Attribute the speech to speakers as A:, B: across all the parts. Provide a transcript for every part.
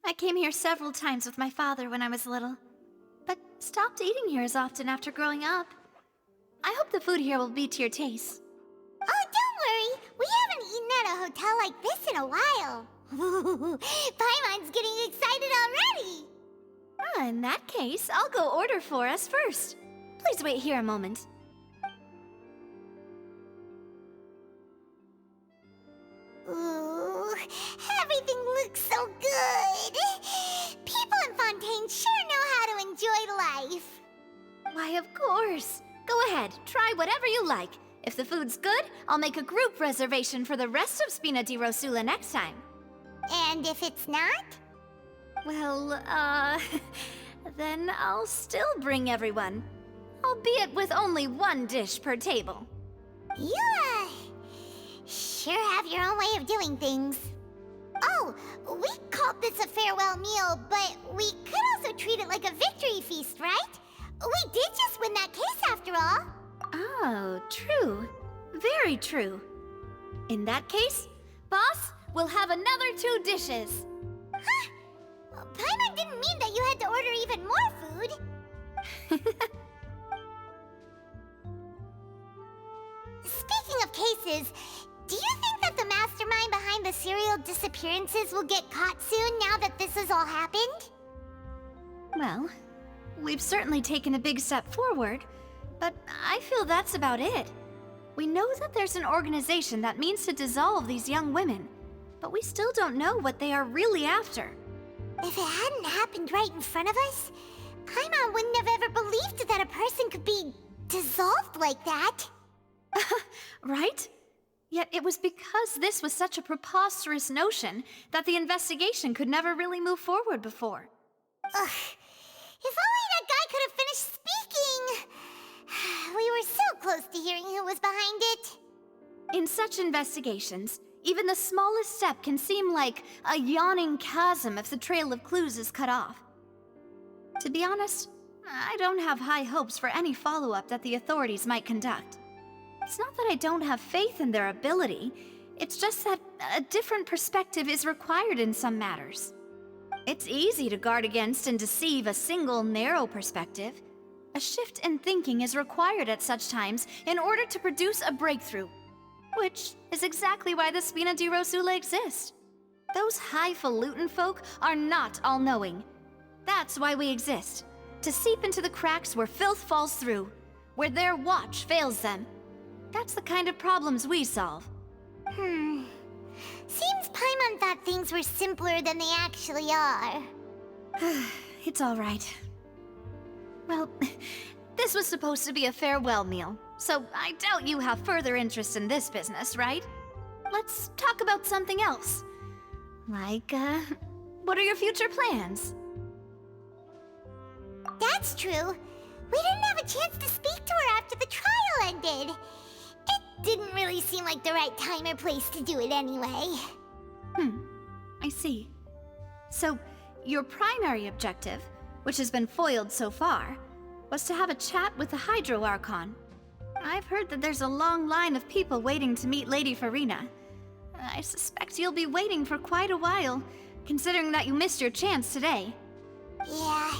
A: I came here several times with my father when I was little, but stopped eating here as often after growing up. I hope the food here will be to your taste.
B: Oh, don't worry. We haven't eaten at a hotel like this in a while. Paimon's getting excited already.
A: In that case, I'll go order for us first. Please wait here a moment.
B: Ooh, everything looks so good. People in Fontaine sure know how to enjoy life.
A: Why, of course. Go ahead, try whatever you like. If the food's good, I'll make a group reservation for the rest of Spina di Rosula next time.
B: And if it's not?
A: Well, then I'll still bring everyone. Albeit with only one dish per table.
B: You, sure have your own way of doing things. Oh, we called this a farewell meal, but we could also treat it like a victory feast, right? We did just win that case after all.
A: Oh, true. Very true. In that case, boss, we'll have another 2 dishes.
B: Huh? Paimon didn't mean that you had to order even more food. Speaking of cases, do you think that the mastermind behind the serial disappearances will get caught soon now that this has all happened?
A: Well, we've certainly taken a big step forward, but I feel that's about it. We know that there's an organization that means to dissolve these young women, but we still don't know what they are really after.
B: If it hadn't happened right in front of us, Paimon wouldn't have ever believed that a person could be dissolved like that.
A: Right? Yet it was because this was such a preposterous notion that the investigation could never really move forward before.
B: Ugh. If only that guy could have finished speaking! We were so close to hearing who was behind it.
A: In such investigations, even the smallest step can seem like a yawning chasm if the trail of clues is cut off. To be honest, I don't have high hopes for any follow-up that the authorities might conduct. It's not that I don't have faith in their ability, it's just that a different perspective is required in some matters. It's easy to guard against and deceive a single narrow perspective. A shift in thinking is required at such times in order to produce a breakthrough, which is exactly why the Spina di Rosula exists. Those highfalutin folk are not all-knowing. That's why we exist, to seep into the cracks where filth falls through, where their watch fails them. That's the kind of problems we solve.
B: Seems Paimon thought things were simpler than they actually are.
A: It's all right. Well, this was supposed to be a farewell meal, so I doubt you have further interest in this business, right? Let's talk about something else. Like, what are your future plans?
B: That's true. We didn't have a chance to speak to her after the trial ended. It didn't really seem like the right time or place to do it anyway.
A: I see. So, your primary objective, which has been foiled so far, was to have a chat with the Hydro Archon. I've heard that there's a long line of people waiting to meet Lady Furina. I suspect you'll be waiting for quite a while, considering that you missed your chance today.
B: Yeah,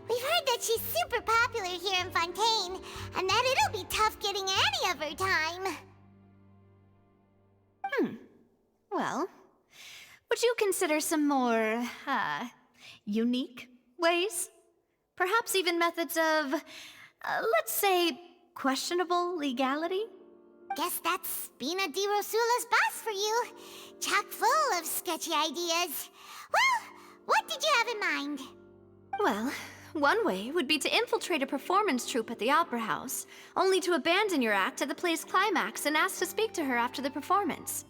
B: we've heard that she's super popular here in Fontaine, and that it'll be tough getting any of her time.
A: Well, would you consider some more, unique ways? Perhaps even methods of, let's say, questionable legality?
B: Guess that's Spina di Rosula's boss for you. Chock full of sketchy ideas. Well, what did you have in mind?
A: Well, one way would be to infiltrate a performance troupe at the Opera House, only to abandon your act at the play's climax and ask to speak to her after the performance.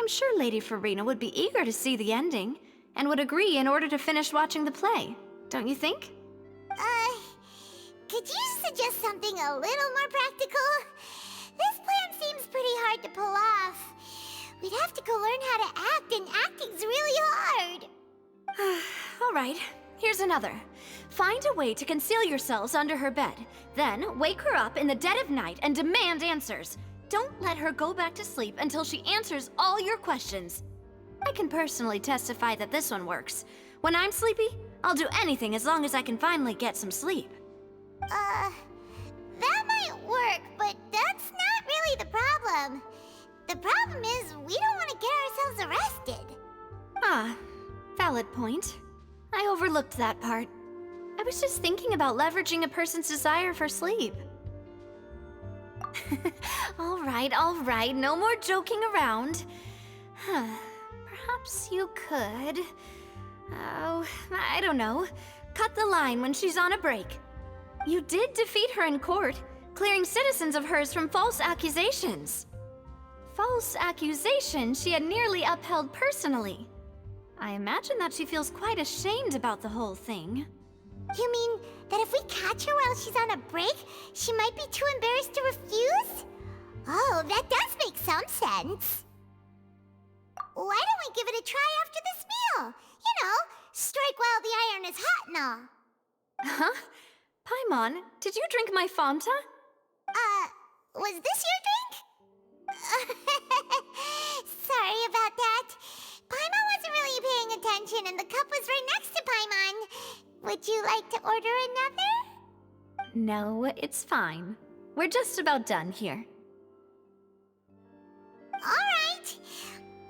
A: I'm sure Lady Furina would be eager to see the ending, and would agree in order to finish watching the play, don't you think?
B: Could you suggest something a little more practical? This plan seems pretty hard to pull off. We'd have to go learn how to act, and acting's really hard.
A: All right, here's another. Find a way to conceal yourselves under her bed, then wake her up in the dead of night and demand answers. Don't let her go back to sleep until she answers all your questions. I can personally testify that this one works. When I'm sleepy, I'll do anything as long as I can finally get some sleep.
B: That might work, but that's not really the problem. The problem is we don't want to get ourselves arrested.
A: Ah, valid point. I overlooked that part. I was just thinking about leveraging a person's desire for sleep. All right, no more joking around. Perhaps you could... Oh, I don't know. Cut the line when she's on a break. You did defeat her in court, clearing citizens of hers from false accusations. False accusations she had nearly upheld personally. I imagine that she feels quite ashamed about the whole thing.
B: You mean that if we catch her while she's on a break, she might be too embarrassed to refuse? Oh, that does make some sense. Why don't we give it a try after this meal? You know, strike while the iron is hot and all.
A: Huh? Paimon, did you drink my Fanta?
B: Was this your drink? Sorry about that. Paimon wasn't really paying attention and the cup was right next to Paimon. Would you like to order another?
A: No, it's fine. We're just about done here.
B: Alright.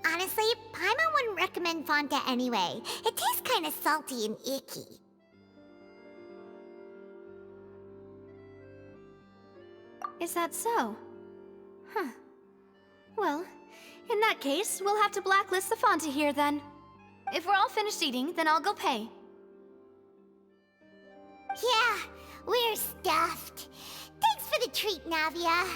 B: Honestly, Paimon wouldn't recommend Fanta anyway. It tastes kind of salty and icky.
A: Is that so? Huh. Well, in that case, we'll have to blacklist the Fanta here then. If we're all finished eating, then I'll go pay.
B: Yeah, we're stuffed. Thanks for the treat, Navia.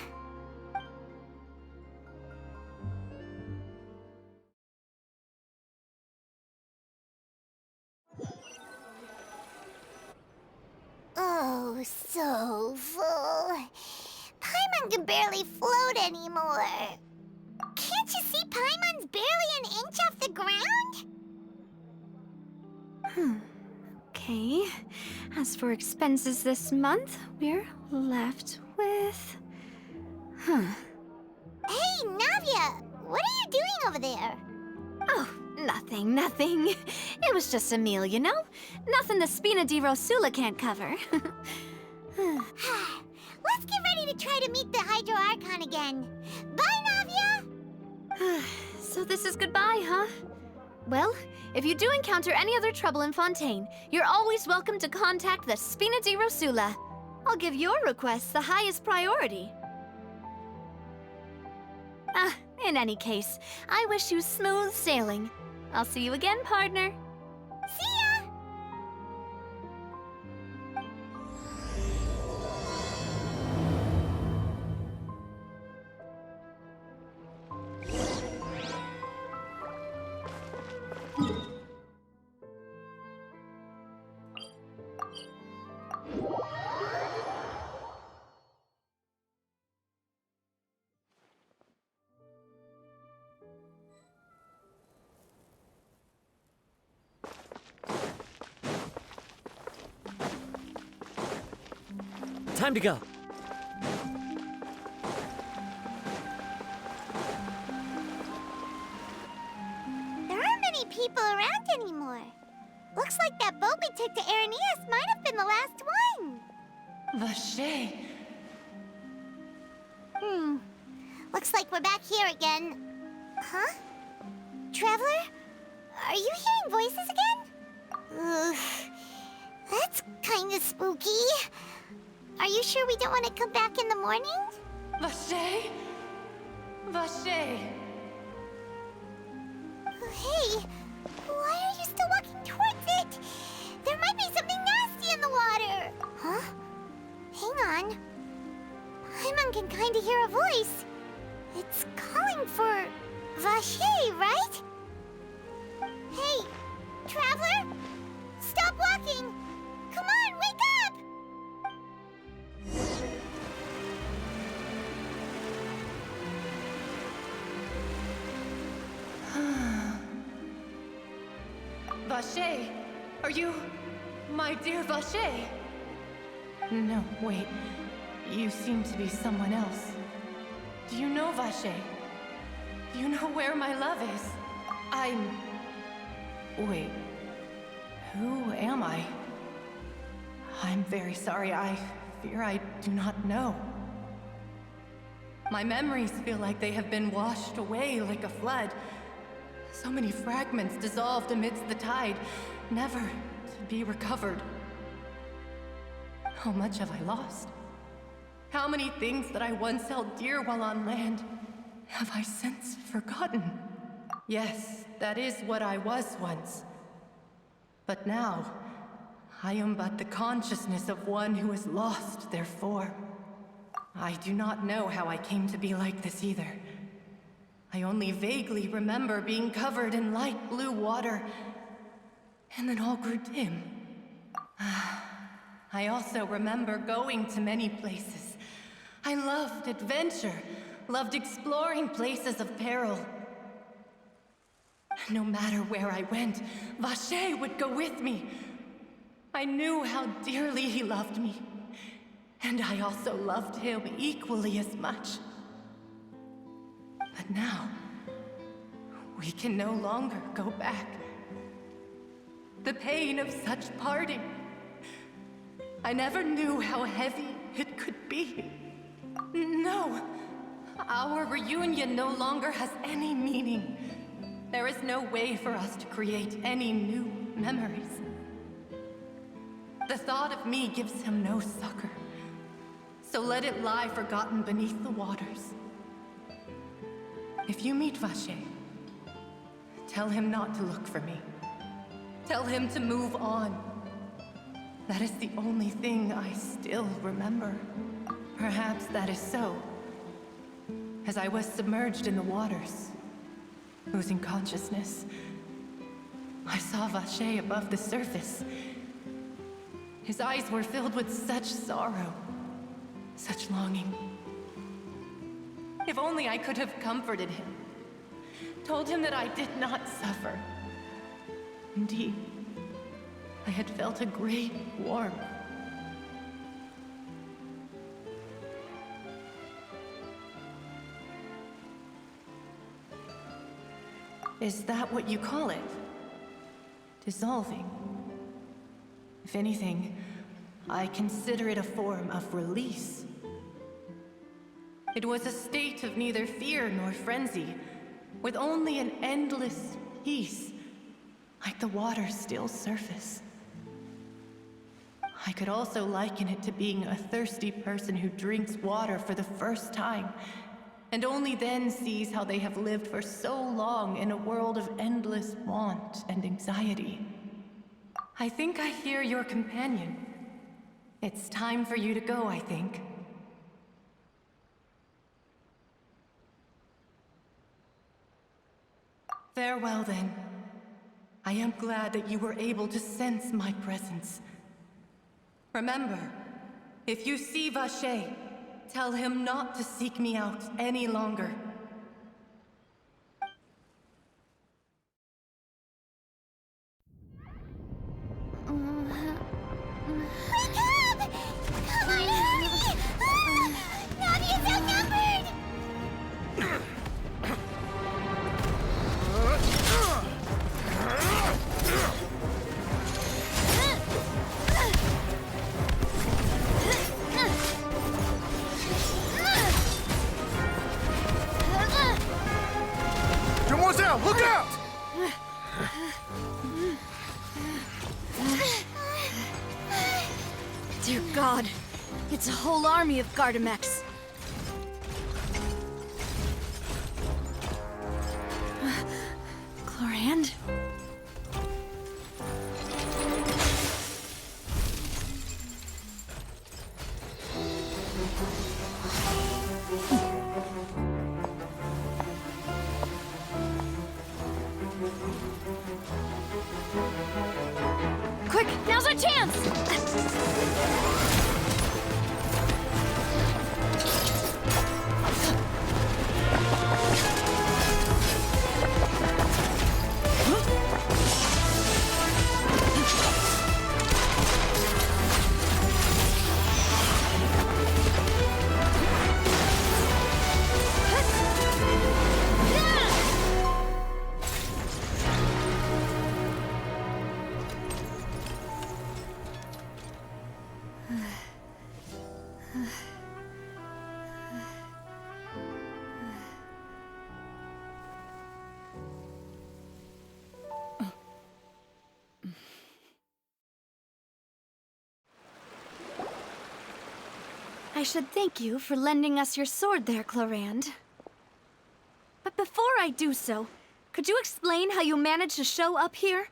B: Oh, so full. Paimon can barely float anymore. Can't you see Paimon's barely an inch off the ground?
A: Okay. As for expenses this month, we're left with...
B: Hey, Navia! What are you doing over there?
A: Oh, nothing. It was just a meal, you know? Nothing the Spina di Rosula can't cover.
B: Let's get ready to try to meet the Hydro Archon again. Bye, Navia!
A: So this is goodbye, huh? Well, if you do encounter any other trouble in Fontaine, you're always welcome to contact the Spina di Rosula. I'll give your requests the highest priority. In any case, I wish you smooth sailing. I'll see you again, partner.
B: See ya!
C: Time to go.
B: There aren't many people around anymore. Looks like that boat we took to Araneas might have been the last one.
D: Vache.
B: Looks like we're back here again. Huh? Traveler? Are you hearing voices again? Ugh. That's kinda spooky. Are you sure we don't want to come back in the morning?
D: Vache? Vache.
B: Hey, why are you still walking towards it? There might be something nasty in the water. Huh? Hang on. Paimon can kinda hear a voice. It's calling for Vache, right? Hey, Traveler? Stop walking! Come on, wake up!
D: Vache, are you... my dear Vache? No, wait. You seem to be someone else. Do you know Vache? Do you know where my love is? Wait. Who am I? I'm very sorry. I fear I do not know. My memories feel like they have been washed away like a flood. So many fragments dissolved amidst the tide, never to be recovered. How much have I lost? How many things that I once held dear while on land have I since forgotten? Yes, that is what I was once. But now, I am but the consciousness of one who has lost their form. I do not know how I came to be like this either. I only vaguely remember being covered in light blue water, and then all grew dim. I also remember going to many places. I loved adventure, loved exploring places of peril. No matter where I went, Vacher would go with me. I knew how dearly he loved me, and I also loved him equally as much. But now, we can no longer go back. The pain of such parting, I never knew how heavy it could be. No, our reunion no longer has any meaning. There is no way for us to create any new memories. The thought of me gives him no succor, so let it lie forgotten beneath the waters. If you meet Vacher, tell him not to look for me. Tell him to move on. That is the only thing I still remember. Perhaps that is so. As I was submerged in the waters, losing consciousness, I saw Vacher above the surface. His eyes were filled with such sorrow, such longing. If only I could have comforted him, told him that I did not suffer. Indeed, I had felt a great warmth. Is that what you call it? Dissolving? If anything, I consider it a form of release. It was a state of neither fear nor frenzy, with only an endless peace, like the water's still surface. I could also liken it to being a thirsty person who drinks water for the first time, and only then sees how they have lived for so long in a world of endless want and anxiety. I think I hear your companion. It's time for you to go, I think. Farewell, then. I am glad that you were able to sense my presence. Remember, if you see Vacher, tell him not to seek me out any longer.
B: Wake up! Come on, hurry! Navi is outnumbered!
C: Demoiselle, look out!
A: Dear God, it's a whole army of Gardamex. Clorinde? Quick, now's our chance! I should thank you for lending us your sword there, Clorinde. But before I do so, could you explain how you managed to show up here?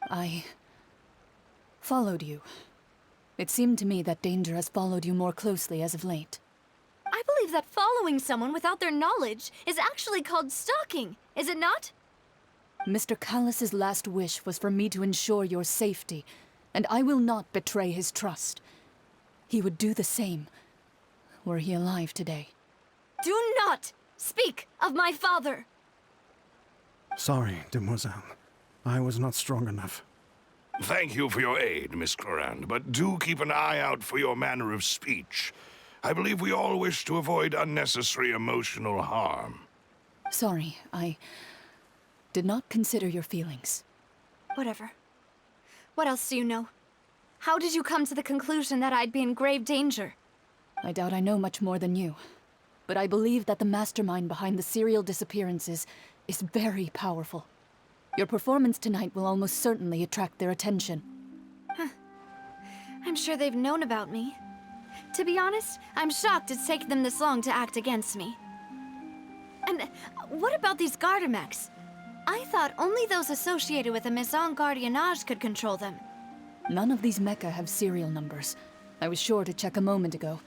C: I followed you. It seemed to me that danger has followed you more closely as of late.
A: I believe that following someone without their knowledge is actually called stalking, is it not?
C: Mr. Callus's last wish was for me to ensure your safety, and I will not betray his trust. He would do the same, were he alive today.
A: Do not speak of my father!
E: Sorry, demoiselle. I was not strong enough.
F: Thank you for your aid, Miss Clorinde, but do keep an eye out for your manner of speech. I believe we all wish to avoid unnecessary emotional harm.
C: Sorry, I did not consider your feelings.
A: Whatever. What else do you know? How did you come to the conclusion that I'd be in grave danger?
C: I doubt I know much more than you, but I believe that the mastermind behind the serial disappearances is very powerful. Your performance tonight will almost certainly attract their attention.
A: I'm sure they've known about me. To be honest, I'm shocked it's taken them this long to act against me. And what about these Gardamex? I thought only those associated with the Maison Gardiennage could control them.
C: None of these mecha have serial numbers. I was sure to check a moment ago.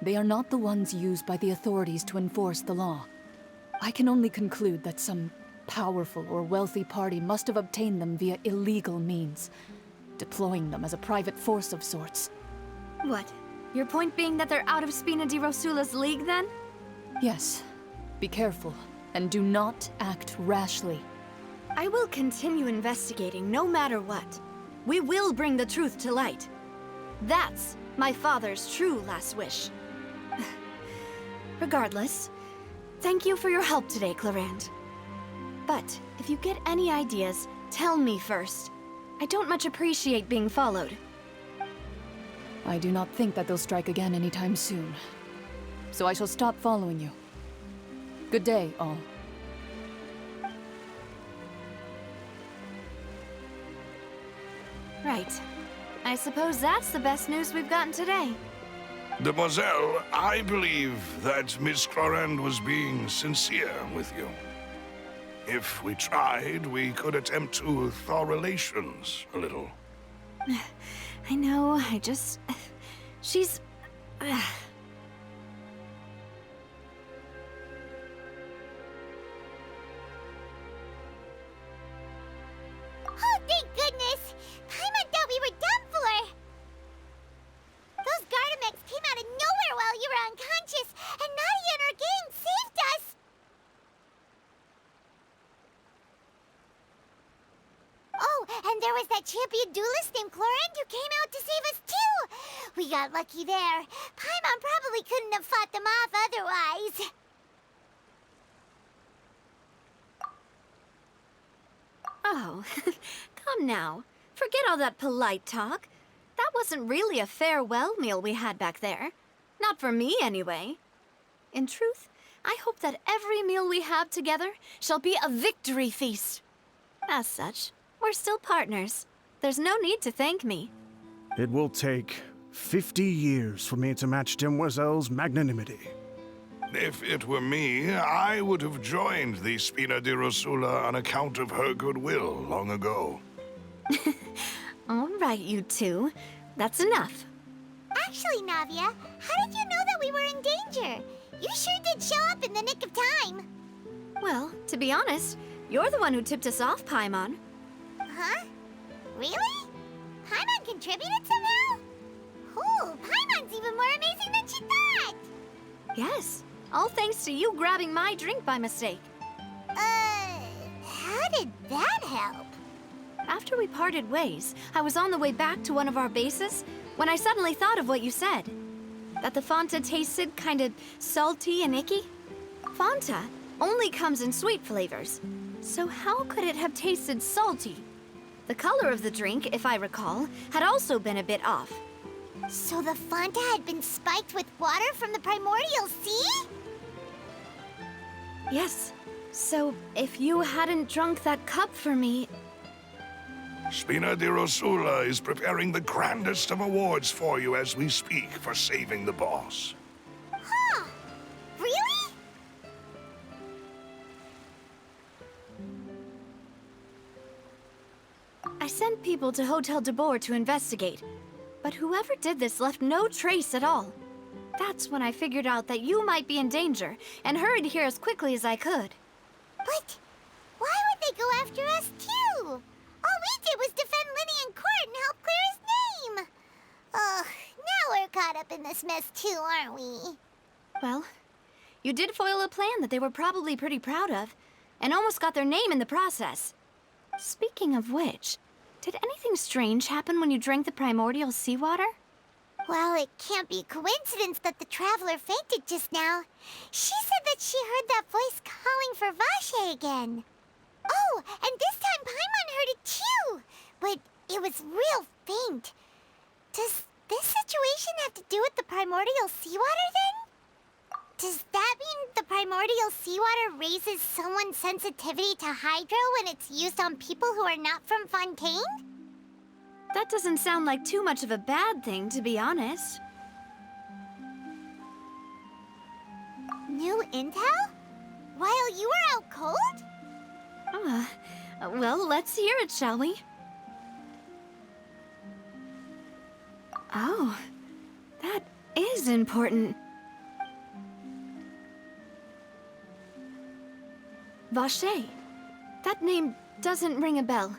C: They are not the ones used by the authorities to enforce the law. I can only conclude that some powerful or wealthy party must have obtained them via illegal means, deploying them as a private force of sorts.
A: What? Your point being that they're out of Spina di Rosula's league, then?
C: Yes. Be careful, and do not act rashly.
A: I will continue investigating no matter what. We will bring the truth to light. That's my father's true last wish. Regardless, thank you for your help today, Clorinde. But if you get any ideas, tell me first. I don't much appreciate being followed.
C: I do not think that they'll strike again anytime soon. So I shall stop following you. Good day, all.
A: Right. I suppose that's the best news we've gotten today.
F: Demoiselle, I believe that Miss Clorinde was being sincere with you. If we tried, we could attempt to thaw relations a little.
A: I know, she's...
B: Oh, thank goodness! Paimon thought we were done for! Those Gardamex came out of nowhere while you were unconscious, and Nadia and her gang saved us! Oh, and there was that champion duelist named Clorinde who came out to save us too! We got lucky there. Paimon probably couldn't have fought them off otherwise.
A: Oh, come now. Forget all that polite talk. That wasn't really a farewell meal we had back there. Not for me, anyway. In truth, I hope that every meal we have together shall be a victory feast. As such, we're still partners. There's no need to thank me.
E: It will take 50 years for me to match Demoiselle's magnanimity.
F: If it were me, I would have joined the Spina di Rosula on account of her goodwill long ago.
A: All right, you two. That's enough.
B: Actually, Navia, how did you know that we were in danger? You sure did show up in the nick of time.
A: Well, to be honest, you're the one who tipped us off, Paimon.
B: Huh? Really? Paimon contributed somehow? Ooh, Paimon's even more amazing than she thought!
A: Yes, all thanks to you grabbing my drink by mistake.
B: How did that help?
A: After we parted ways, I was on the way back to one of our bases when I suddenly thought of what you said. That the Fanta tasted kind of salty and icky. Fanta only comes in sweet flavors, so how could it have tasted salty? The color of the drink, if I recall, had also been a bit off.
B: So the Fanta had been spiked with water from the primordial sea?
A: Yes, so if you hadn't drunk that cup for me...
F: Spina di Rosula is preparing the grandest of awards for you as we speak for saving the boss.
B: Huh. Really?
A: I sent people to Hotel de Boer to investigate, but whoever did this left no trace at all. That's when I figured out that you might be in danger, and hurried here as quickly as I could.
B: But why would they go after us too? All we did was defend Linny in court and help clear his name. Ugh, now we're caught up in this mess too, aren't we?
A: Well, you did foil a plan that they were probably pretty proud of, and almost got their name in the process. Speaking of which, did anything strange happen when you drank the primordial seawater?
B: Well, it can't be a coincidence that the traveler fainted just now. She said that she heard that voice calling for Vache again. Oh, and this time Paimon heard it too, but it was real faint. Does this situation have to do with the primordial seawater then? Does that mean the primordial seawater raises someone's sensitivity to hydro when it's used on people who are not from Fontaine?
A: That doesn't sound like too much of a bad thing, to be honest.
B: New intel? While you were out cold?
A: Well, let's hear it, shall we? Oh, that is important. Vache. That name doesn't ring a bell.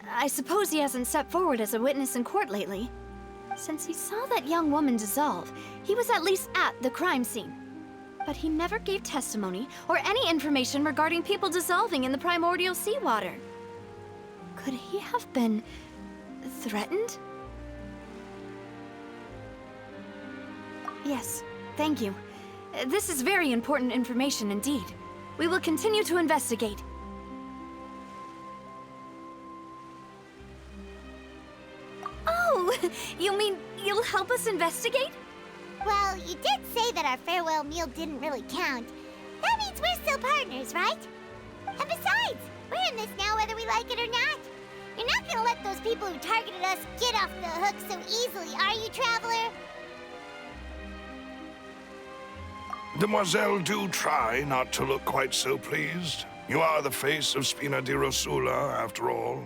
A: I suppose he hasn't stepped forward as a witness in court lately. Since he saw that young woman dissolve, he was at least at the crime scene. But he never gave testimony or any information regarding people dissolving in the primordial seawater. Could he have been threatened? Yes, thank you. This is very important information indeed. We will continue to investigate. Oh, you mean you'll help us investigate?
B: Well, you did say that our farewell meal didn't really count. That means we're still partners, right? And besides, we're in this now whether we like it or not. You're not gonna let those people who targeted us get off the hook so easily, are you, Traveler?
F: Demoiselle, do try not to look quite so pleased. You are the face of Spina di Rosula, after all.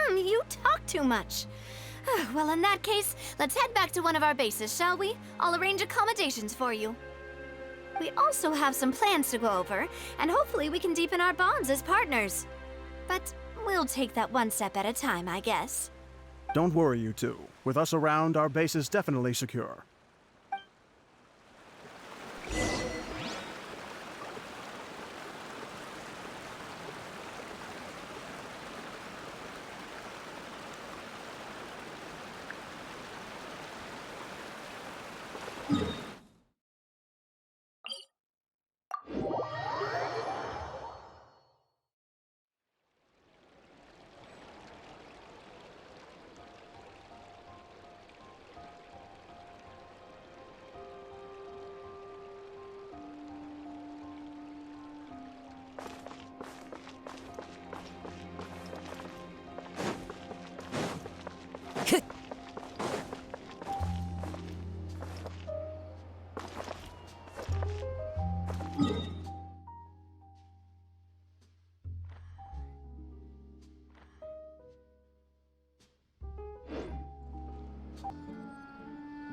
A: You talk too much. Well, in that case, let's head back to one of our bases, shall we? I'll arrange accommodations for you. We also have some plans to go over, and hopefully we can deepen our bonds as partners. But we'll take that one step at a time, I guess.
E: Don't worry, you two. With us around, our base is definitely secure.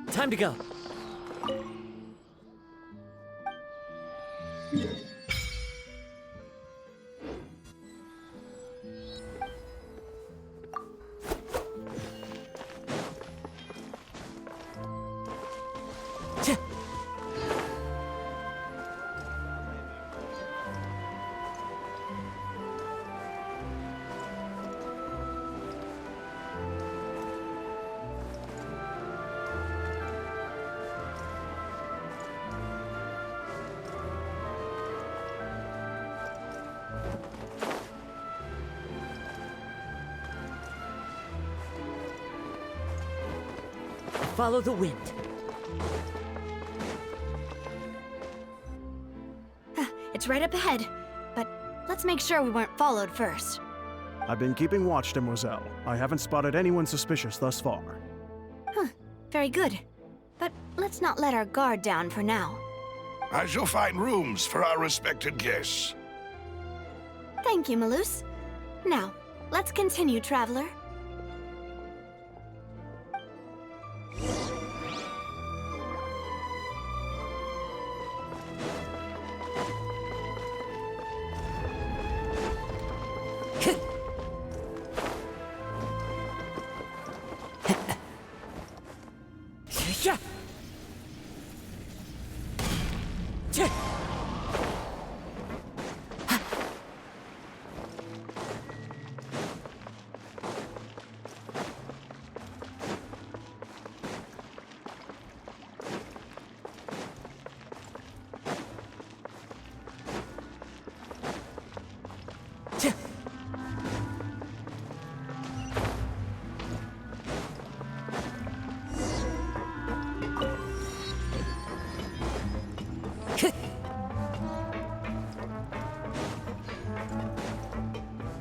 G: Time to go. Follow the wind.
A: It's right up ahead, but let's make sure we weren't followed first.
E: I've been keeping watch, Demoiselle. I haven't spotted anyone suspicious thus far.
A: Very good. But let's not let our guard down for now.
F: I shall find rooms for our respected guests.
A: Thank you, Malus. Now, let's continue, Traveler.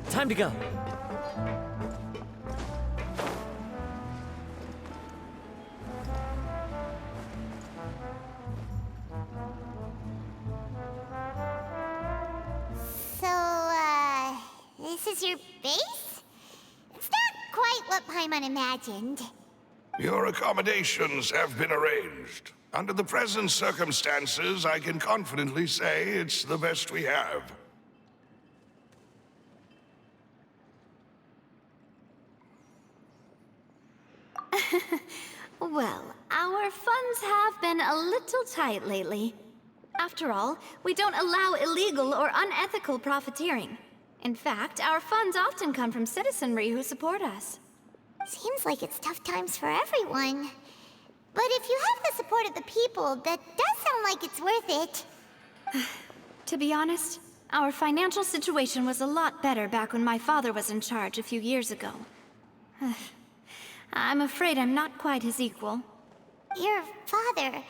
G: Time to go.
B: So, this is your base? It's not quite what Paimon imagined.
F: Your accommodations have been arranged. Under the present circumstances, I can confidently say it's the best we have.
A: Well, our funds have been a little tight lately. After all, we don't allow illegal or unethical profiteering. In fact, our funds often come from citizenry who support us.
B: Seems like it's tough times for everyone. But if you have the support of the people, that does sound like it's worth it.
A: To be honest, our financial situation was a lot better back when my father was in charge a few years ago. I'm afraid I'm not quite his equal.
B: Your father...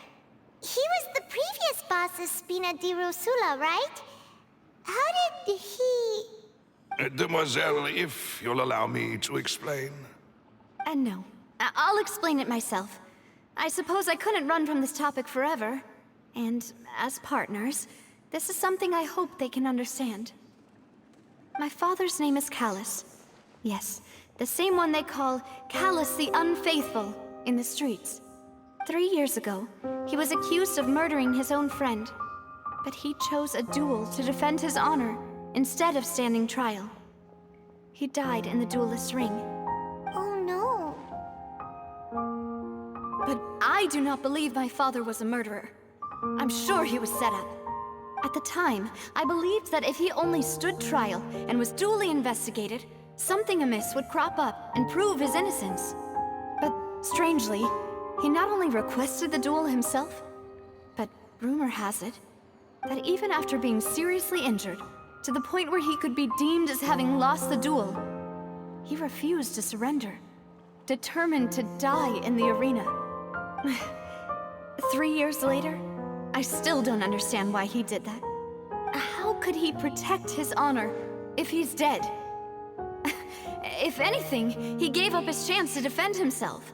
B: he was the previous boss of Spina di Rosula, right? How did he...
F: Demoiselle, if you'll allow me to explain.
A: No. I'll explain it myself. I suppose I couldn't run from this topic forever. And as partners, this is something I hope they can understand. My father's name is Callus. Yes, the same one they call Callus the Unfaithful in the streets. 3 years ago, he was accused of murdering his own friend. But he chose a duel to defend his honor instead of standing trial. He died in the duelist's ring.
B: Oh no.
A: But I do not believe my father was a murderer. I'm sure he was set up. At the time, I believed that if he only stood trial and was duly investigated, something amiss would crop up and prove his innocence. But strangely, he not only requested the duel himself, but rumor has it that even after being seriously injured, to the point where he could be deemed as having lost the duel, he refused to surrender, determined to die in the arena. 3 years later, I still don't understand why he did that. How could he protect his honor if he's dead? If anything, he gave up his chance to defend himself.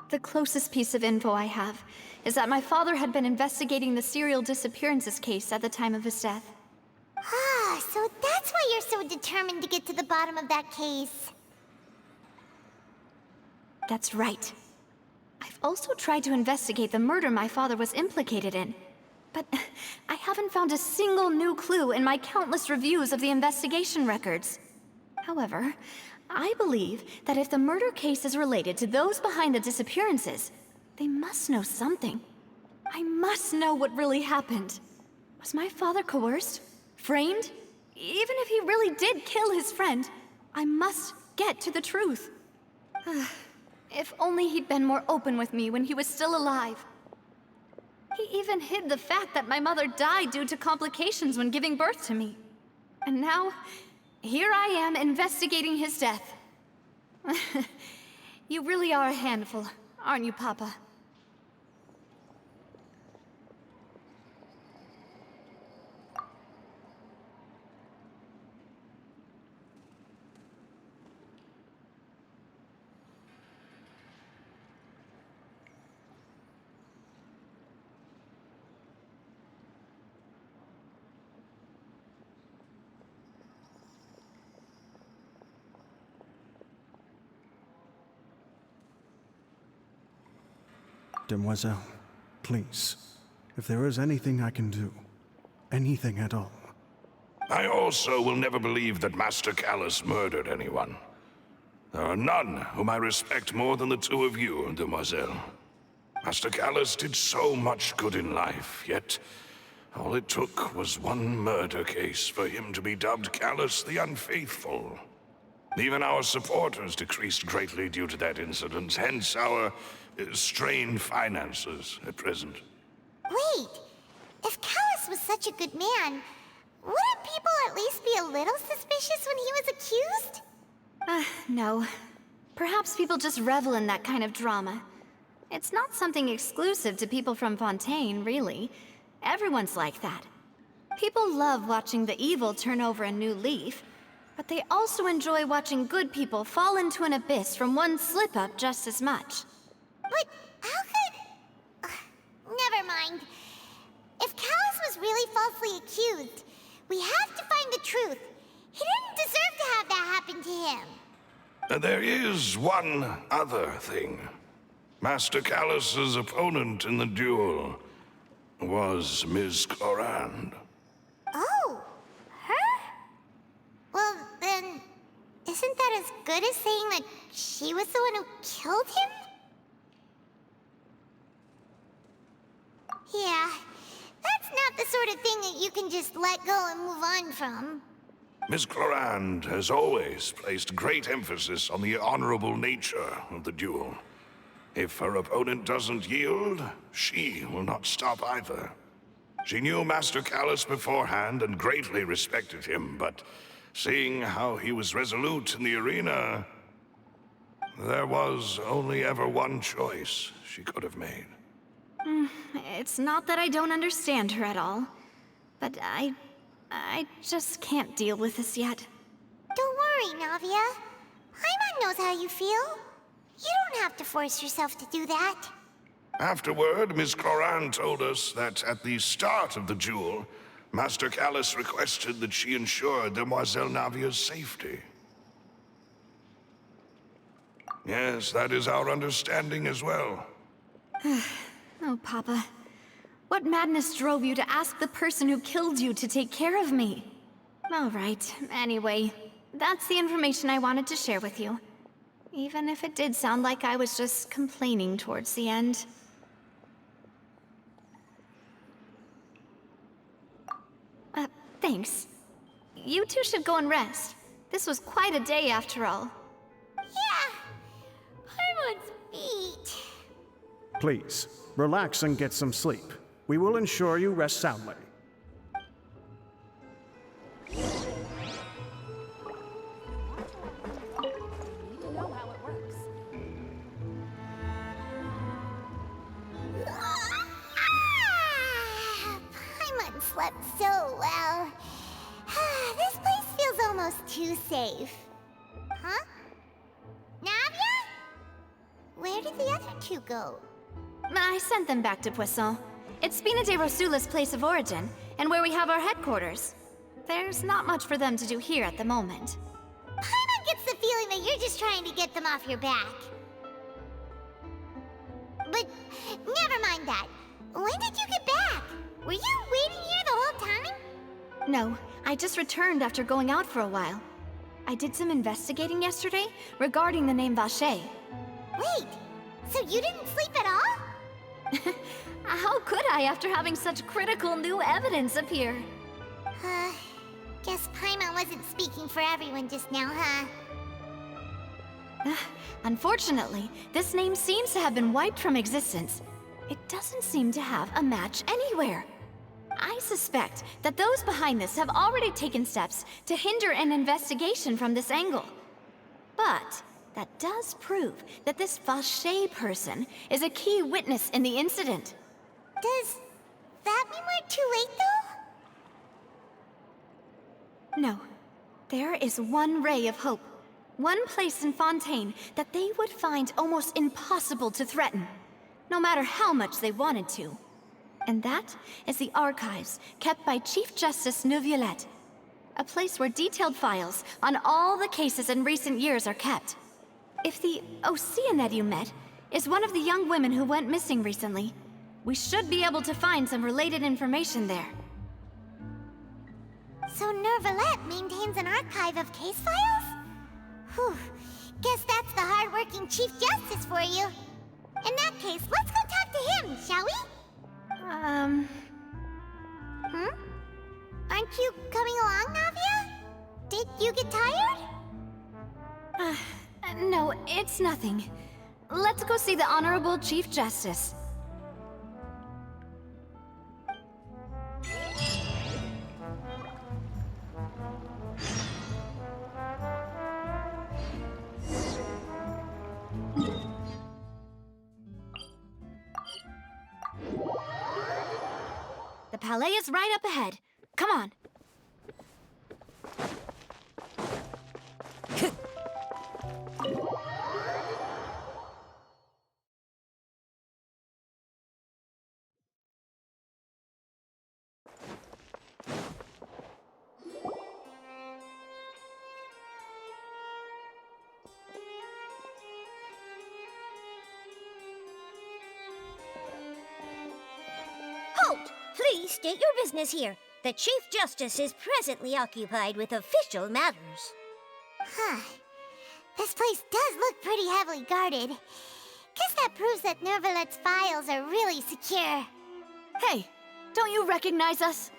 A: The closest piece of info I have is that my father had been investigating the serial disappearances case at the time of his death.
B: Ah, so that's why you're so determined to get to the bottom of that case.
A: That's right. I've also tried to investigate the murder my father was implicated in, but I haven't found a single new clue in my countless reviews of the investigation records. However, I believe that if the murder case is related to those behind the disappearances, they must know something. I must know what really happened. Was my father coerced? Framed? Even if he really did kill his friend, I must get to the truth. If only he'd been more open with me when he was still alive. He even hid the fact that my mother died due to complications when giving birth to me. And now, here I am investigating his death. You really are a handful, aren't you, Papa?
E: Demoiselle, please, if there is anything I can do, anything at all.
F: I also will never believe that Master Callus murdered anyone. There are none whom I respect more than the two of you, Demoiselle. Master Callus did so much good in life, yet all it took was one murder case for him to be dubbed Callus the Unfaithful. Even our supporters decreased greatly due to that incident, hence our strained finances at present.
B: Wait, if Callus was such a good man, wouldn't people at least be a little suspicious when he was accused?
A: No. Perhaps people just revel in that kind of drama. It's not something exclusive to people from Fontaine, really. Everyone's like that. People love watching the evil turn over a new leaf, but they also enjoy watching good people fall into an abyss from one slip-up just as much.
B: But how could... never mind. If Callus was really falsely accused, we have to find the truth. He didn't deserve to have that happen to him.
F: There is one other thing. Master Callus's opponent in the duel was Ms. Clorinde.
B: Oh, her? Well, then, isn't that as good as saying that she was the one who killed him? Yeah, that's not the sort of thing that you can just let go and move on from.
F: Ms. Clorinde has always placed great emphasis on the honorable nature of the duel. If her opponent doesn't yield, she will not stop either. She knew Master Callus beforehand and greatly respected him, but seeing how he was resolute in the arena, there was only ever one choice she could have made.
A: It's not that I don't understand her at all, but I just can't deal with this yet.
B: Don't worry, Navia. Paimon knows how you feel. You don't have to force yourself to do that.
F: Afterward, Ms. Clorinde told us that at the start of the duel, Master Callus requested that she ensure Demoiselle Navia's safety. Yes, that is our understanding as well.
A: Oh, Papa. What madness drove you to ask the person who killed you to take care of me? All right, anyway, that's the information I wanted to share with you. Even if it did sound like I was just complaining towards the end. Thanks. You two should go and rest. This was quite a day after all.
B: Yeah, Paimon's beat.
E: Please, relax and get some sleep. We will ensure you rest soundly.
B: Paimon slept so well. This place feels almost too safe. Huh? Navia? Where did the other two go?
A: I sent them back to Poisson. It's Spina de Rosula's place of origin, and where we have our headquarters. There's not much for them to do here at the moment.
B: Paimon gets the feeling that you're just trying to get them off your back. But never mind that. When did you get back? Were you waiting here the whole time?
A: No, I just returned after going out for a while. I did some investigating yesterday regarding the name Vacher.
B: Wait, so you didn't sleep at all?
A: How could I after having such critical new evidence appear?
B: Guess Paimon wasn't speaking for everyone just now, huh?
A: Unfortunately, this name seems to have been wiped from existence. It doesn't seem to have a match anywhere. I suspect that those behind this have already taken steps to hinder an investigation from this angle. But that does prove that this Vacher person is a key witness in the incident.
B: Does that mean we're too late, though?
A: No. There is one ray of hope. One place in Fontaine that they would find almost impossible to threaten, no matter how much they wanted to. And that is the archives kept by Chief Justice Neuvillette, a place where detailed files on all the cases in recent years are kept. If the Oceanid you met is one of the young women who went missing recently. We should be able to find some related information there.
B: So Nervalette maintains an archive of case files? Whew. Guess that's the hard-working Chief Justice for you. In that case, let's go talk to him, shall we? Aren't you coming along, Navia? Did you get tired?
A: No, it's nothing. Let's go see the Honorable Chief Justice. The Palais is right up ahead. Come on.
B: Halt! Please state your business here. The Chief Justice is presently occupied with official matters. Huh. This place does look pretty heavily guarded. Guess that proves that Nervalette's files are really secure.
A: Hey, don't you recognize us?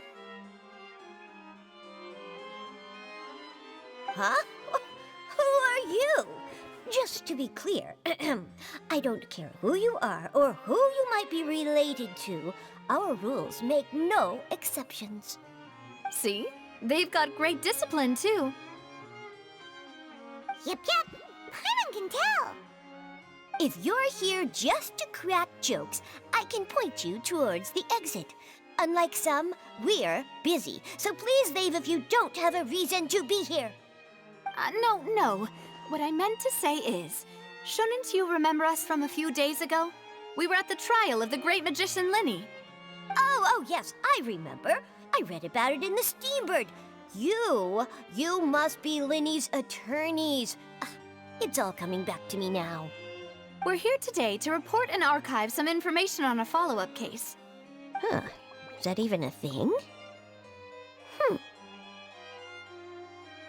B: Huh? Who are you? Just to be clear, I don't care who you are or who you might be related to. Our rules make no exceptions.
A: See? They've got great discipline, too.
B: Yep. Paimon can tell. If you're here just to crack jokes, I can point you towards the exit. Unlike some, we're busy, so please leave if you don't have a reason to be here.
A: No. What I meant to say is, shouldn't you remember us from a few days ago? We were at the trial of the great magician Linny.
B: Oh, yes, I remember. I read about it in the Steambird. You must be Linny's attorneys. It's all coming back to me now.
A: We're here today to report and archive some information on a follow-up case.
B: Huh, is that even a thing?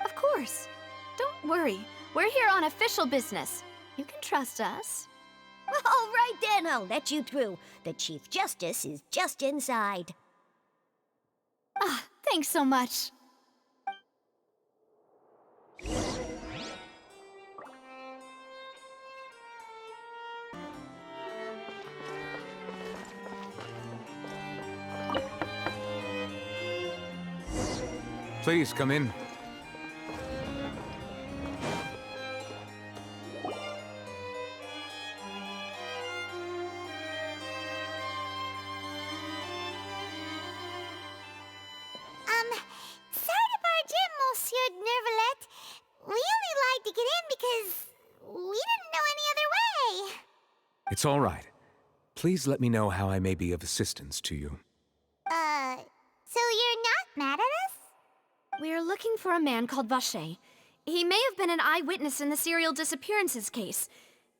A: Of course. Don't worry. We're here on official business. You can trust us.
B: All right then, I'll let you through. The Chief Justice is just inside.
A: Thanks so much.
H: Please come in.
B: Sorry to barge in, Monsieur Nervalette. We only lied to get in because we didn't know any other way.
H: It's all right. Please let me know how I may be of assistance to you.
B: So you're not mad at us?
A: We're looking for a man called Vacher. He may have been an eyewitness in the serial disappearances case.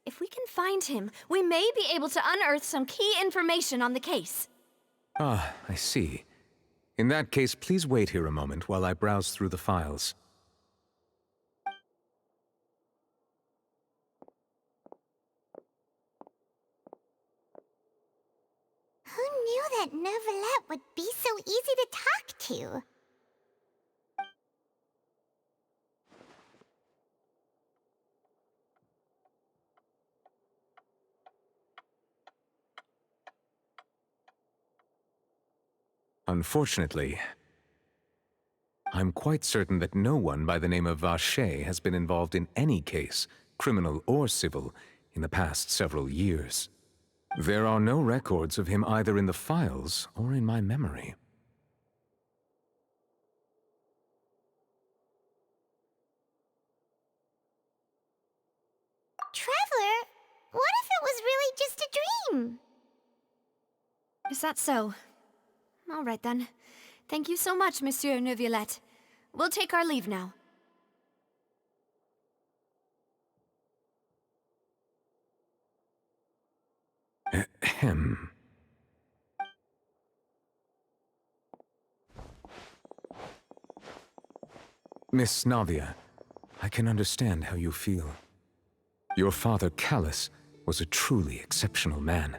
A: If we can find him, we may be able to unearth some key information on the case.
H: Ah, I see. In that case, please wait here a moment while I browse through the files.
B: Who knew that Nervalette would be so easy to talk to?
H: Unfortunately, I'm quite certain that no one by the name of Vacher has been involved in any case, criminal or civil, in the past several years. There are no records of him either in the files or in my memory.
B: Traveler, what if it was really just a dream?
A: Is that so? All right then. Thank you so much, Monsieur Neuvillette. We'll take our leave now.
H: Ahem. Miss Navia, I can understand how you feel. Your father, Callus, was a truly exceptional man.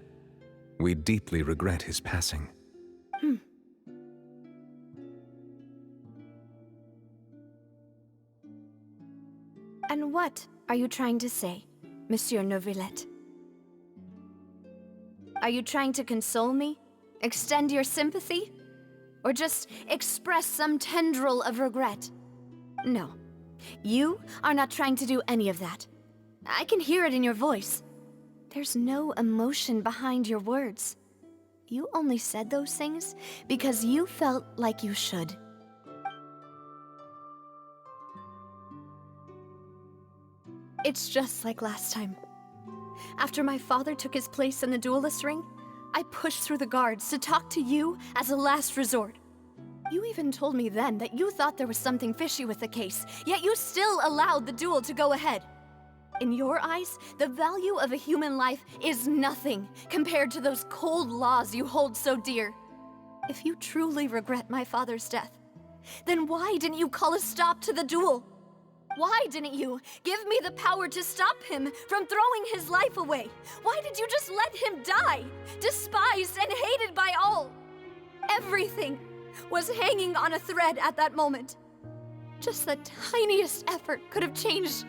H: We deeply regret his passing.
A: And what are you trying to say, Monsieur Neuvillette? Are you trying to console me? Extend your sympathy? Or just express some tendril of regret? No. You are not trying to do any of that. I can hear it in your voice. There's no emotion behind your words. You only said those things because you felt like you should. It's just like last time. After my father took his place in the duelist ring, I pushed through the guards to talk to you as a last resort. You even told me then that you thought there was something fishy with the case, yet you still allowed the duel to go ahead. In your eyes, the value of a human life is nothing compared to those cold laws you hold so dear. If you truly regret my father's death, then why didn't you call a stop to the duel? Why didn't you give me the power to stop him from throwing his life away? Why did you just let him die, despised and hated by all? Everything was hanging on a thread at that moment. Just the tiniest effort could have changed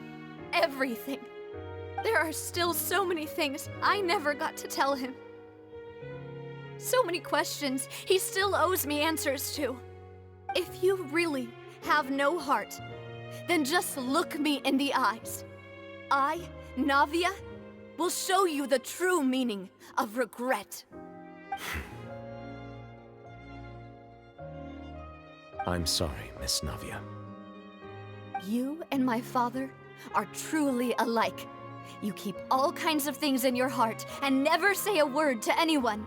A: everything. There are still so many things I never got to tell him. So many questions he still owes me answers to. If you really have no heart, then just look me in the eyes. I, Navia, will show you the true meaning of regret.
H: I'm sorry, Miss Navia.
A: You and my father are truly alike. You keep all kinds of things in your heart and never say a word to anyone.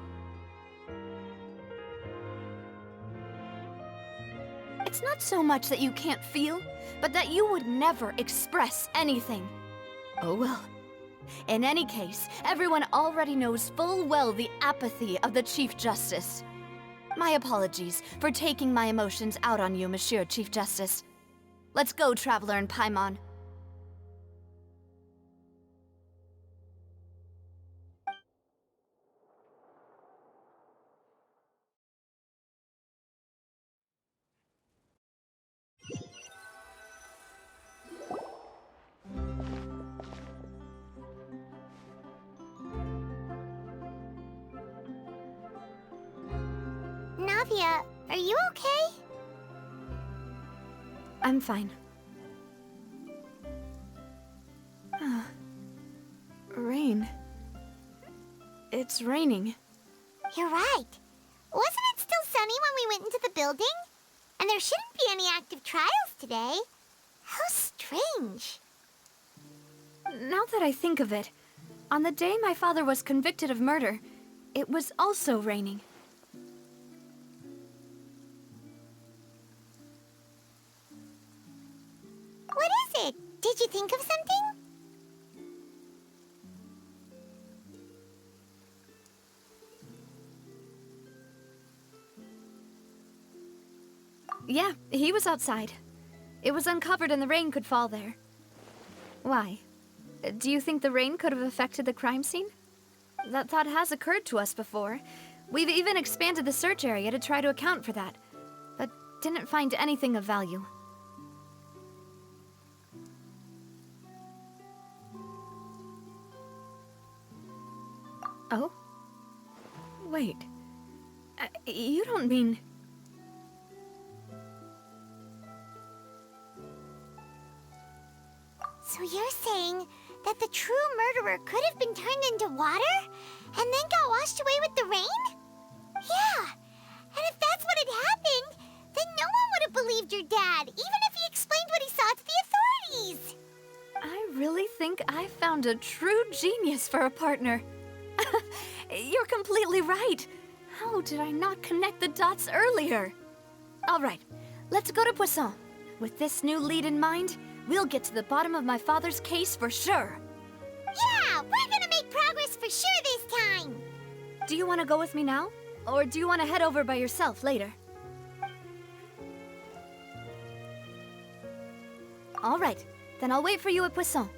A: It's not so much that you can't feel, but that you would never express anything. Oh well. In any case, everyone already knows full well the apathy of the Chief Justice. My apologies for taking my emotions out on you, Monsieur Chief Justice. Let's go, Traveler and Paimon.
B: Navia, are you okay?
A: I'm fine. Rain. It's raining.
B: You're right. Wasn't it still sunny when we went into the building? And there shouldn't be any active trials today. How strange.
A: Now that I think of it, on the day my father was convicted of murder, it was also raining.
B: What is it? Did you think of something?
A: Yeah, he was outside. It was uncovered and the rain could fall there. Why? Do you think the rain could have affected the crime scene? That thought has occurred to us before. We've even expanded the search area to try to account for that, but didn't find anything of value. Oh? Wait. You don't mean...
B: So you're saying that the true murderer could have been turned into water and then got washed away with the rain? Yeah, and if that's what had happened, then no one would have believed your dad, even if he explained what he saw to the authorities.
A: I really think I found a true genius for a partner. You're completely right. How did I not connect the dots earlier? All right, let's go to Poisson. With this new lead in mind, we'll get to the bottom of my father's case for sure.
B: Yeah, we're gonna make progress for sure this time.
A: Do you want to go with me now? Or do you want to head over by yourself later? All right, then I'll wait for you at Poisson.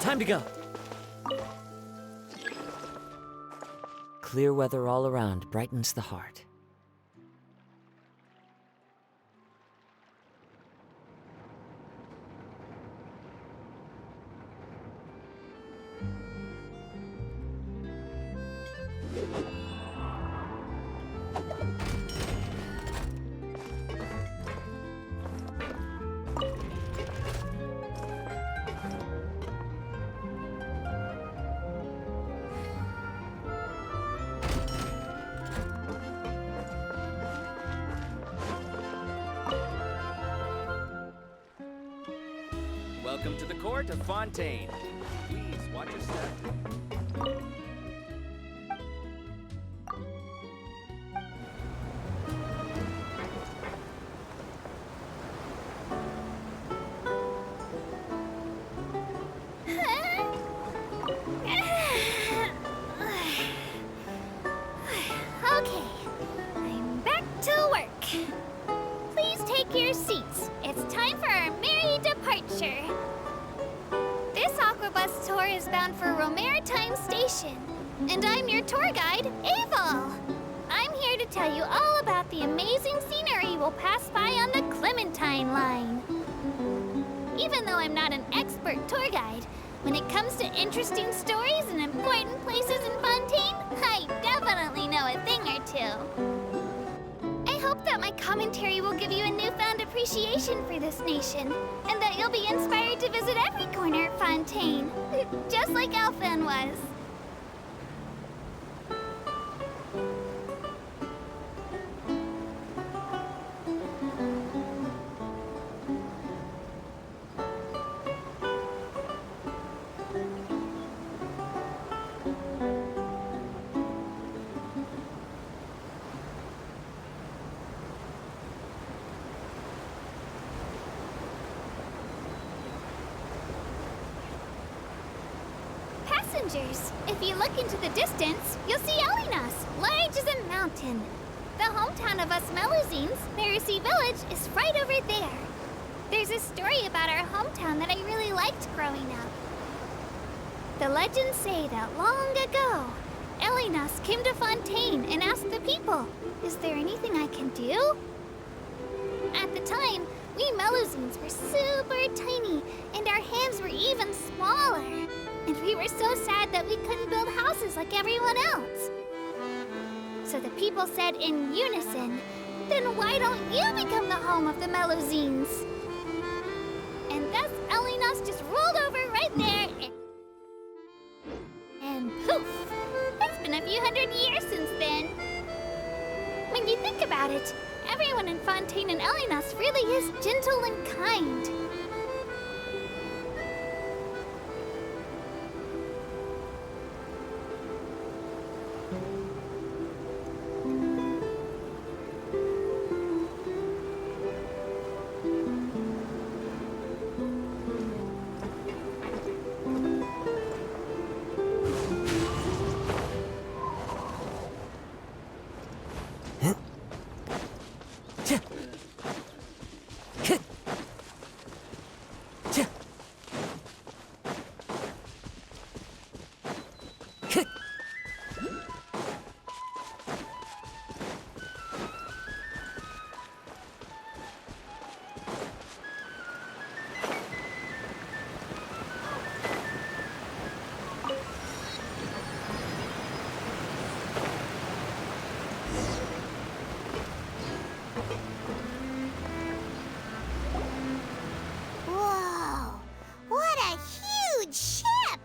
G: Time to go.
I: Clear weather all around brightens the heart.
J: Welcome to the court of Fontaine. Please watch your step.
B: Okay, I'm back to work. Please take your seats. It's time for our merry departure. This Aquabus tour is bound for Romaritime Station, and I'm your tour guide, Aval. I'm here to tell you all about the amazing scenery we'll pass by on the Clementine line. Even though I'm not an expert tour guide, when it comes to interesting stories and important places in Fontaine, I definitely know a thing or two. I hope that my commentary will give you a newfound appreciation for this nation, and that you'll be inspired to visit every corner of Fontaine, just like Elfin was. Passengers, if you look into the distance, you'll see Elinas, large as a mountain. The hometown of us Melusines, Mercy Village, is right over there. There's a story about our hometown that I really liked growing up. The legends say that long ago, Elinas came to Fontaine and asked the people, "Is there anything I can do?" At the time, we Melusines were super tiny, and our hands were even smaller. And we were so sad that we couldn't build houses like everyone else. So the people said in unison, "Then why don't you become the home of the Melusines?" And thus Elinas just rolled over right there and poof! It's been a few hundred years since then. When you think about it, everyone in Fontaine and Elinas really is gentle and kind. Whoa! What a huge ship!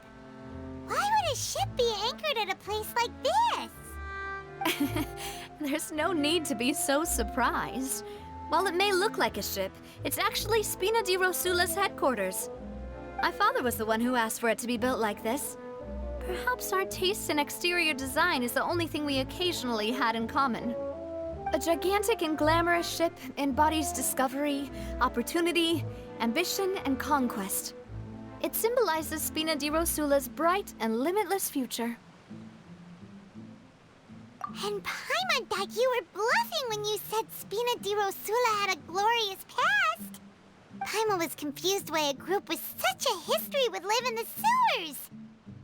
B: Why would a ship be anchored at a place like this?
A: There's no need to be so surprised. While it may look like a ship, it's actually Spina di Rosula's headquarters. My father was the one who asked for it to be built like this. Perhaps our taste in exterior design is the only thing we occasionally had in common. A gigantic and glamorous ship embodies discovery, opportunity, ambition, and conquest. It symbolizes Spina di Rosula's bright and limitless future.
B: And Paimon thought you were bluffing when you said Spina di Rosula had a glorious past. Paimon was confused why a group with such a history would live in the sewers.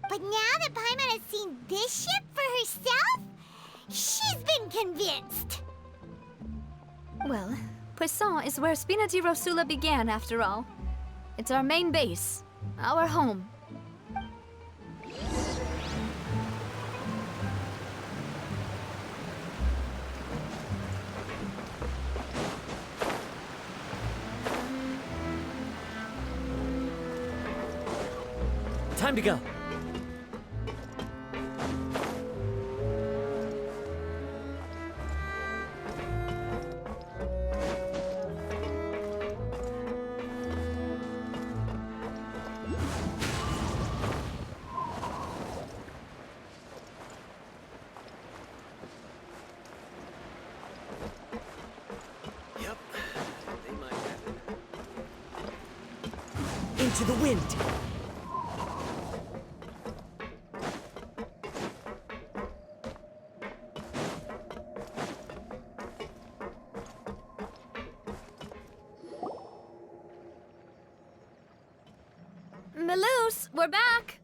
B: But now that Paimon has seen this ship for herself, she's been convinced.
A: Well, Poisson is where Spina di Rosula began, after all. It's our main base, our home.
G: Time to go.
J: Yep. They might have it.
G: Into the wind.
A: Melus, we're back!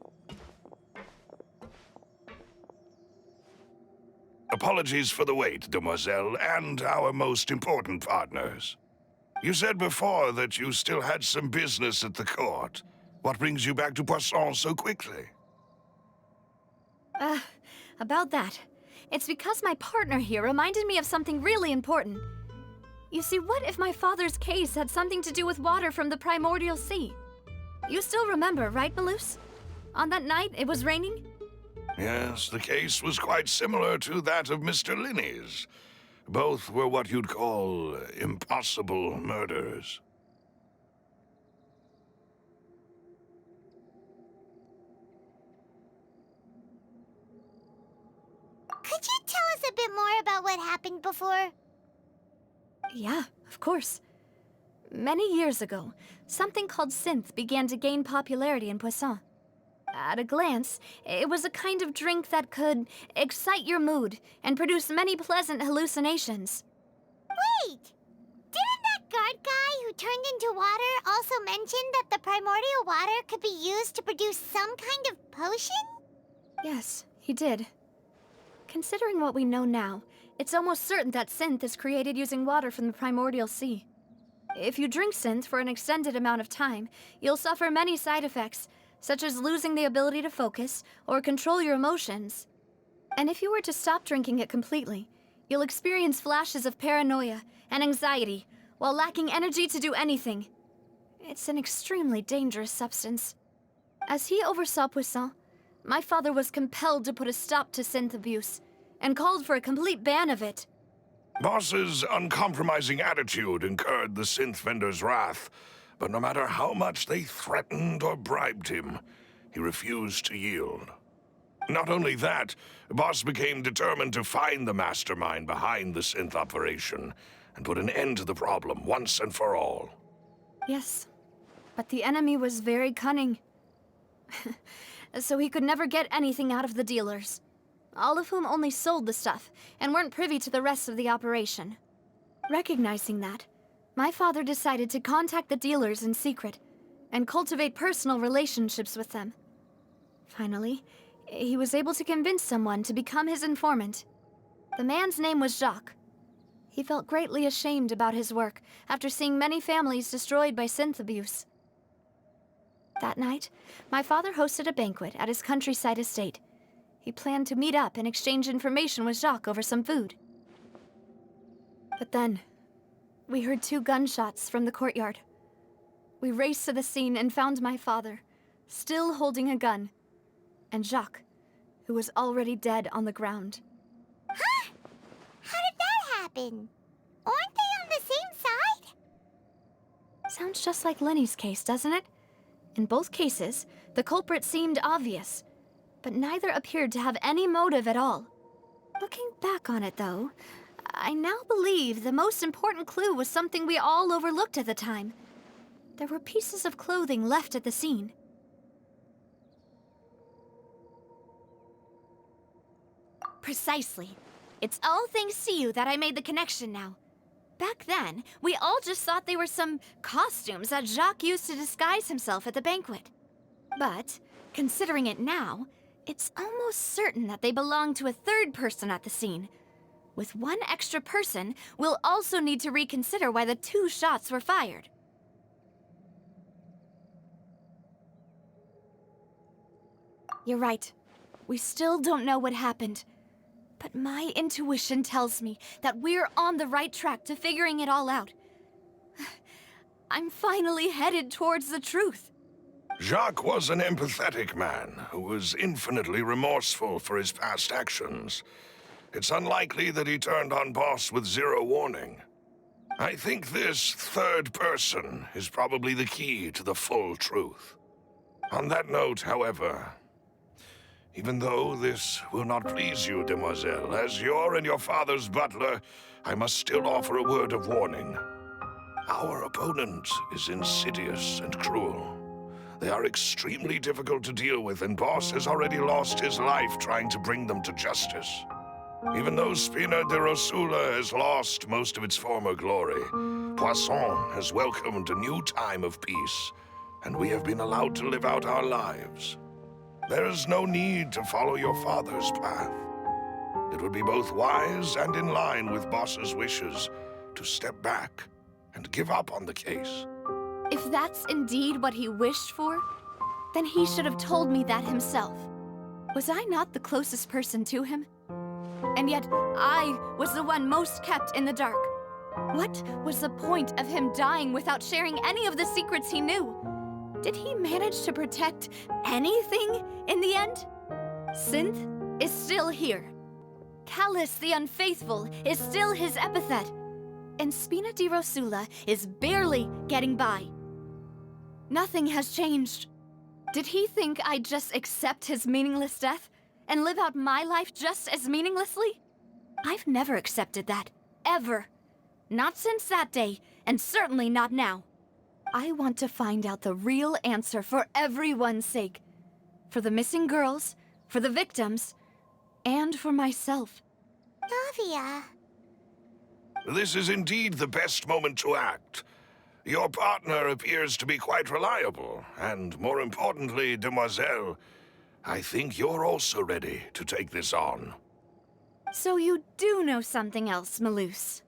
F: Apologies for the wait, demoiselle, and our most important partners. You said before that you still had some business at the court. What brings you back to Poisson so quickly?
A: About that. It's because my partner here reminded me of something really important. You see, what if my father's case had something to do with water from the primordial sea? You still remember, right, Melus? On that night, it was raining?
F: Yes, the case was quite similar to that of Mr. Linney's. Both were what you'd call impossible murders.
B: Could you tell us a bit more about what happened before?
A: Yeah, of course. Many years ago, something called synth began to gain popularity in Poisson. At a glance, it was a kind of drink that could excite your mood and produce many pleasant hallucinations.
B: Wait! Didn't that guard guy who turned into water also mention that the primordial water could be used to produce some kind of potion?
A: Yes, he did. Considering what we know now, it's almost certain that synth is created using water from the primordial sea. If you drink synth for an extended amount of time, you'll suffer many side effects, such as losing the ability to focus or control your emotions. And if you were to stop drinking it completely, you'll experience flashes of paranoia and anxiety while lacking energy to do anything. It's an extremely dangerous substance. As he oversaw Poisson, my father was compelled to put a stop to synth abuse and called for a complete ban of it.
F: Boss's uncompromising attitude incurred the synth vendor's wrath, but no matter how much they threatened or bribed him, he refused to yield. Not only that, Boss became determined to find the mastermind behind the synth operation and put an end to the problem once and for all.
A: Yes, but the enemy was very cunning. So he could never get anything out of the dealers, all of whom only sold the stuff and weren't privy to the rest of the operation. Recognizing that, my father decided to contact the dealers in secret and cultivate personal relationships with them. Finally, he was able to convince someone to become his informant. The man's name was Jacques. He felt greatly ashamed about his work after seeing many families destroyed by synth abuse. That night, my father hosted a banquet at his countryside estate. He planned to meet up and exchange information with Jacques over some food. But then, we heard 2 gunshots from the courtyard. We raced to the scene and found my father, still holding a gun, and Jacques, who was already dead on the ground.
B: Huh? How did happen? Aren't they on the same side?
A: Sounds just like Lenny's case, doesn't it? In both cases, the culprit seemed obvious, but neither appeared to have any motive at all. Looking back on it, though, I now believe the most important clue was something we all overlooked at the time. There were pieces of clothing left at the scene. Precisely. It's all thanks to you that I made the connection now. Back then, we all just thought they were some costumes that Jacques used to disguise himself at the banquet. But, considering it now, it's almost certain that they belong to a third person at the scene. With one extra person, we'll also need to reconsider why the 2 shots were fired. You're right. We still don't know what happened. But my intuition tells me that we're on the right track to figuring it all out. I'm finally headed towards the truth.
F: Jacques was an empathetic man who was infinitely remorseful for his past actions. It's unlikely that he turned on Boss with 0 warning. I think this third person is probably the key to the full truth. On that note, however, even though this will not please you, demoiselle, as your and your father's butler, I must still offer a word of warning. Our opponent is insidious and cruel. They are extremely difficult to deal with, and Boss has already lost his life trying to bring them to justice. Even though Spina de Rosula has lost most of its former glory, Poisson has welcomed a new time of peace, and we have been allowed to live out our lives. There is no need to follow your father's path. It would be both wise and in line with Boss's wishes to step back and give up on the case.
A: If that's indeed what he wished for, then he should have told me that himself. Was I not the closest person to him? And yet, I was the one most kept in the dark. What was the point of him dying without sharing any of the secrets he knew? Did he manage to protect anything in the end? Synth is still here. Callus the Unfaithful is still his epithet. And Spina di Rosula is barely getting by. Nothing has changed. Did he think I'd just accept his meaningless death and live out my life just as meaninglessly? I've never accepted that. Ever. Not since that day, and certainly not now. I want to find out the real answer for everyone's sake. For the missing girls, for the victims, and for myself.
B: Navia.
F: This is indeed the best moment to act. Your partner appears to be quite reliable, and more importantly, demoiselle, I think you're also ready to take this on.
A: So you do know something else, Malus?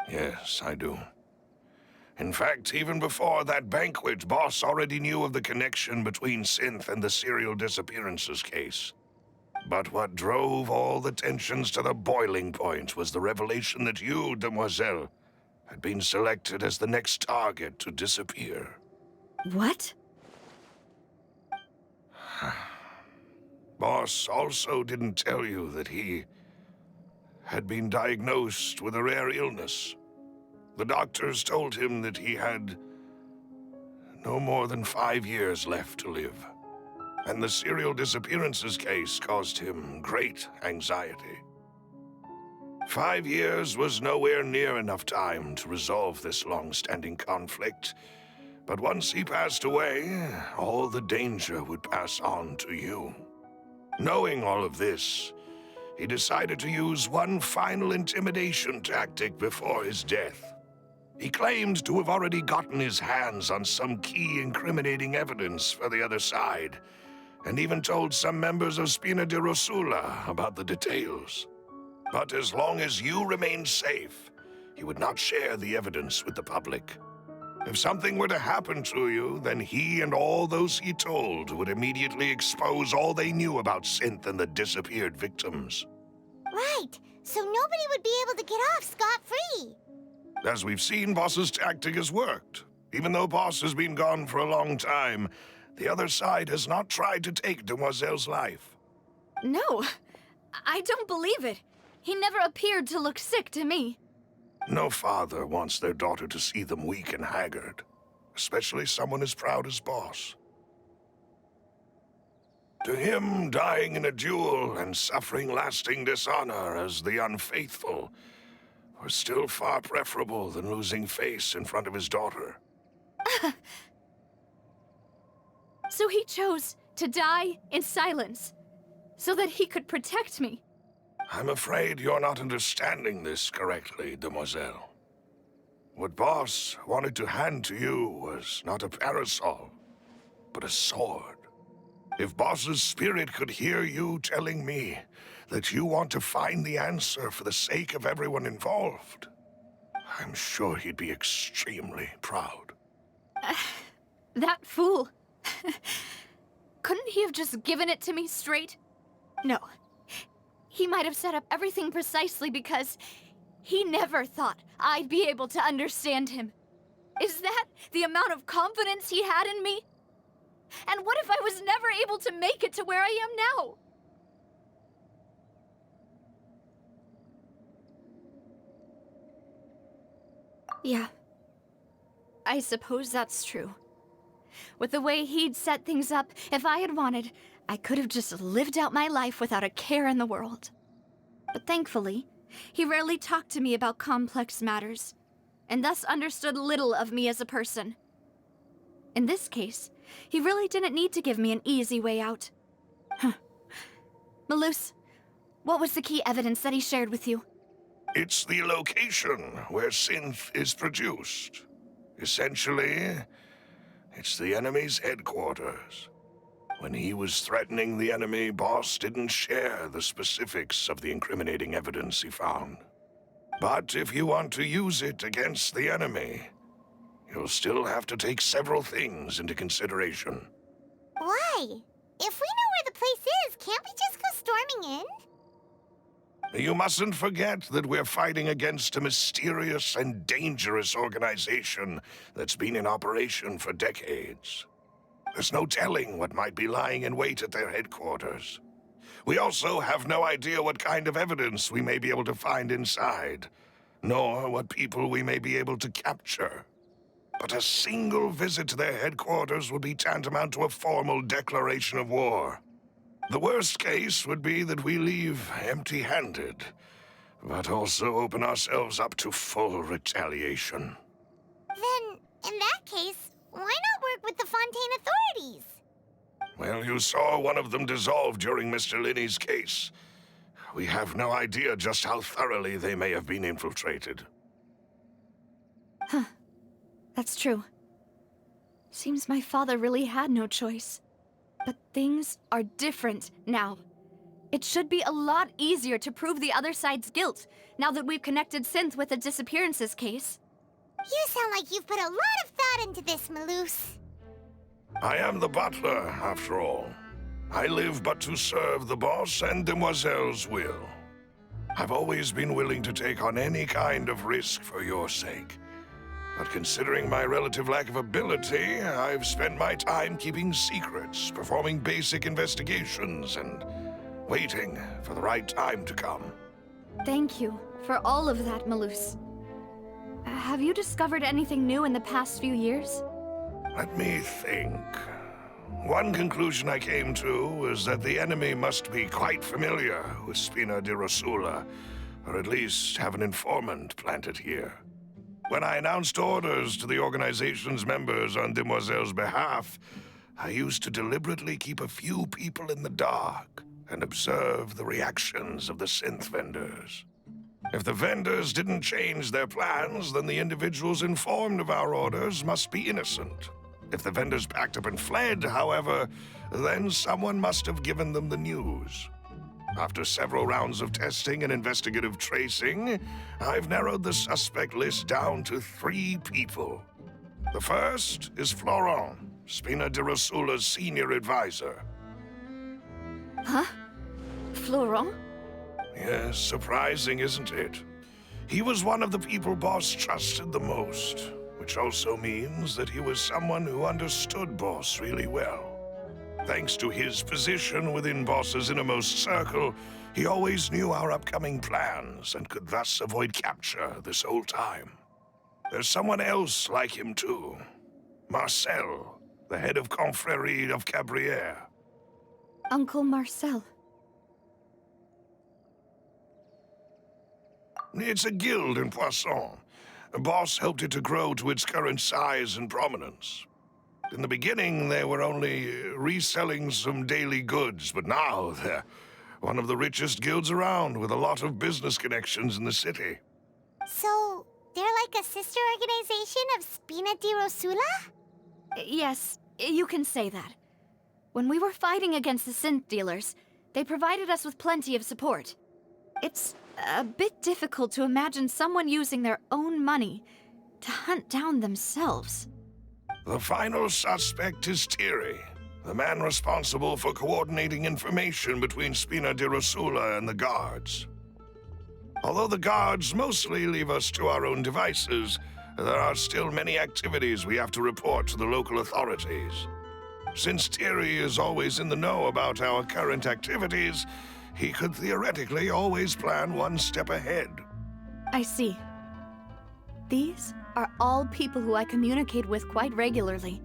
F: Yes, I do. In fact, even before that banquet, Boss already knew of the connection between Synth and the serial disappearances case. But what drove all the tensions to the boiling point was the revelation that you, demoiselle, had been selected as the next target to disappear.
A: What?
F: Boss also didn't tell you that he had been diagnosed with a rare illness. The doctors told him that he had no more than 5 years left to live. And the serial disappearances case caused him great anxiety. 5 years was nowhere near enough time to resolve this long-standing conflict. But once he passed away, all the danger would pass on to you. Knowing all of this, he decided to use one final intimidation tactic before his death. He claimed to have already gotten his hands on some key incriminating evidence for the other side, and even told some members of Spina di Rosula about the details. But as long as you remained safe, he would not share the evidence with the public. If something were to happen to you, then he and all those he told would immediately expose all they knew about Synth and the disappeared victims.
B: Right, so nobody would be able to get off scot-free.
F: As we've seen, Boss's tactic has worked. Even though Boss has been gone for a long time, the other side has not tried to take Demoiselle's life.
A: No, I don't believe it. He never appeared to look sick to me.
F: No father wants their daughter to see them weak and haggard, especially someone as proud as Boss. To him, dying in a duel and suffering lasting dishonor as the unfaithful was still far preferable than losing face in front of his daughter.
A: So he chose to die in silence, so that he could protect me.
F: I'm afraid you're not understanding this correctly, Demoiselle. What Boss wanted to hand to you was not a parasol, but a sword. If Boss's spirit could hear you telling me that you want to find the answer for the sake of everyone involved, I'm sure he'd be extremely proud.
A: That fool. Couldn't he have just given it to me straight? No. He might have set up everything precisely because he never thought I'd be able to understand him. Is that the amount of confidence he had in me? And what if I was never able to make it to where I am now? Yeah. I suppose that's true. With the way he'd set things up, if I had wanted, I could have just lived out my life without a care in the world. But thankfully, he rarely talked to me about complex matters, and thus understood little of me as a person. In this case, he really didn't need to give me an easy way out. Malus, what was the key evidence that he shared with you?
F: It's the location where synth is produced. Essentially, it's the enemy's headquarters. When he was threatening the enemy, Boss didn't share the specifics of the incriminating evidence he found. But if you want to use it against the enemy, you'll still have to take several things into consideration.
B: Why? If we know where the place is, can't we just go storming in?
F: You mustn't forget that we're fighting against a mysterious and dangerous organization that's been in operation for decades. There's no telling what might be lying in wait at their headquarters. We also have no idea what kind of evidence we may be able to find inside, nor what people we may be able to capture. But a single visit to their headquarters would be tantamount to a formal declaration of war. The worst case would be that we leave empty-handed, but also open ourselves up to full retaliation.
B: Then, in that case, why not work with the Fontaine authorities?
F: Well, you saw one of them dissolve during Mr. Linney's case. We have no idea just how thoroughly they may have been infiltrated.
A: Huh. That's true. Seems my father really had no choice. But things are different now. It should be a lot easier to prove the other side's guilt, now that we've connected Synth with the disappearances case.
B: You sound like you've put a lot of thought into this, Malus.
F: I am the butler, after all. I live but to serve the boss and Demoiselle's will. I've always been willing to take on any kind of risk for your sake. But considering my relative lack of ability, I've spent my time keeping secrets, performing basic investigations, and waiting for the right time to come.
A: Thank you for all of that, Malus. Have you discovered anything new in the past few years?
F: Let me think. One conclusion I came to was that the enemy must be quite familiar with Spina di Rosula, or at least have an informant planted here. When I announced orders to the organization's members on Demoiselle's behalf, I used to deliberately keep a few people in the dark and observe the reactions of the synth vendors. If the vendors didn't change their plans, then the individuals informed of our orders must be innocent. If the vendors packed up and fled, however, then someone must have given them the news. After several rounds of testing and investigative tracing, I've narrowed the suspect list down to 3 people. The first is Florent, Spina di Rosula's senior advisor.
A: Huh? Florent?
F: Yes, surprising, isn't it? He was one of the people Boss trusted the most, which also means that he was someone who understood Boss really well. Thanks to his position within Boss's innermost circle, he always knew our upcoming plans and could thus avoid capture this whole time. There's someone else like him too. Marcel, the head of Confrérie of Cabrières.
A: Uncle Marcel.
F: It's a guild in Poisson. Boss helped it to grow to its current size and prominence. In the beginning, they were only reselling some daily goods, but now they're one of the richest guilds around, with a lot of business connections in the city.
B: So, they're like a sister organization of Spina di Rosula?
A: Yes, you can say that. When we were fighting against the synth dealers, they provided us with plenty of support. It's a bit difficult to imagine someone using their own money to hunt down themselves.
F: The final suspect is Thierry, the man responsible for coordinating information between Spina di Rosula and the guards. Although the guards mostly leave us to our own devices, there are still many activities we have to report to the local authorities. Since Thierry is always in the know about our current activities, he could theoretically always plan one step ahead.
A: I see. These are all people who I communicate with quite regularly.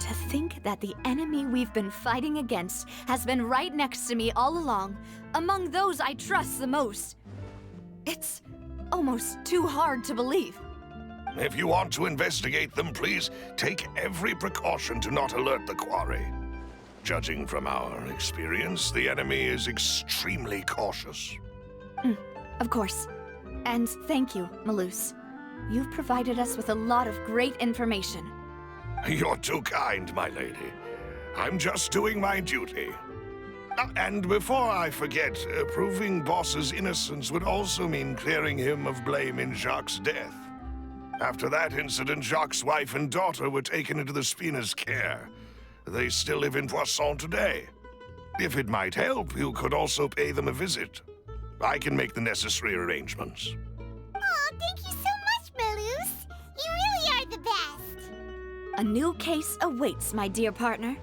A: To think that the enemy we've been fighting against has been right next to me all along, among those I trust the most. It's almost too hard to believe.
F: If you want to investigate them, please take every precaution to not alert the quarry. Judging from our experience, the enemy is extremely cautious.
A: Of course. And thank you, Malus. You've provided us with a lot of great information.
F: You're too kind, my lady. I'm just doing my duty. And before I forget, proving Boss's innocence would also mean clearing him of blame in Jacques' death. After that incident, Jacques' wife and daughter were taken into the Spina's care. They still live in Poisson today. If it might help, you could also pay them a visit. I can make the necessary arrangements.
B: Oh, thank you so much, Malus. You really are the best.
A: A new case awaits, my dear partner.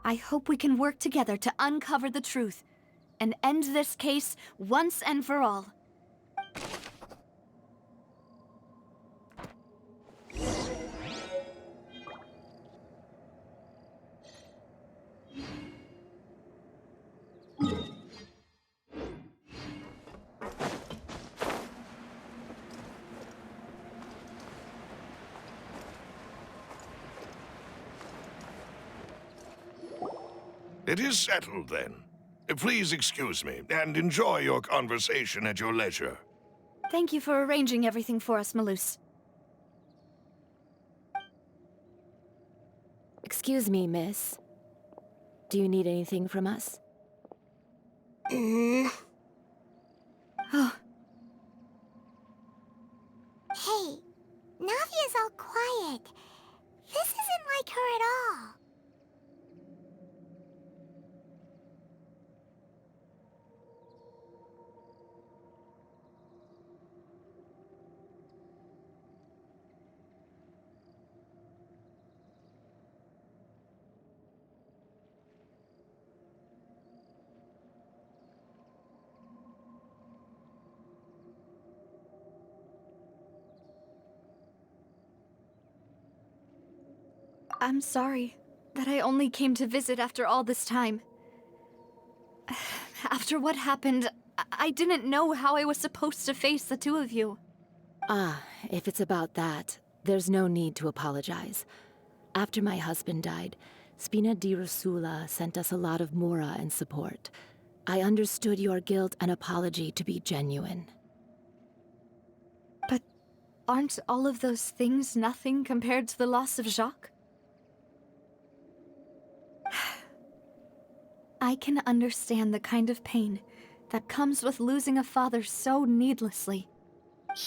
A: I hope we can work together to uncover the truth and end this case once and for all.
F: It is settled, then. Please excuse me, and enjoy your conversation at your leisure.
A: Thank you for arranging everything for us, Malus.
K: Excuse me, miss. Do you need anything from us?
A: Oh,
B: Hey, Navia's all quiet. This isn't like her at all.
A: I'm sorry that I only came to visit after all this time. After what happened, I didn't know how I was supposed to face the two of you.
K: Ah, if it's about that, there's no need to apologize. After my husband died, Spina di Rosula sent us a lot of mora and support. I understood your guilt and apology to be genuine.
A: But aren't all of those things nothing compared to the loss of Jacques? I can understand the kind of pain that comes with losing a father so needlessly.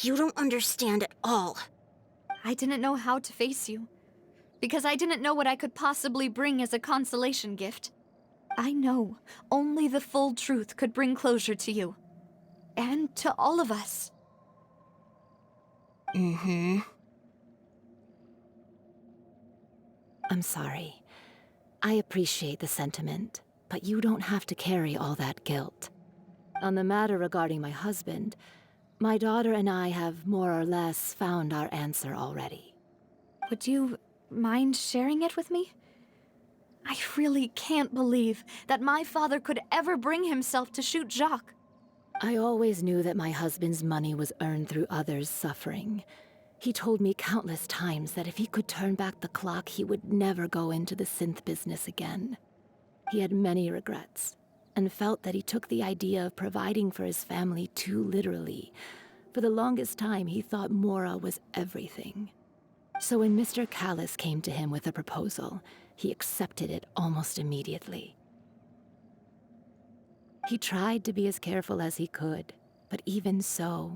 B: You don't understand at all.
A: I didn't know how to face you, because I didn't know what I could possibly bring as a consolation gift. I know only the full truth could bring closure to you, and to all of us.
K: I'm sorry. I appreciate the sentiment, but you don't have to carry all that guilt. On the matter regarding my husband, my daughter and I have more or less found our answer already.
A: Would you mind sharing it with me? I really can't believe that my father could ever bring himself to shoot Jacques.
K: I always knew that my husband's money was earned through others' suffering. He told me countless times that if he could turn back the clock, he would never go into the synth business again. He had many regrets, and felt that he took the idea of providing for his family too literally. For the longest time, he thought Mora was everything. So when Mr. Callis came to him with a proposal, he accepted it almost immediately. He tried to be as careful as he could, but even so,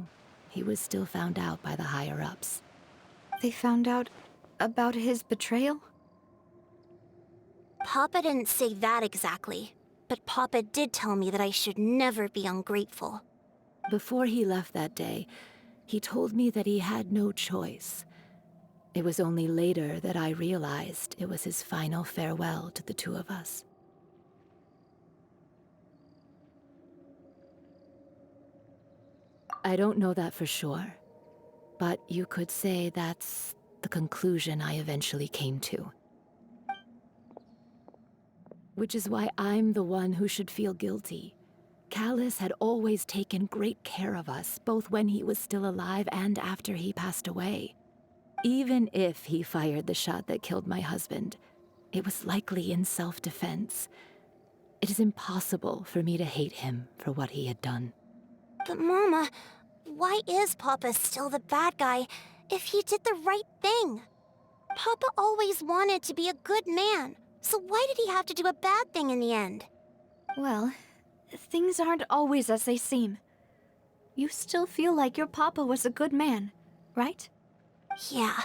K: he was still found out by the higher-ups.
A: They found out about his betrayal?
B: Papa didn't say that exactly, but Papa did tell me that I should never be ungrateful.
K: Before he left that day, he told me that he had no choice. It was only later that I realized it was his final farewell to the two of us. I don't know that for sure, but you could say that's the conclusion I eventually came to. Which is why I'm the one who should feel guilty. Callis had always taken great care of us, both when he was still alive and after he passed away. Even if he fired the shot that killed my husband, it was likely in self-defense. It is impossible for me to hate him for what he had done.
B: But Mama, why is Papa still the bad guy if he did the right thing? Papa always wanted to be a good man, so why did he have to do a bad thing in the end?
A: Well, things aren't always as they seem. You still feel like your papa was a good man, right?
B: Yeah,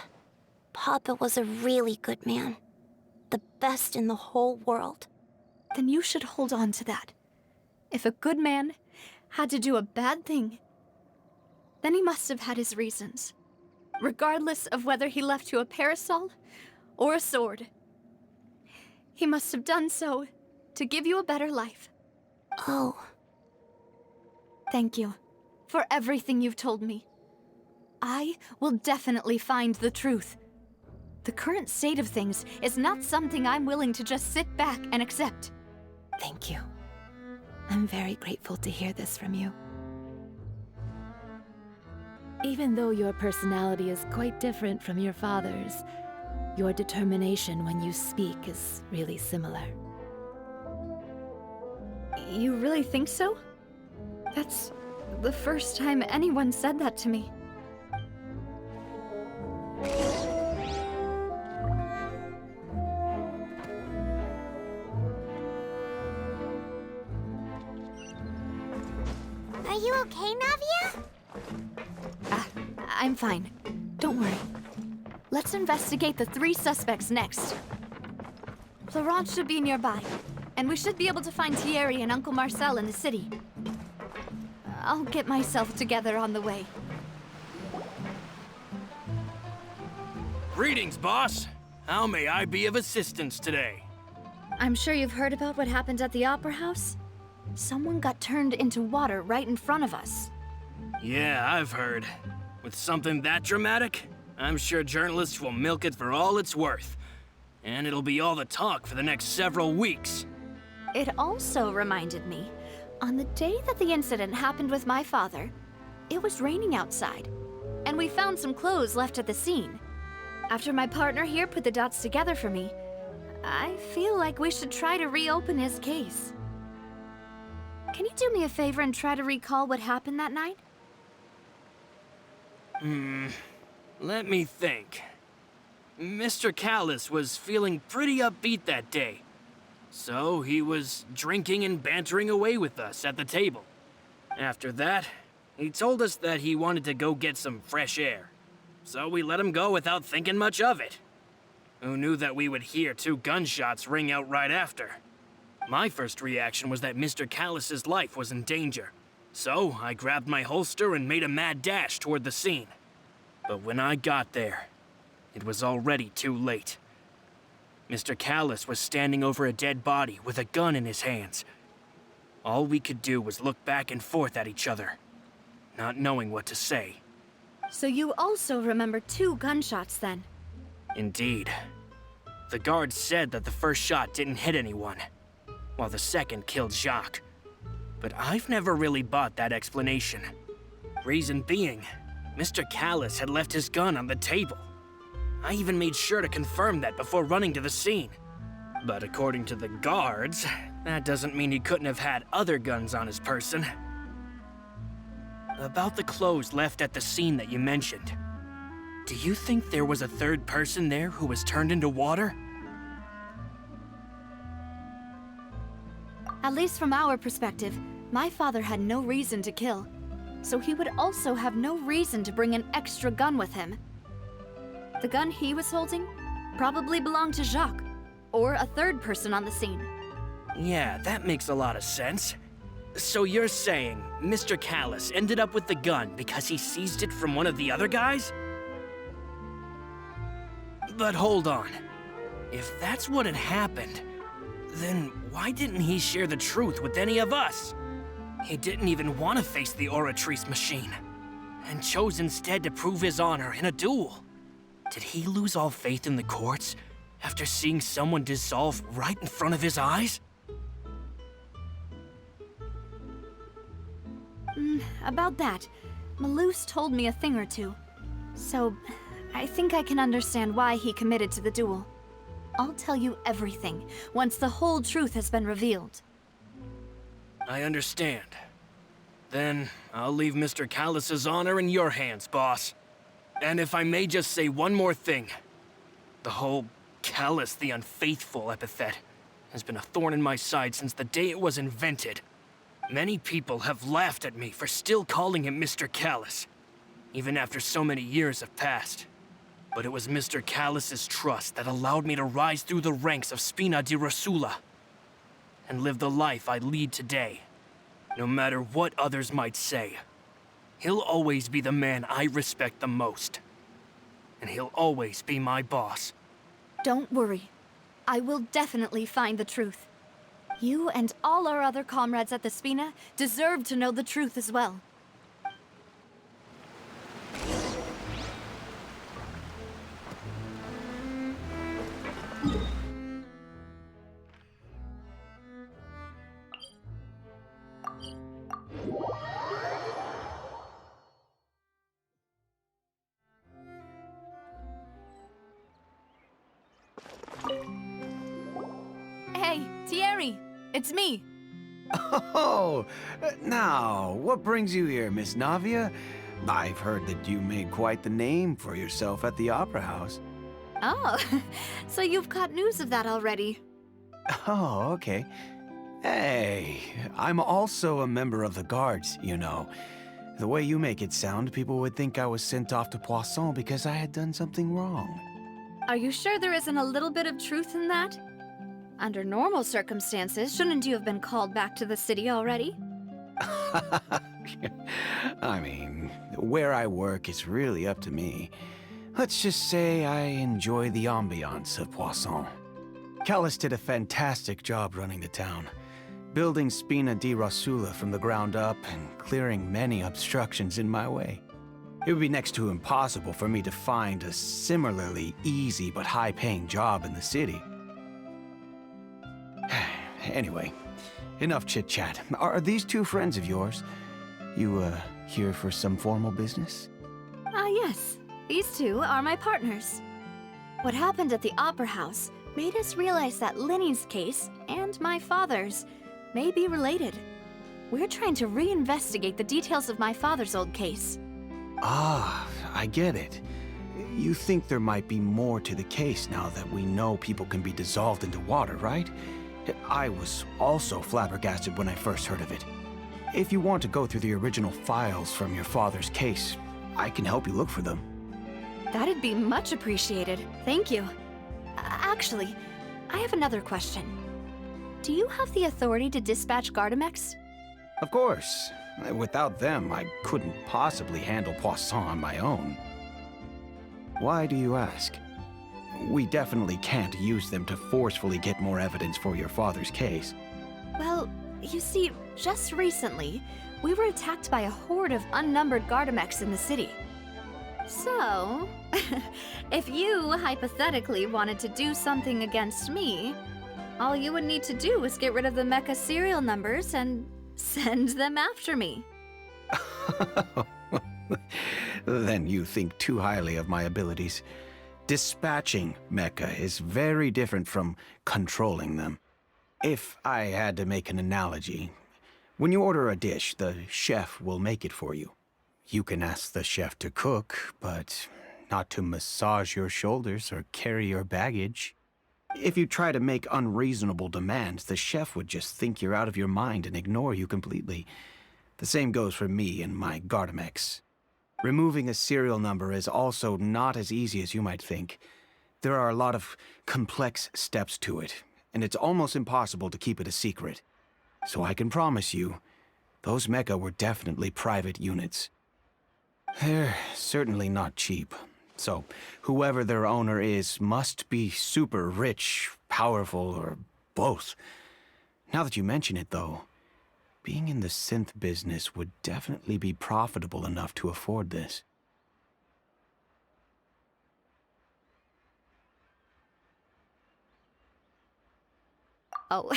B: Papa was a really good man. The best in the whole world.
A: Then you should hold on to that. If a good man had to do a bad thing, then he must have had his reasons. Regardless of whether he left you a parasol or a sword. He must have done so to give you a better life.
B: Oh.
A: Thank you for everything you've told me. I will definitely find the truth. The current state of things is not something I'm willing to just sit back and accept.
K: Thank you. I'm very grateful to hear this from you. Even though your personality is quite different from your father's, your determination when you speak is really similar.
A: You really think so? That's the first time anyone said that to me.
B: Are you okay, Navia?
A: I'm fine. Don't worry. Let's investigate the 3 suspects next. Florent should be nearby, and we should be able to find Thierry and Uncle Marcel in the city. I'll get myself together on the way.
L: Greetings, boss. How may I be of assistance today?
A: I'm sure you've heard about what happened at the Opera House. Someone got turned into water right in front of us.
L: Yeah, I've heard. With something that dramatic, I'm sure journalists will milk it for all it's worth. And it'll be all the talk for the next several weeks.
A: It also reminded me, on the day that the incident happened with my father, it was raining outside, and we found some clothes left at the scene. After my partner here put the dots together for me, I feel like we should try to reopen his case. Can you do me a favor and try to recall what happened that night?
L: Let me think. Mr. Callis was feeling pretty upbeat that day. So he was drinking and bantering away with us at the table. After that, he told us that he wanted to go get some fresh air. So we let him go without thinking much of it. Who knew that we would hear 2 gunshots ring out right after? My first reaction was that Mr. Callis's life was in danger. So I grabbed my holster and made a mad dash toward the scene. But when I got there, it was already too late. Mr. Callus was standing over a dead body with a gun in his hands. All we could do was look back and forth at each other, not knowing what to say.
A: So you also remember 2 gunshots then?
L: Indeed. The guard said that the first shot didn't hit anyone, while the second killed Jacques. But I've never really bought that explanation. Reason being, Mr. Callus had left his gun on the table. I even made sure to confirm that before running to the scene. But according to the guards, that doesn't mean he couldn't have had other guns on his person. About the clothes left at the scene that you mentioned, do you think there was a third person there who was turned into water?
A: At least from our perspective, my father had no reason to kill. So he would also have no reason to bring an extra gun with him. The gun he was holding probably belonged to Jacques, or a third person on the scene.
L: Yeah, that makes a lot of sense. So you're saying Mr. Callus ended up with the gun because he seized it from one of the other guys? But hold on. If that's what had happened, then why didn't he share the truth with any of us? He didn't even want to face the Oratrice machine, and chose instead to prove his honor in a duel. Did he lose all faith in the courts after seeing someone dissolve right in front of his eyes?
A: About that, Malus told me a thing or two. So, I think I can understand why he committed to the duel. I'll tell you everything once the whole truth has been revealed.
L: I understand. Then I'll leave Mr. Callus's honor in your hands, boss. And if I may just say one more thing. The whole Callus the Unfaithful epithet has been a thorn in my side since the day it was invented. Many people have laughed at me for still calling him Mr. Callus, even after so many years have passed. But it was Mr. Callus's trust that allowed me to rise through the ranks of Spina di Rosula and live the life I lead today. No matter what others might say, he'll always be the man I respect the most. And he'll always be my boss.
A: Don't worry. I will definitely find the truth. You and all our other comrades at the Spina deserve to know the truth as well. Hey, Thierry! It's me!
M: Oh, now, what brings you here, Miss Navia? I've heard that you made quite the name for yourself at the Opera House.
A: Oh, so you've caught news of that already.
M: Oh, okay. Hey, I'm also a member of the Guards, you know. The way you make it sound, people would think I was sent off to Poisson because I had done something wrong.
A: Are you sure there isn't a little bit of truth in that? Under normal circumstances, shouldn't you have been called back to the city already?
M: I mean, where I work is really up to me. Let's just say I enjoy the ambiance of Poisson. Callus did a fantastic job running the town, building Spina di Rosula from the ground up and clearing many obstructions in my way. It would be next to impossible for me to find a similarly easy but high-paying job in the city. Anyway, enough chit-chat. Are these 2 friends of yours? You, here for some formal business?
A: Yes. These 2 are my partners. What happened at the Opera House made us realize that Linny's case and my father's may be related. We're trying to reinvestigate the details of my father's old case.
M: Ah, I get it. You think there might be more to the case now that we know people can be dissolved into water, right? I was also flabbergasted when I first heard of it. If you want to go through the original files from your father's case, I can help you look for them.
A: That'd be much appreciated. Thank you. Actually, I have another question. Do you have the authority to dispatch Gardamex?
M: Of course. Without them, I couldn't possibly handle Poisson on my own. Why do you ask? we definitely can't use them to forcefully get more evidence for your father's case.
A: Well, you see, just recently, we were attacked by a horde of unnumbered Gardamex in the city. So, if you hypothetically wanted to do something against me, all you would need to do is get rid of the mecha serial numbers and send them after me.
M: Then you think too highly of my abilities. Dispatching mecha is very different from controlling them. If I had to make an analogy, when you order a dish, the chef will make it for you. You can ask the chef to cook, but not to massage your shoulders or carry your baggage. If you try to make unreasonable demands, the chef would just think you're out of your mind and ignore you completely. The same goes for me and my Gardamex. Removing a serial number is also not as easy as you might think. There are a lot of complex steps to it, and it's almost impossible to keep it a secret. So I can promise you, those mecha were definitely private units. They're certainly not cheap. So, whoever their owner is must be super rich, powerful, or both. Now that you mention it, though, being in the synth business would definitely be profitable enough to afford this.
A: Oh,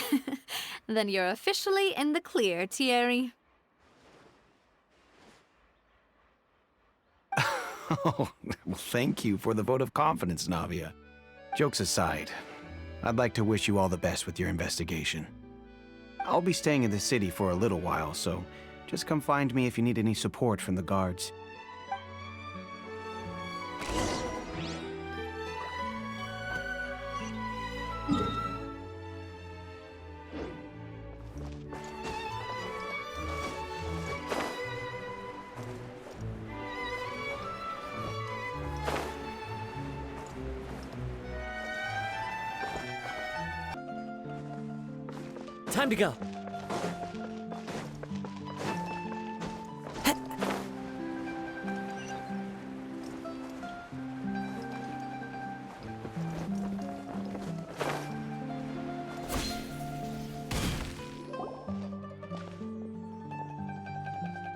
A: then you're officially in the clear, Thierry.
M: Oh, well, thank you for the vote of confidence, Navia. Jokes aside, I'd like to wish you all the best with your investigation. I'll be staying in the city for a little while, so just come find me if you need any support from the guards.
G: Time to go.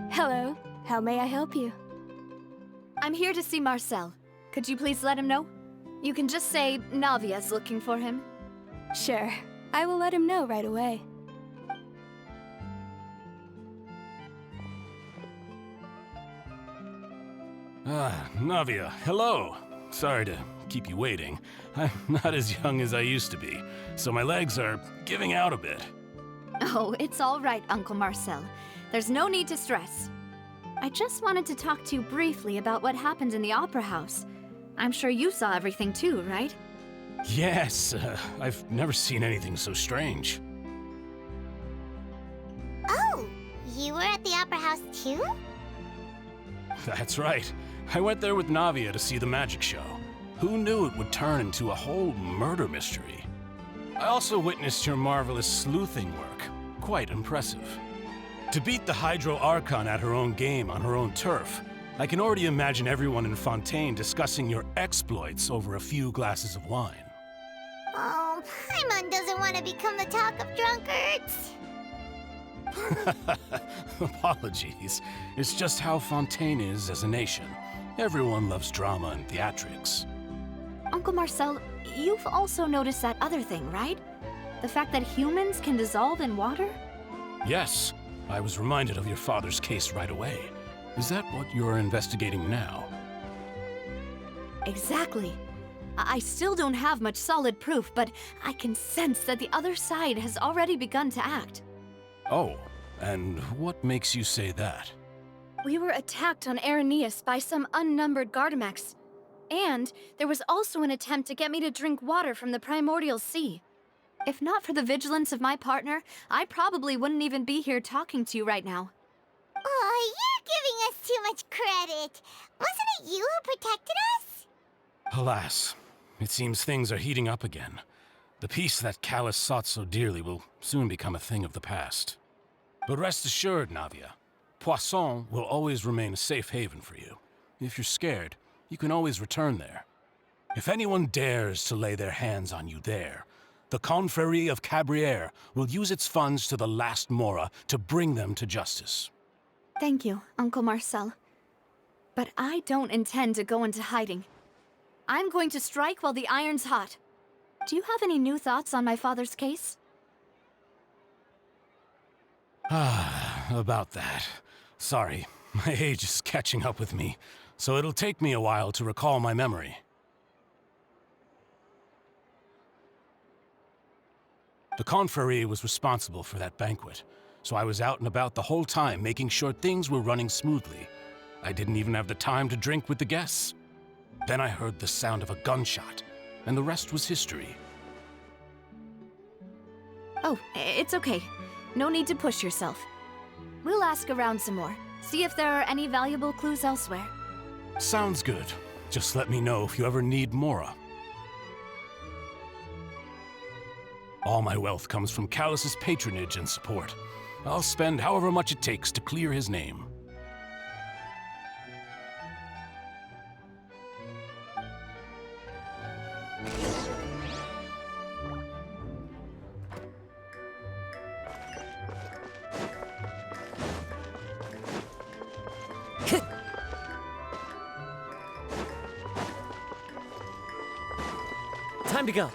N: Hello. How may I help you?
A: I'm here to see Marcel. Could you please let him know? You can just say Navia's looking for him.
N: Sure. I will let him know right away.
O: Ah, Navia, hello. Sorry to keep you waiting. I'm not as young as I used to be, so my legs are giving out a bit.
A: Oh, it's all right, Uncle Marcel. There's no need to stress. I just wanted to talk to you briefly about what happened in the Opera House. I'm sure you saw everything too, right?
O: Yes, I've never seen anything so strange.
B: Oh, you were at the Opera House too?
O: That's right. I went there with Navia to see the magic show. Who knew it would turn into a whole murder mystery? I also witnessed your marvelous sleuthing work. Quite impressive. To beat the Hydro Archon at her own game on her own turf, I can already imagine everyone in Fontaine discussing your exploits over a few glasses of wine.
B: Oh, Paimon doesn't want to become the talk of drunkards.
O: Apologies. It's just how Fontaine is as a nation. Everyone loves drama and theatrics.
A: Uncle Marcel, you've also noticed that other thing, right? The fact that humans can dissolve in water?
O: Yes, I was reminded of your father's case right away. Is that what you're investigating now?
A: Exactly. I still don't have much solid proof, but I can sense that the other side has already begun to act.
O: Oh, and what makes you say that?
N: We were attacked on Araneus by some unnumbered Gardamex. And there was also an attempt to get me to drink water from the primordial sea.
A: If not for the vigilance of my partner, I probably wouldn't even be here talking to you right now.
B: Oh, you're giving us too much credit. Wasn't it you who protected us?
O: Alas, it seems things are heating up again. The peace that Callus sought so dearly will soon become a thing of the past. But rest assured, Navia, Poisson will always remain a safe haven for you. If you're scared, you can always return there. If anyone dares to lay their hands on you there, the Confrérie of Cabrières will use its funds to the last Mora to bring them to justice.
N: Thank you, Uncle Marcel. But I don't intend to go into hiding. I'm going to strike while the iron's hot. Do you have any new thoughts on my father's case?
O: About that. Sorry, my age is catching up with me, so it'll take me a while to recall my memory. The Confrérie was responsible for that banquet, so I was out and about the whole time making sure things were running smoothly. I didn't even have the time to drink with the guests. Then I heard the sound of a gunshot, and the rest was history.
N: Oh, it's okay. No need to push yourself. We'll ask around some more, see if there are any valuable clues elsewhere.
O: Sounds good. Just let me know if you ever need Mora. All my wealth comes from Callus's patronage and support. I'll spend however much it takes to clear his name.
G: Time to go.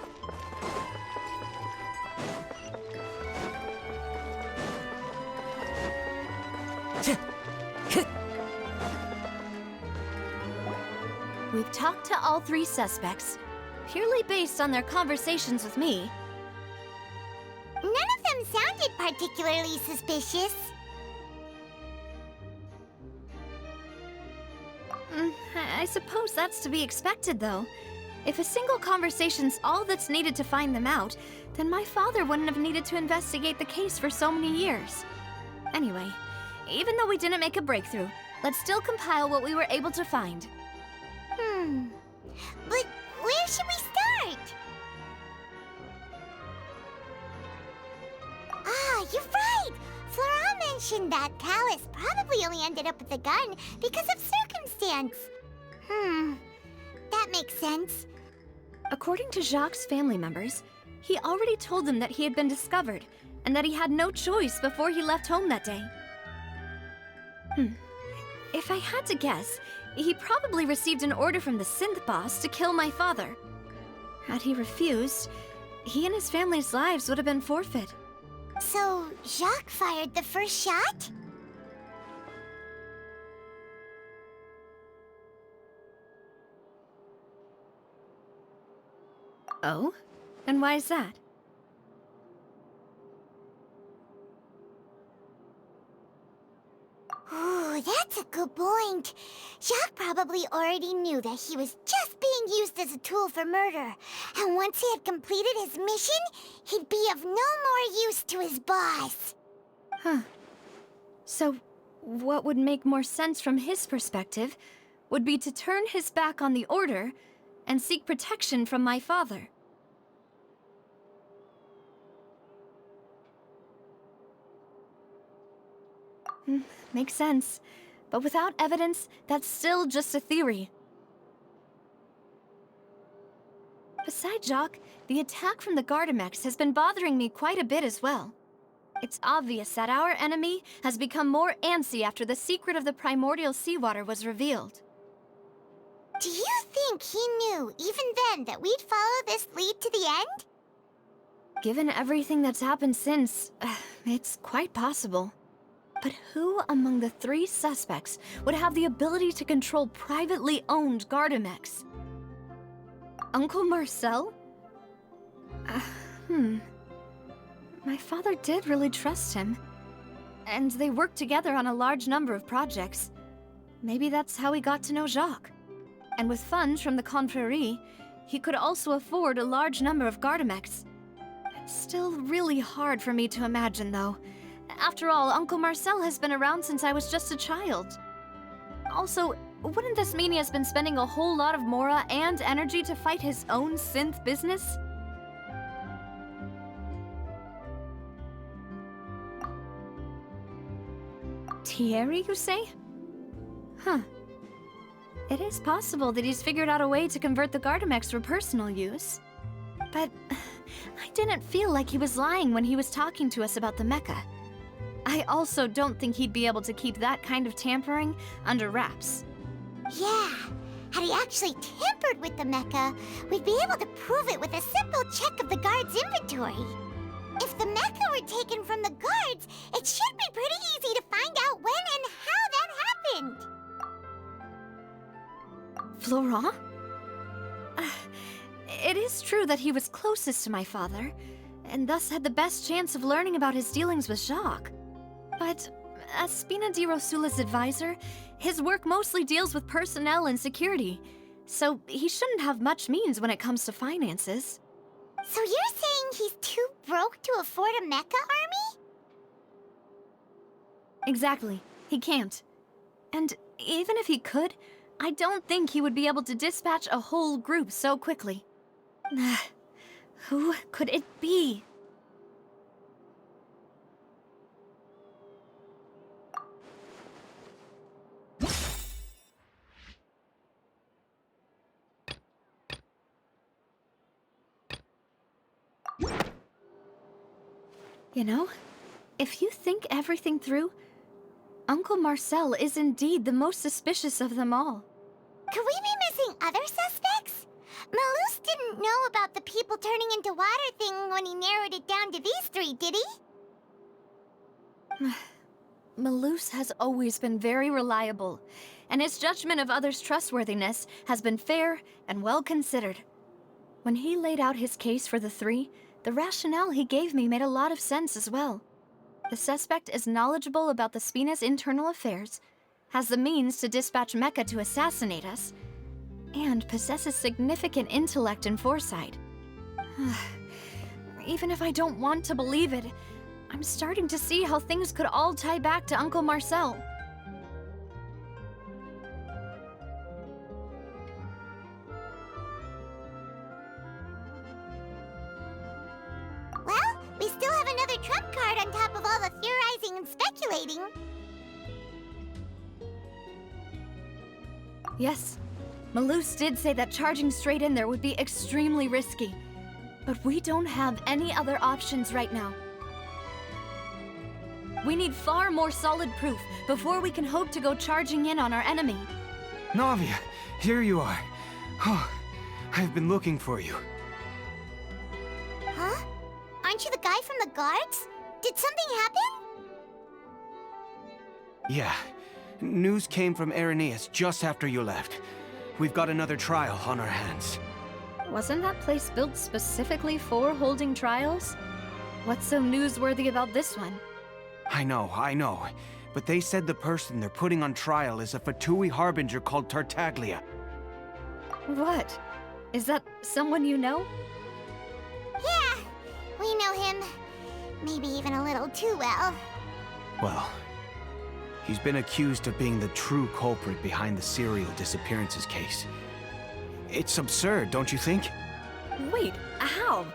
N: We've talked to all three suspects, purely based on their conversations with me.
B: None of them sounded particularly suspicious.
N: I suppose that's to be expected, though. If a single conversation's all that's needed to find them out, then my father wouldn't have needed to investigate the case for so many years. Anyway, even though we didn't make a breakthrough, let's still compile what we were able to find.
B: But where should we start? Ah, you're right! Flora mentioned that Callus probably only ended up with the gun because of circumstance. That makes sense.
N: According to Jacques' family members, he already told them that he had been discovered, and that he had no choice before he left home that day. If I had to guess, he probably received an order from the synth boss to kill my father. Had he refused, he and his family's lives would have been forfeit.
B: So, Jacques fired the first shot?
N: Oh? And why is that?
B: Ooh, that's a good point. Jacques probably already knew that he was just being used as a tool for murder. And once he had completed his mission, he'd be of no more use to his boss.
N: Huh. So, what would make more sense from his perspective would be to turn his back on the Order and seek protection from my father. Makes sense. But without evidence, that's still just a theory. Besides Jacques, the attack from the Gardamex has been bothering me quite a bit as well. It's obvious that our enemy has become more antsy after the secret of the primordial seawater was revealed.
B: Do you think he knew, even then, that we'd follow this lead to the end?
N: Given everything that's happened since, it's quite possible. But who among the three suspects would have the ability to control privately owned Gardamex? Uncle Marcel? My father did really trust him. And they worked together on a large number of projects. Maybe that's how he got to know Jacques. And with funds from the Confrérie, he could also afford a large number of Gardamex. It's still really hard for me to imagine, though. After all, Uncle Marcel has been around since I was just a child. Also, wouldn't this mean he has been spending a whole lot of Mora and energy to fight his own synth business? Thierry, you say? Huh. It is possible that he's figured out a way to convert the Gardamex for personal use. But I didn't feel like he was lying when he was talking to us about the mecha. I also don't think he'd be able to keep that kind of tampering under wraps.
B: Yeah, had he actually tampered with the mecha, we'd be able to prove it with a simple check of the guard's inventory. If the mecha were taken from the guards, it should be pretty easy to find out when and how that happened.
N: Florent? It is true that he was closest to my father, and thus had the best chance of learning about his dealings with Jacques. But as Spina di Rosula's advisor, his work mostly deals with personnel and security, so he shouldn't have much means when it comes to finances.
B: So you're saying he's too broke to afford a mecha army?
N: Exactly. He can't. And even if he could, I don't think he would be able to dispatch a whole group so quickly. Who could it be? You know, if you think everything through, Uncle Marcel is indeed the most suspicious of them all.
B: Could we be missing other suspects? Malus didn't know about the people turning into water thing when he narrowed it down to these three, did he?
N: Malus has always been very reliable, and his judgment of others' trustworthiness has been fair and well considered. When he laid out his case for the three, the rationale he gave me made a lot of sense as well. The suspect is knowledgeable about the Spina's internal affairs, has the means to dispatch Mecha to assassinate us, and possesses significant intellect and foresight. Even if I don't want to believe it, I'm starting to see how things could all tie back to Uncle Marcel.
B: Well, we still have another trump card on top of all the theorizing and speculating.
N: Yes, Malus did say that charging straight in there would be extremely risky. But we don't have any other options right now. We need far more solid proof before we can hope to go charging in on our enemy.
M: Navia, here you are. Oh, I've been looking for you.
B: Huh? Aren't you the guy from the guards? Did something happen?
M: Yeah. News came from Irenaeus just after you left. We've got another trial on our hands.
N: Wasn't that place built specifically for holding trials? What's so newsworthy about this one?
M: I know. But they said the person they're putting on trial is a Fatui harbinger called Tartaglia.
N: What? Is that someone you know?
B: Yeah, we know him. Maybe even a little too well.
M: Well, he's been accused of being the true culprit behind the serial disappearances case. It's absurd, don't you think?
N: Wait, how?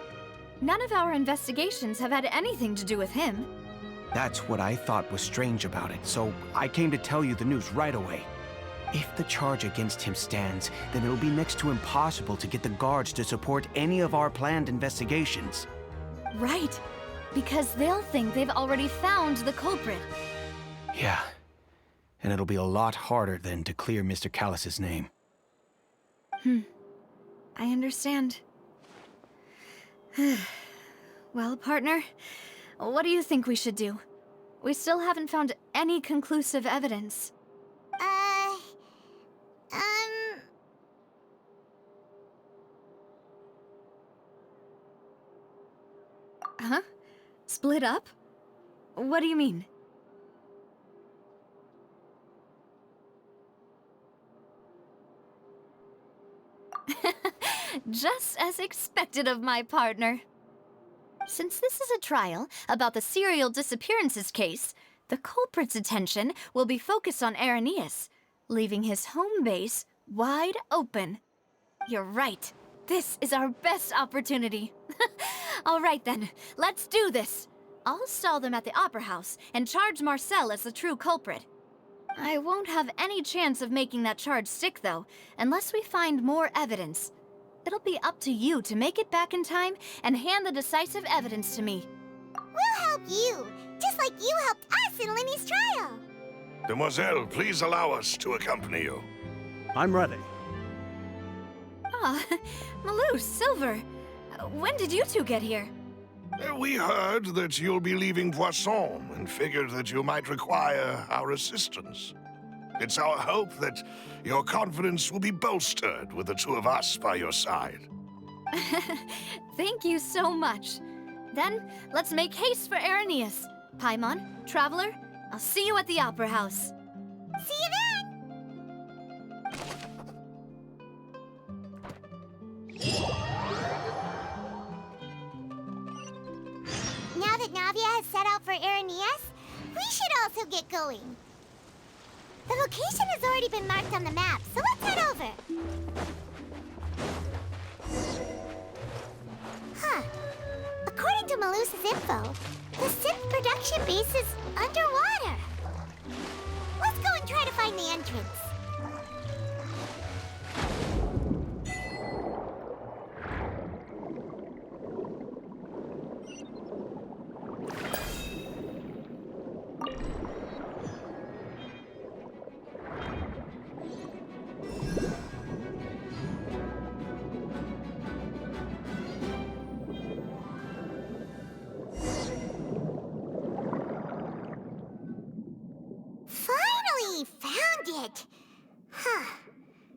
N: None of our investigations have had anything to do with him.
M: That's what I thought was strange about it, so I came to tell you the news right away. If the charge against him stands, then it'll be next to impossible to get the guards to support any of our planned investigations.
N: Right, because they'll think they've already found the culprit.
M: Yeah, and it'll be a lot harder then to clear Mr. Callus's name.
N: I understand. Well, partner, what do you think we should do? We still haven't found any conclusive evidence. Huh? Split up? What do you mean? Just as expected of my partner. Since this is a trial about the serial disappearances case, the culprit's attention will be focused on Irenaeus, leaving his home base wide open. You're right. This is our best opportunity. All right then, let's do this. I'll stall them at the Opera House and charge Marcel as the true culprit. I won't have any chance of making that charge stick, though, unless we find more evidence. It'll be up to you to make it back in time and hand the decisive evidence to me.
B: We'll help you, just like you helped us in Linny's trial.
F: Demoiselle, please allow us to accompany you.
E: I'm ready.
N: Ah, Malou, Silver. When did you two get here?
F: We heard that you'll be leaving Poisson and figured that you might require our assistance. It's our hope that your confidence will be bolstered with the two of us by your side.
N: Thank you so much. Then, let's make haste for Irenaeus. Paimon, Traveler, I'll see you at the Opera House.
B: See you then! Now that Navia has set out for Irenaeus, we should also get going. The location has already been marked on the map, so let's head over. Huh. According to Malus's info, the Synth production base is underwater. Let's go and try to find the entrance.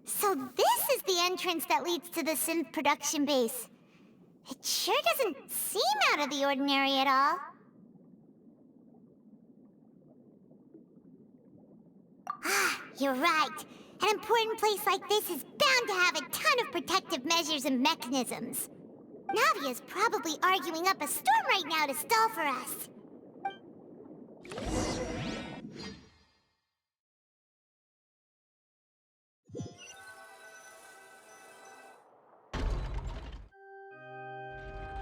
B: So this is the entrance that leads to the Synth production base. It sure doesn't seem out of the ordinary at all. Ah, you're right. An important place like this is bound to have a ton of protective measures and mechanisms. Navia's probably arguing up a storm right now to stall for us.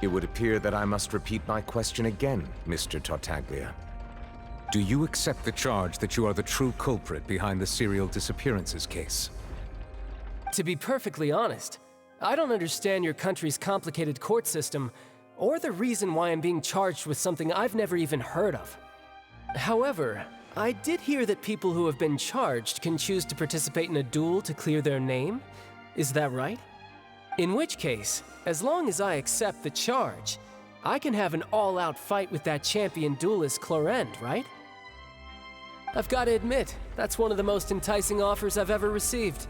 H: It would appear that I must repeat my question again, Mr. Tartaglia. Do you accept the charge that you are the true culprit behind the serial disappearances case?
P: To be perfectly honest, I don't understand your country's complicated court system, or the reason why I'm being charged with something I've never even heard of. However, I did hear that people who have been charged can choose to participate in a duel to clear their name. Is that right? In which case, as long as I accept the charge, I can have an all-out fight with that champion duelist Clorinde, right? I've got to admit, that's one of the most enticing offers I've ever received.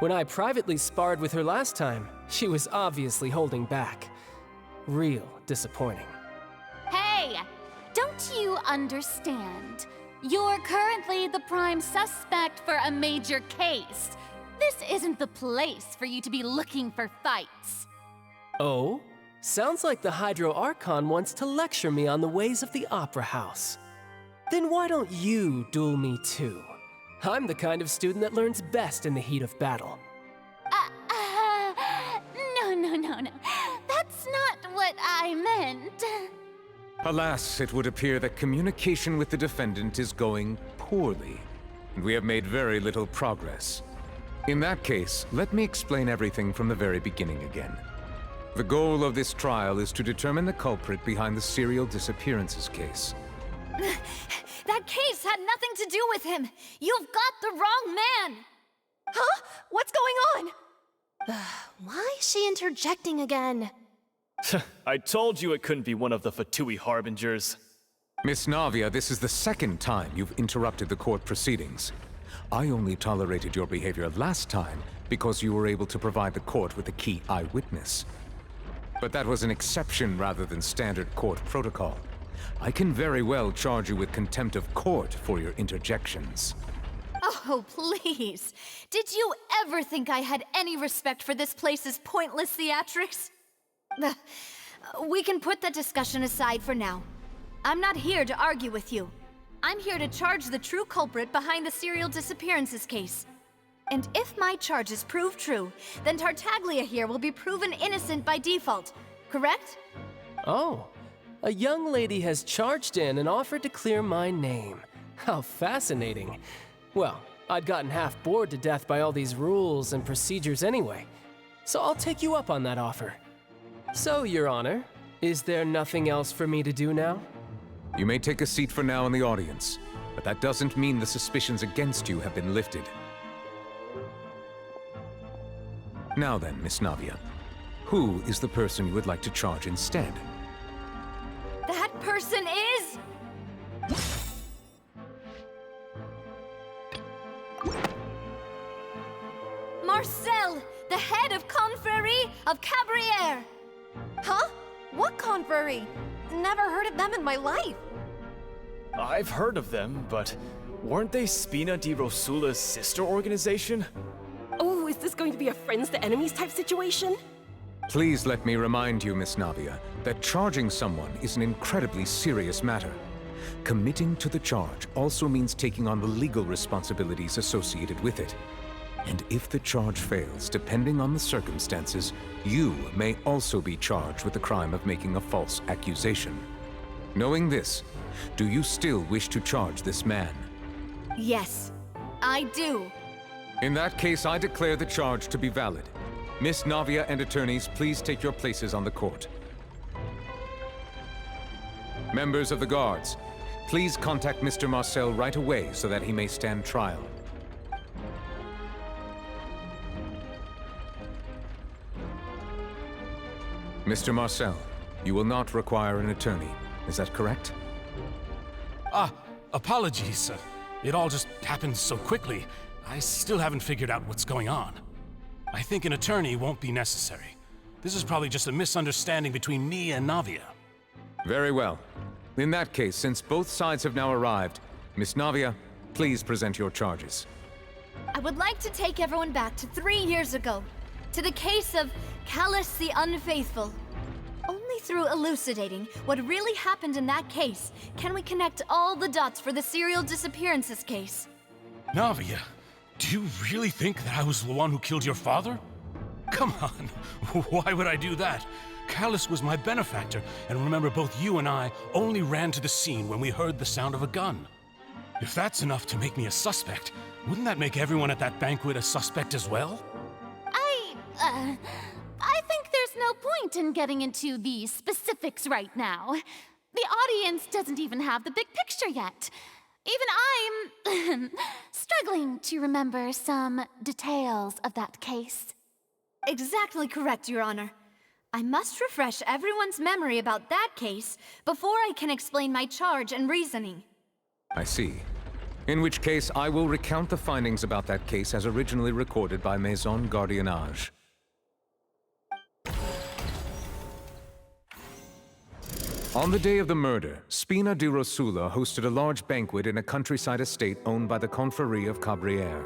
P: When I privately sparred with her last time, she was obviously holding back. Real disappointing.
Q: Hey! Don't you understand? You're currently the prime suspect for a major case. This isn't the place for you to be looking for fights.
P: Oh? Sounds like the Hydro Archon wants to lecture me on the ways of the Opera House. Then why don't you duel me too? I'm the kind of student that learns best in the heat of battle.
Q: No. That's not what I meant.
H: Alas, it would appear that communication with the defendant is going poorly, and we have made very little progress. In that case, let me explain everything from the very beginning again. The goal of this trial is to determine the culprit behind the serial disappearances case.
N: That case had nothing to do with him! You've got the wrong man!
R: Huh? What's going on? Why is she interjecting again?
G: I told you it couldn't be one of the Fatui Harbingers.
H: Miss Navia, this is the second time you've interrupted the court proceedings. I only tolerated your behavior last time because you were able to provide the court with a key eyewitness. But that was an exception rather than standard court protocol. I can very well charge you with contempt of court for your interjections.
N: Oh, please. Did you ever think I had any respect for this place's pointless theatrics? We can put that discussion aside for now. I'm not here to argue with you. I'm here to charge the true culprit behind the serial disappearances case. And if my charges prove true, then Tartaglia here will be proven innocent by default, correct?
P: Oh, a young lady has charged in and offered to clear my name. How fascinating. Well, I'd gotten half bored to death by all these rules and procedures anyway, so I'll take you up on that offer. So, Your Honor, is there nothing else for me to do now?
H: You may take a seat for now in the audience, but that doesn't mean the suspicions against you have been lifted. Now then, Miss Navia, who is the person you would like to charge instead?
N: That person is... Marcel, the head of Confrérie of Cabrières!
R: Huh? What confrérie? Never heard of them in my life.
G: I've heard of them, but weren't they Spina di Rosula's sister organization?
R: Oh, is this going to be a friends to enemies type situation?
H: Please let me remind you, Miss Navia, that charging someone is an incredibly serious matter. Committing to the charge also means taking on the legal responsibilities associated with it. And if the charge fails, depending on the circumstances, you may also be charged with the crime of making a false accusation. Knowing this, do you still wish to charge this man?
N: Yes, I do.
H: In that case, I declare the charge to be valid. Miss Navia and attorneys, please take your places on the court. Members of the guards, please contact Mr. Marcel right away so that he may stand trial. Mr. Marcel, you will not require an attorney. Is that correct?
O: Apologies. It all just happened so quickly. I still haven't figured out what's going on. I think an attorney won't be necessary. This is probably just a misunderstanding between me and Navia.
H: Very well. In that case, since both sides have now arrived, Miss Navia, please present your charges.
N: I would like to take everyone back to 3 years ago, to the case of Callus the Unfaithful. Only through elucidating what really happened in that case can we connect all the dots for the serial disappearances case.
O: Navia, do you really think that I was the one who killed your father? Come on, why would I do that? Callus was my benefactor, and remember both you and I only ran to the scene when we heard the sound of a gun. If that's enough to make me a suspect, wouldn't that make everyone at that banquet a suspect as well?
Q: I think there's no point in getting into the specifics right now. The audience doesn't even have the big picture yet. Even I'm struggling to remember some details of that case.
N: Exactly correct, Your Honor. I must refresh everyone's memory about that case before I can explain my charge and reasoning.
H: I see. In which case, I will recount the findings about that case as originally recorded by Maison Gardiennage. On the day of the murder, Spina di Rosula hosted a large banquet in a countryside estate owned by the Confrérie of Cabrières.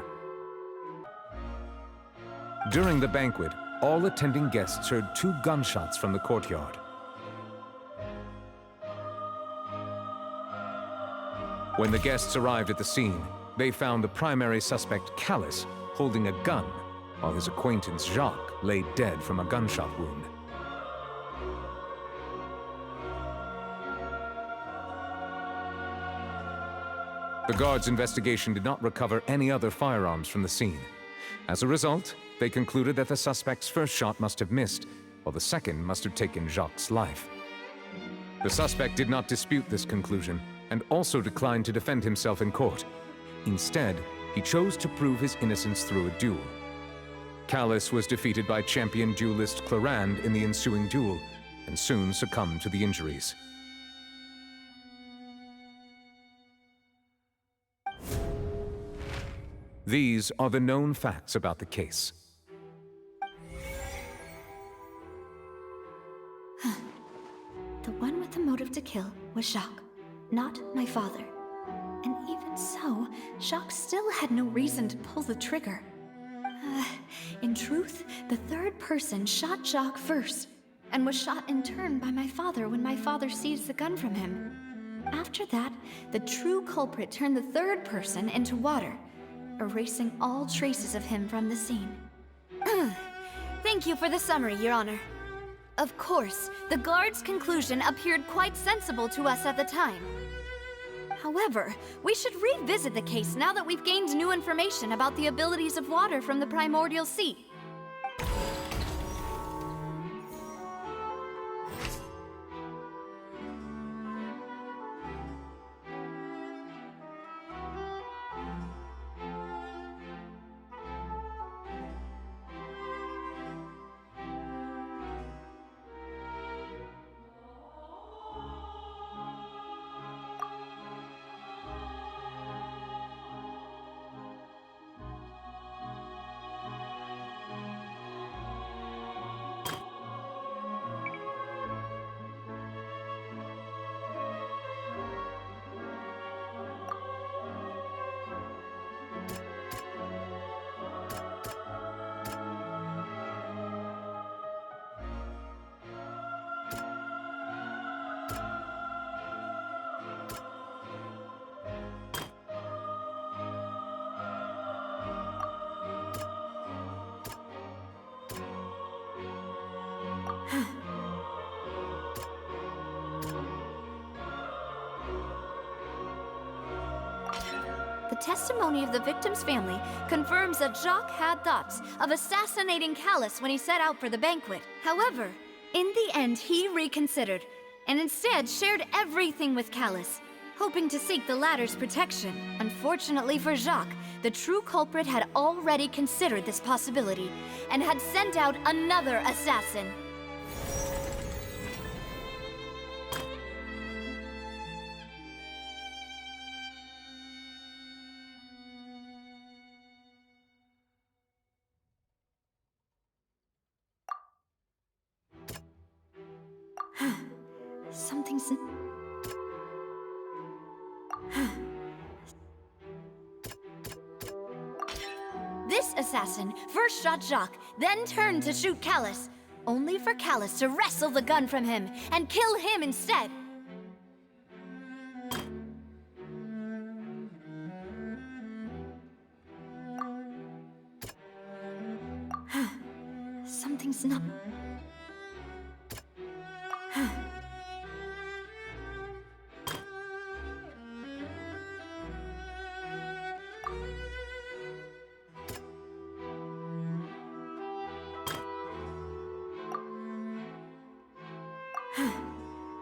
H: During the banquet, all attending guests heard 2 gunshots from the courtyard. When the guests arrived at the scene, they found the primary suspect, Callus, holding a gun, while his acquaintance, Jacques, lay dead from a gunshot wound. The guards' investigation did not recover any other firearms from the scene. As a result, they concluded that the suspect's first shot must have missed, while the second must have taken Jacques' life. The suspect did not dispute this conclusion, and also declined to defend himself in court. Instead, he chose to prove his innocence through a duel. Callus was defeated by champion duelist Clorinde in the ensuing duel, and soon succumbed to the injuries. These are the known facts about the case.
N: The one with the motive to kill was Jacques, not my father. And even so, Jacques still had no reason to pull the trigger. In truth, the third person shot Jacques first, and was shot in turn by my father when my father seized the gun from him. After that, the true culprit turned the third person into water, erasing all traces of him from the scene. Thank you for the summary, Your Honor. Of course, the guard's conclusion appeared quite sensible to us at the time. However, we should revisit the case now that we've gained new information about the abilities of water from the Primordial Sea. The testimony of the victim's family confirms that Jacques had thoughts of assassinating Callus when he set out for the banquet. However, in the end, he reconsidered, and instead shared everything with Callus, hoping to seek the latter's protection. Unfortunately for Jacques, the true culprit had already considered this possibility, and had sent out another assassin. Something's... This assassin first shot Jacques, then turned to shoot Callus, only for Callus to wrestle the gun from him and kill him instead. Something's not...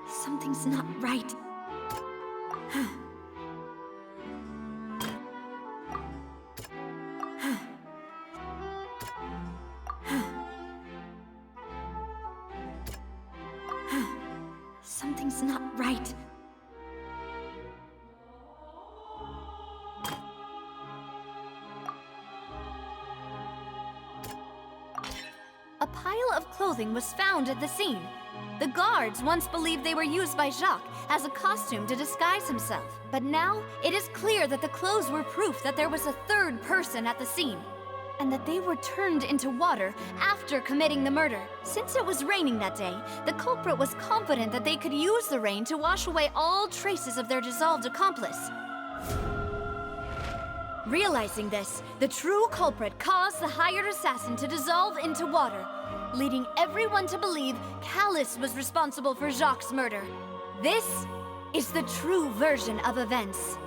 N: Something's not right. Something's not right. A pile of clothing was found at the scene. The guards once believed they were used by Jacques as a costume to disguise himself. But now, it is clear that the clothes were proof that there was a third person at the scene, and that they were turned into water after committing the murder. Since it was raining that day, the culprit was confident that they could use the rain to wash away all traces of their dissolved accomplice. Realizing this, the true culprit caused the hired assassin to dissolve into water, leading everyone to believe Callus was responsible for Jacques' murder. This is the true version of events.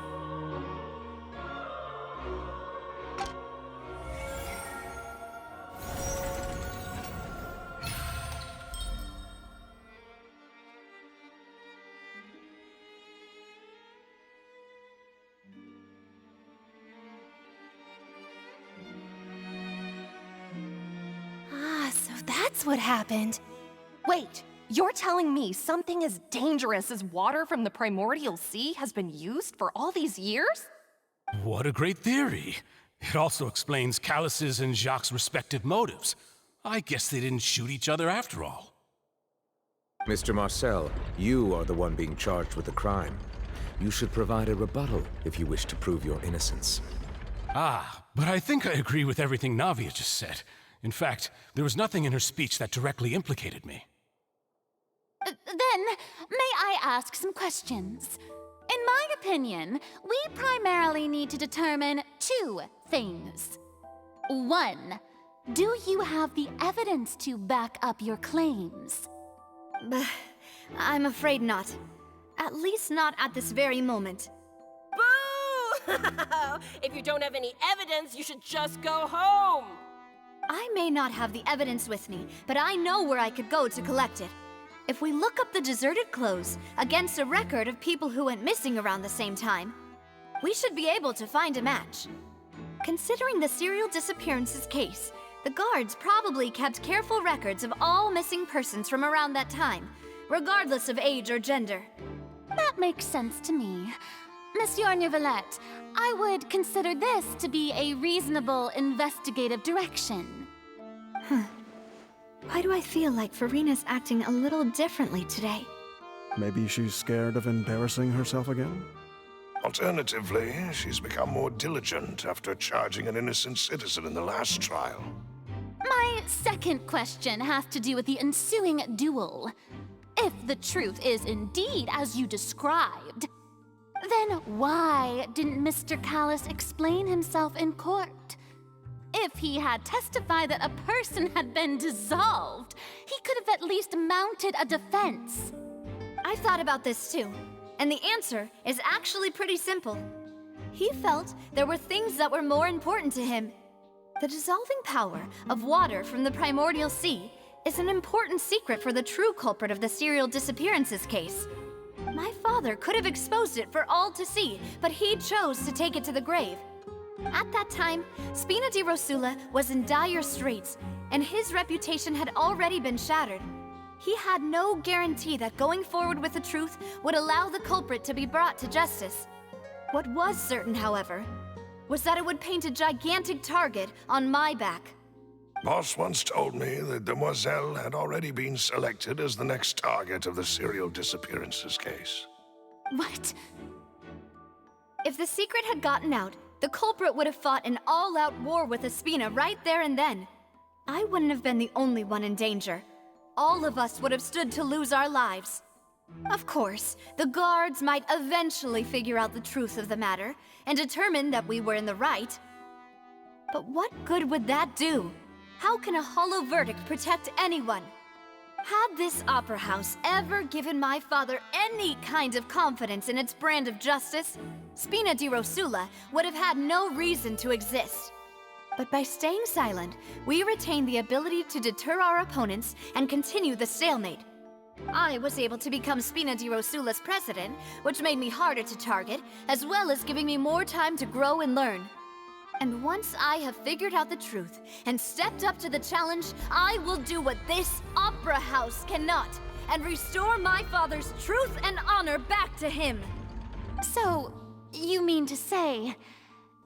R: That's what happened. Wait, you're telling me something as dangerous as water from the Primordial Sea has been used for all these years?
O: What a great theory. It also explains Callus's and Jacques' respective motives. I guess they didn't shoot each other after all.
H: Mr. Marcel, you are the one being charged with the crime. You should provide a rebuttal if you wish to prove your innocence.
O: Ah, but I think I agree with everything Navia just said. In fact, there was nothing in her speech that directly implicated me.
Q: Then, may I ask some questions? In my opinion, we primarily need to determine two things. One, do you have the evidence to back up your claims?
N: I'm afraid not. At least not at this very moment.
S: If you don't have any evidence, you should just go home.
N: I may not have the evidence with me, but I know where I could go to collect it. If we look up the deserted clothes against a record of people who went missing around the same time, we should be able to find a match. Considering the serial disappearances case, the guards probably kept careful records of all missing persons from around that time, regardless of age or gender.
Q: That makes sense to me. Monsieur Neuvillette, I would consider this to be a reasonable investigative direction.
N: Why do I feel like Furina's acting a little differently today?
E: Maybe she's scared of embarrassing herself again?
F: Alternatively, she's become more diligent after charging an innocent citizen in the last trial.
Q: My second question has to do with the ensuing duel. If the truth is indeed as you described, then why didn't Mr. Callis explain himself in court? If he had testified that a person had been dissolved, he could have at least mounted a defense.
N: I've thought about this too, and the answer is actually pretty simple. He felt there were things that were more important to him. The dissolving power of water from the primordial sea is an important secret for the true culprit of the serial disappearances case. My father could have exposed it for all to see, but he chose to take it to the grave. At that time, Spina di Rosula was in dire straits, and his reputation had already been shattered. He had no guarantee that going forward with the truth would allow the culprit to be brought to justice. What was certain, however, was that it would paint a gigantic target on my back.
F: Boss once told me that Demoiselle had already been selected as the next target of the serial disappearances case.
Q: What?
N: If the secret had gotten out, the culprit would have fought an all-out war with Espina right there and then. I wouldn't have been the only one in danger. All of us would have stood to lose our lives. Of course, the guards might eventually figure out the truth of the matter and determine that we were in the right. But what good would that do? How can a hollow verdict protect anyone? Had this opera house ever given my father any kind of confidence in its brand of justice, Spina di Rosula would have had no reason to exist. But by staying silent, we retained the ability to deter our opponents and continue the stalemate. I was able to become Spina di Rosula's president, which made me harder to target, as well as giving me more time to grow and learn. And once I have figured out the truth and stepped up to the challenge, I will do what this opera house cannot, and restore my father's truth and honor back to him.
Q: So, you mean to say,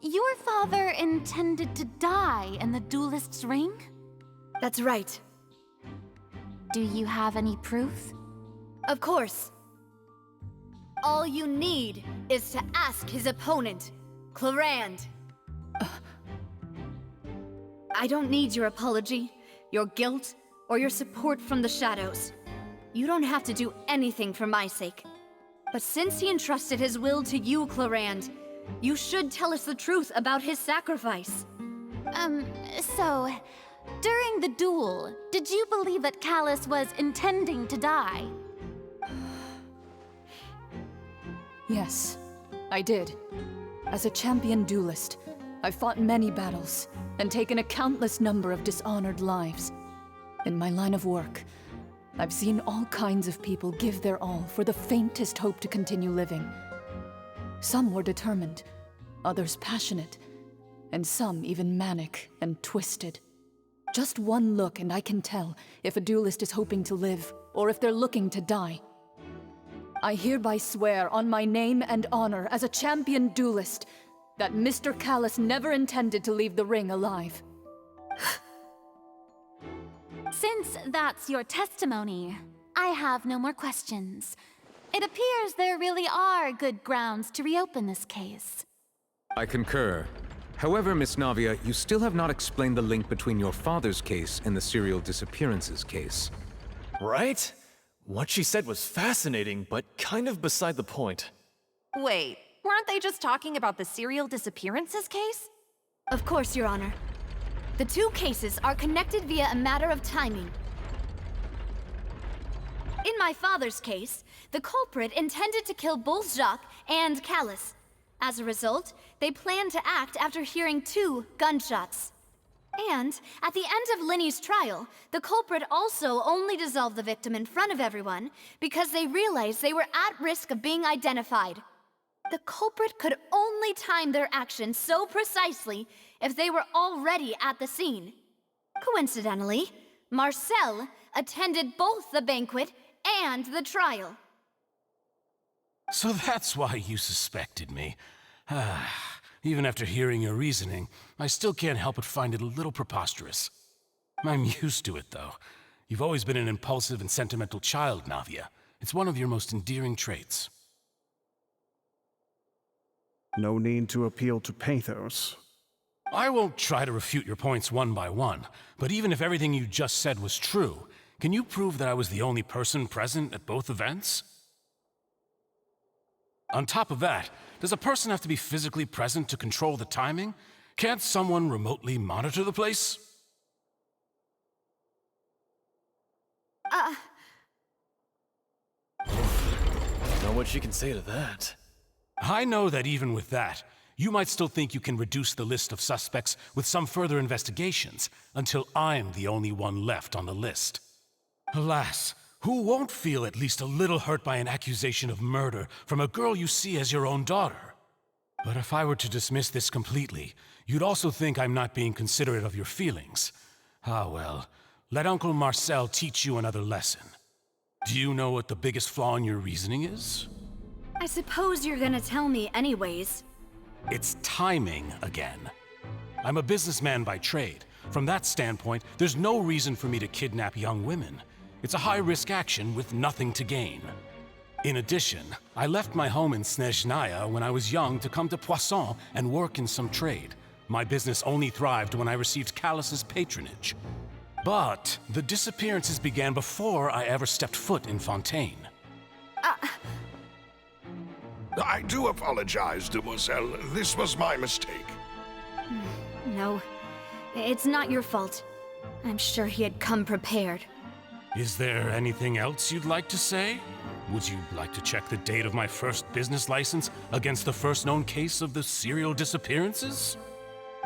Q: your father intended to die in the duelist's ring?
N: That's right.
Q: Do you have any proof?
N: Of course. All you need is to ask his opponent, Clorinde. I don't need your apology, your guilt, or your support from the shadows. You don't have to do anything for my sake. But since he entrusted his will to you, Clorinde, you should tell us the truth about his sacrifice.
Q: So, during the duel, did you believe that Callis was intending to die?
C: Yes, I did. As a champion duelist, I've fought many battles and taken a countless number of dishonored lives. In my line of work, I've seen all kinds of people give their all for the faintest hope to continue living. Some were determined, others passionate, and some even manic and twisted. Just one look and I can tell if a duelist is hoping to live or if they're looking to die. I hereby swear on my name and honor as a champion duelist that Mr. Callis never intended to leave the ring alive.
Q: Since that's your testimony, I have no more questions. It appears there really are good grounds to reopen this case.
H: I concur. However, Miss Navia, you still have not explained the link between your father's case and the serial disappearances case.
G: Right? What she said was fascinating, but kind of beside the point.
R: Wait, weren't they just talking about the serial disappearances case?
N: Of course, Your Honor. The two cases are connected via a matter of timing. In my father's case, the culprit intended to kill both Jacques and Callis.
A: As a result, they plan to act after hearing 2 gunshots. And at the end of Linny's trial, the culprit also only dissolved the victim in front of everyone because they realized they were at risk of being identified. The culprit could only time their actions so precisely if they were already at the scene. Coincidentally, Marcel attended both the banquet and the trial.
O: So that's why you suspected me. Even after hearing your reasoning, I still can't help but find it a little preposterous. I'm used to it, though. You've always been an impulsive and sentimental child, Navia. It's one of your most endearing traits.
E: No need to appeal to pathos.
O: I won't try to refute your points one by one, but even if everything you just said was true, can you prove that I was the only person present at both events? On top of that, does a person have to be physically present to control the timing? Can't someone remotely monitor the place?
G: Not what she can say to that.
O: I know that even with that, you might still think you can reduce the list of suspects with some further investigations, until I'm the only one left on the list. Alas, who won't feel at least a little hurt by an accusation of murder from a girl you see as your own daughter? But if I were to dismiss this completely, you'd also think I'm not being considerate of your feelings. Ah well, let Uncle Marcel teach you another lesson. Do you know what the biggest flaw in your reasoning is?
A: I suppose you're gonna tell me anyways.
O: It's timing again. I'm a businessman by trade. From that standpoint, there's no reason for me to kidnap young women. It's a high-risk action with nothing to gain. In addition, I left my home in Snezhnaya when I was young to come to Poisson and work in some trade. My business only thrived when I received Callus's patronage. But the disappearances began before I ever stepped foot in Fontaine.
F: I do apologize, Demoiselle. This was my mistake.
A: No, it's not your fault. I'm sure he had come prepared.
O: Is there anything else you'd like to say? Would you like to check the date of my first business license against the first known case of the serial disappearances?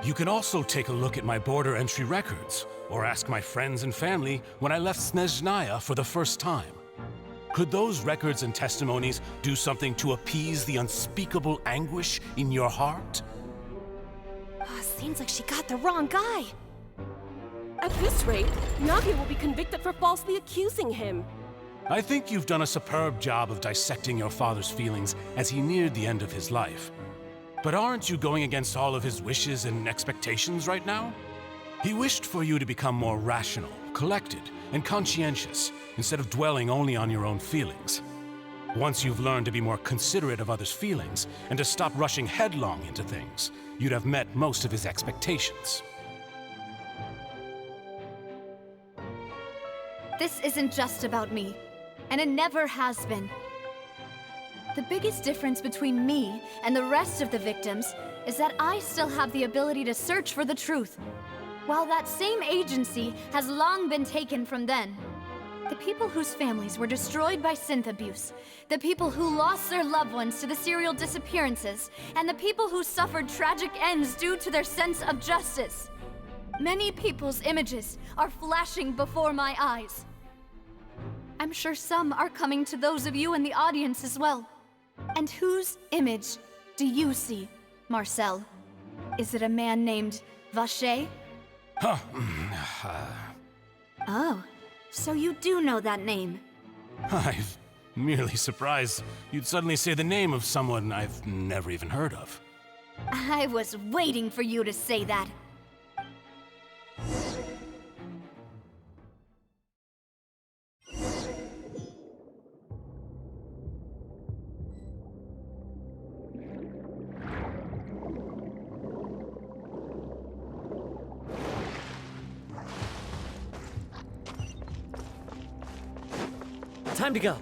O: You can also take a look at my border entry records, or ask my friends and family when I left Snezhnaya for the first time. Could those records and testimonies do something to appease the unspeakable anguish in your heart?
S: Seems like she got the wrong guy. At this rate, Navia will be convicted for falsely accusing him.
O: I think you've done a superb job of dissecting your father's feelings as he neared the end of his life. But aren't you going against all of his wishes and expectations right now? He wished for you to become more rational, collected, and conscientious, instead of dwelling only on your own feelings. Once you've learned to be more considerate of others' feelings, and to stop rushing headlong into things, you'd have met most of his expectations.
A: This isn't just about me, and it never has been. The biggest difference between me and the rest of the victims is that I still have the ability to search for the truth, while that same agency has long been taken from them. The people whose families were destroyed by synth abuse, the people who lost their loved ones to the serial disappearances, and the people who suffered tragic ends due to their sense of justice. Many people's images are flashing before my eyes. I'm sure some are coming to those of you in the audience as well. And whose image do you see, Marcel? Is it a man named Vacher? Oh, so you do know that name.
O: I'm merely surprised you'd suddenly say the name of someone I've never even heard of.
A: I was waiting for you to say that.
J: Time to go.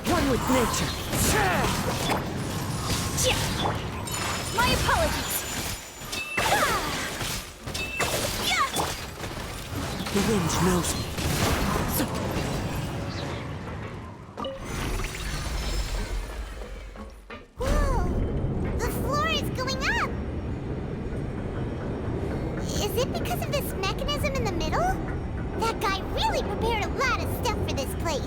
S: One with nature.
A: My apologies.
S: The wind knows me.
B: it because of this mechanism in the middle? That guy really prepared a lot of stuff for this place.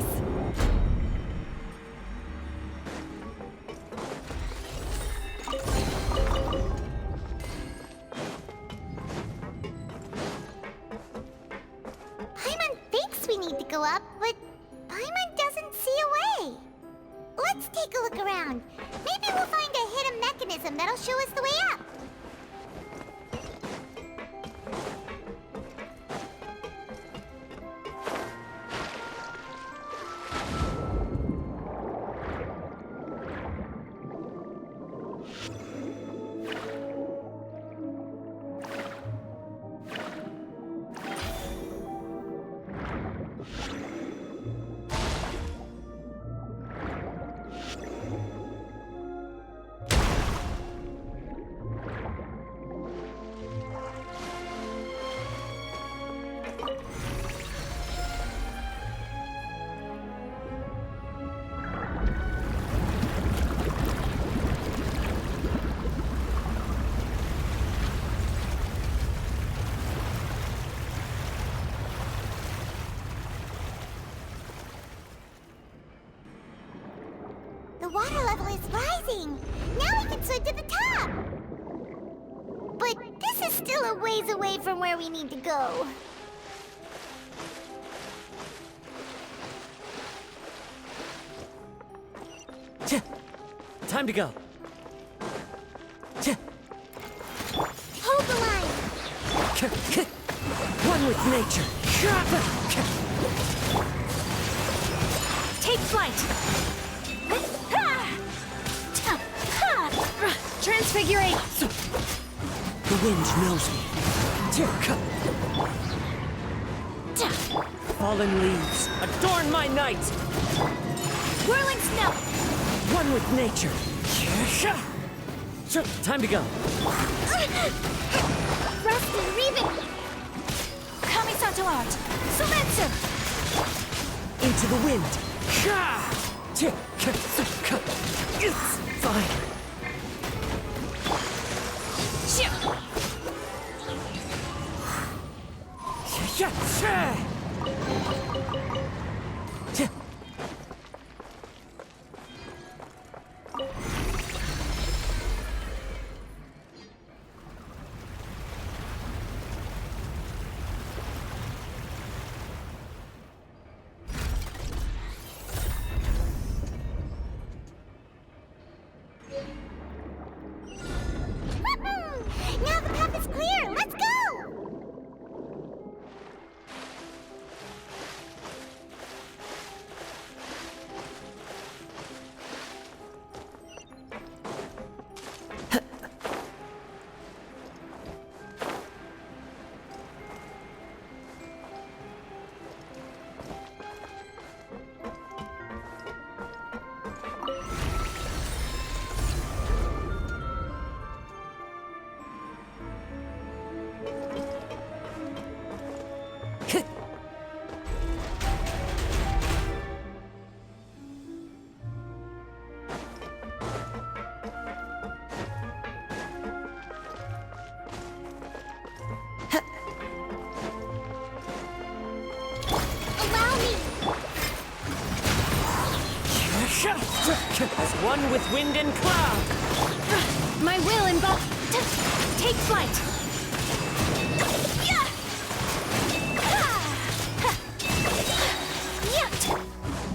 B: Paimon thinks we need to go up, but Paimon doesn't see a way. Let's take a look around. Maybe we'll find a hidden mechanism that'll show us the way up. The water level is rising! Now we can swim to the top! But this is still a ways away from where we need to go.
J: Time to go.
B: Hold the line!
J: One with nature.
N: Take flight! Transfigurate!
J: The wind knows me. Fallen leaves, adorn my night!
N: Whirling snow!
J: One with nature. Time to go.
N: Rust and Reven! Kamisato art! Sumetsu!
J: Into the wind. It's fine.
B: Now the path is clear! Let's go!
J: As one with wind and cloud.
N: My will involve... Take flight!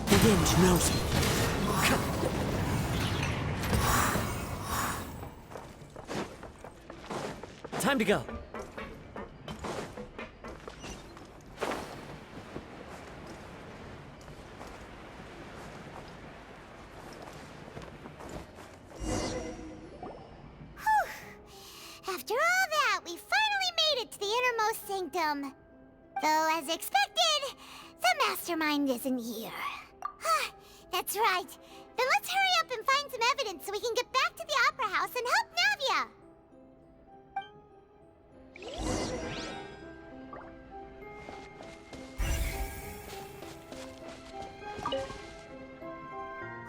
J: The wind knows me. Time to go.
B: After all that, we finally made it to the innermost sanctum. Though, as expected, the mastermind isn't here. That's right. Then let's hurry up and find some evidence so we can get back to the Opera House and help Navia.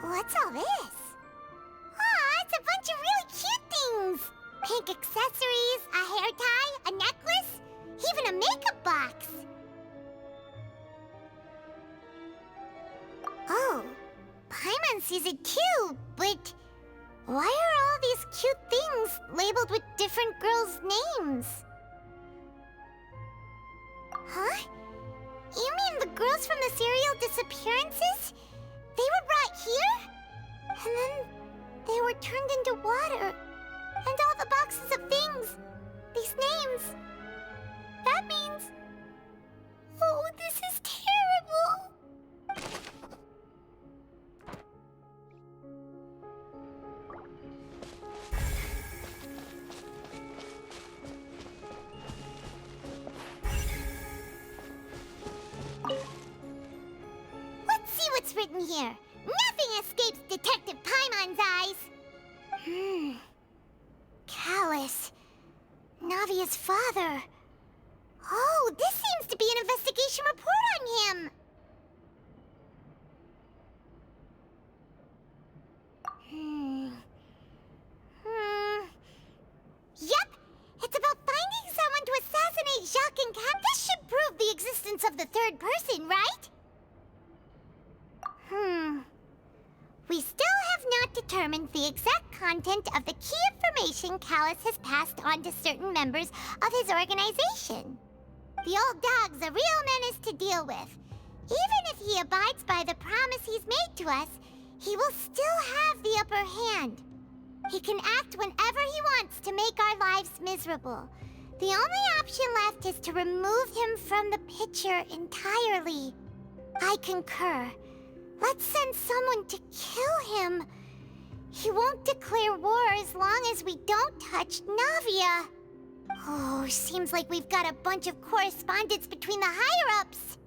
B: What's all this? It's a bunch of really cute things. Pink accessories, a hair tie, a necklace. sees it too, but why are all these cute things labeled with different girls' names? Huh? You mean the girls from the serial disappearances? They were brought here? And then they were turned into water. And all the boxes of things, these names. That means... Oh, this is terrible! Let's see what's written here. Nothing escapes Detective Paimon's eyes. Callus. Navia's father. Oh, this seems to be an investigation report on him. Yep, it's about finding someone to assassinate Jacques and Kat. This should prove the existence of the third person, right? We still have not determined the exact content of the key information Callus has passed on to certain members of his organization. The old dog's a real menace to deal with. Even if he abides by the promise he's made to us, he will still have the upper hand. He can act whenever he wants to make our lives miserable. The only option left is to remove him from the picture entirely. I concur. Let's send someone to kill him. He won't declare war as long as we don't touch Navia. Oh, seems like we've got a bunch of correspondence between the higher-ups.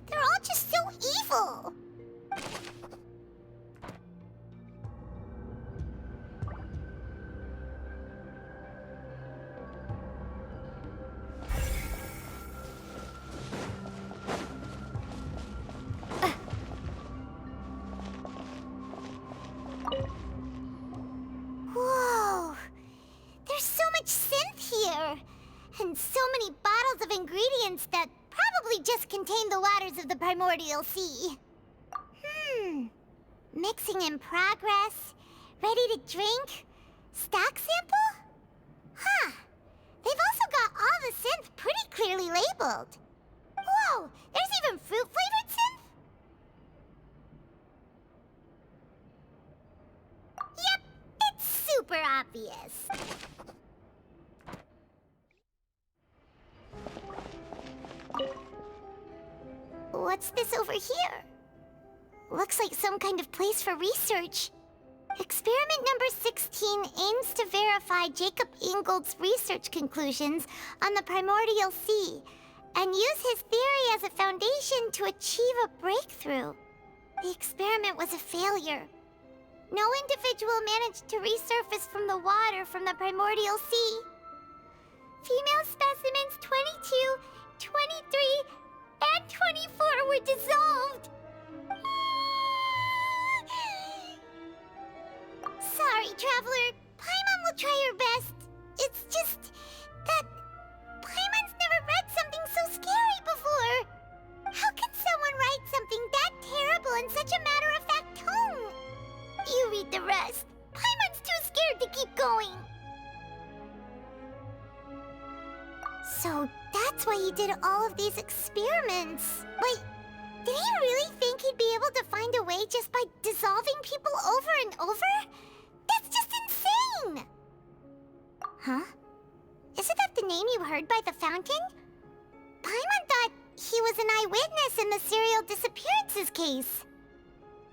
B: They're all just so evil. Whoa! There's so much synth here! And so many bottles of ingredients that probably just contain the waters of the Primordial Sea. Mixing in progress? Ready to drink? Stock sample? Huh. They've also got all the synth pretty clearly labeled. Whoa! There's even fruit-flavored synth? Yep, it's super obvious. What's this over here? Looks like some kind of place for research. Experiment number 16 aims to verify Jacob Ingold's research conclusions on the Primordial Sea and use his theory as a foundation to achieve a breakthrough. The experiment was a failure. No individual managed to resurface from the water from the Primordial Sea. Female specimens 22, 23, and 24 were dissolved. Sorry, Traveler. Paimon will try her best. It's just that Paimon's never read something so scary before. How can someone write something that terrible in such a matter-of-fact tone? You read the rest. Paimon's too scared to keep going. So that's why he did all of these experiments. Wait, did he really think he'd be able to find a way just by dissolving people over and over? That's just insane! Huh? Isn't that the name you heard by the fountain? Paimon thought he was an eyewitness in the serial disappearances case.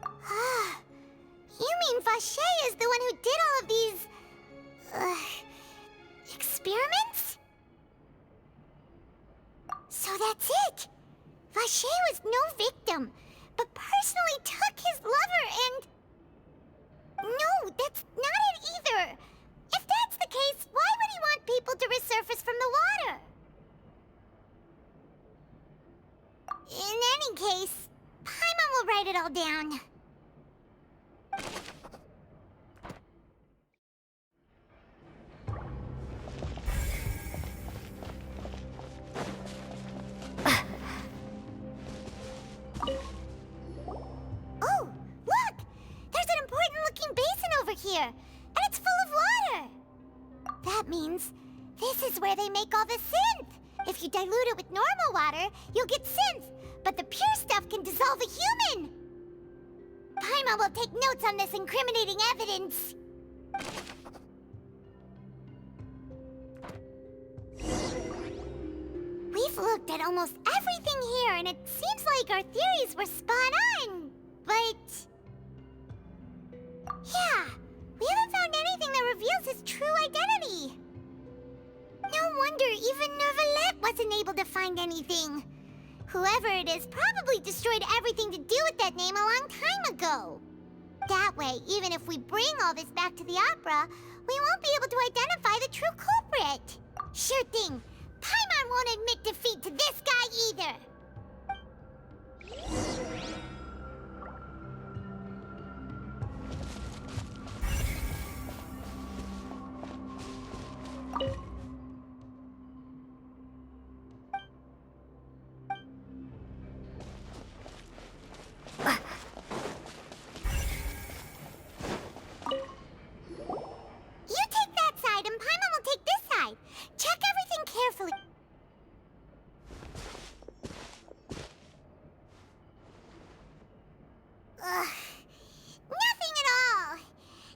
B: Ah, you mean Vacher is the one who did all of these... experiments? So that's it! Vacher was no victim, but personally took his lover and... No, that's not it either! If that's the case, why would he want people to resurface from the water? In any case, Paimon will write it all down. here, and it's full of water. That means this is where they make all the synth. If you dilute it with normal water, you'll get synth, but the pure stuff can dissolve a human. Paimon will take notes on this incriminating evidence. We've looked at almost everything here, and it seems like our theories were spot on, but... yeah, we haven't found anything that reveals his true identity. No wonder even Neuvillette wasn't able to find anything. Whoever it is probably destroyed everything to do with that name a long time ago. That way, even if we bring all this back to the opera, we won't be able to identify the true culprit. Sure thing. Paimon won't admit defeat to this guy either. You take that side and Paimon will take this side. Check everything carefully. Ugh. Nothing at all.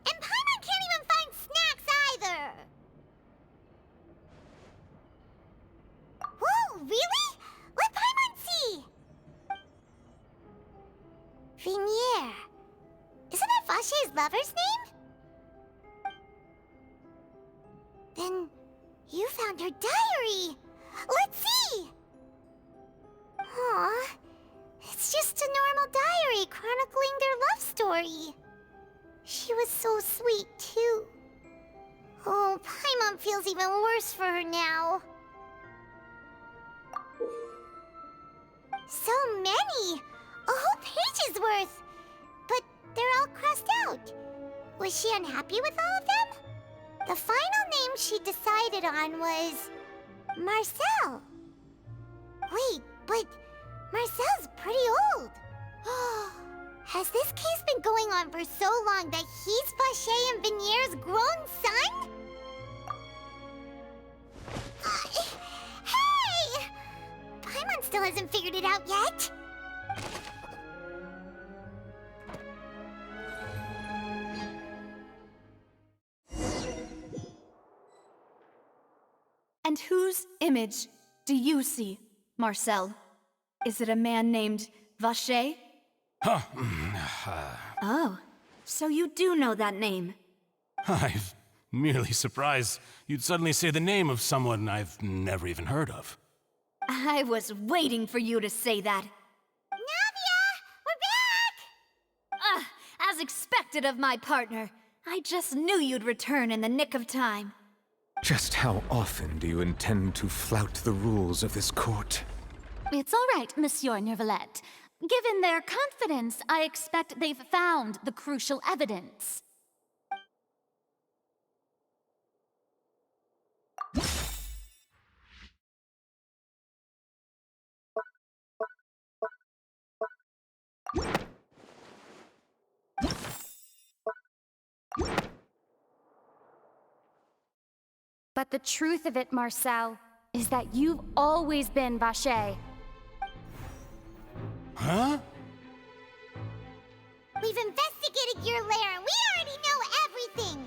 B: And Paimon can't even find snacks either. Whoa, really? Let Paimon see. Vignier. Isn't that Vache's lover's name? Then you found her diary. Let's see. Aw, it's just a normal diary chronicling their love story. She was so sweet, too. Oh, Paimon feels even worse for her now. So many! A whole page's worth! But they're all crossed out. Was she unhappy with all of them? The final name she decided on was... Marcel. Wait, but Marcel's pretty old. Has this case been going on for so long that he's Vache and Vignier's grown son? Hey! Paimon still hasn't figured it out yet.
N: And whose image do you see, Marcel? Is it a man named Vache? Oh, so you do know that name.
O: I'm merely surprised you'd suddenly say the name of someone I've never even heard of.
N: I was waiting for you to say that.
B: Navia! We're back!
N: As expected of my partner. I just knew you'd return in the nick of time.
H: Just how often do you intend to flout the rules of this court?
Q: It's all right, Monsieur Neuvillette. Given their confidence, I expect they've found the crucial evidence.
T: But the truth of it, Marcel, is that you've always been Vache.
O: Huh?
B: We've investigated your lair and we already know everything!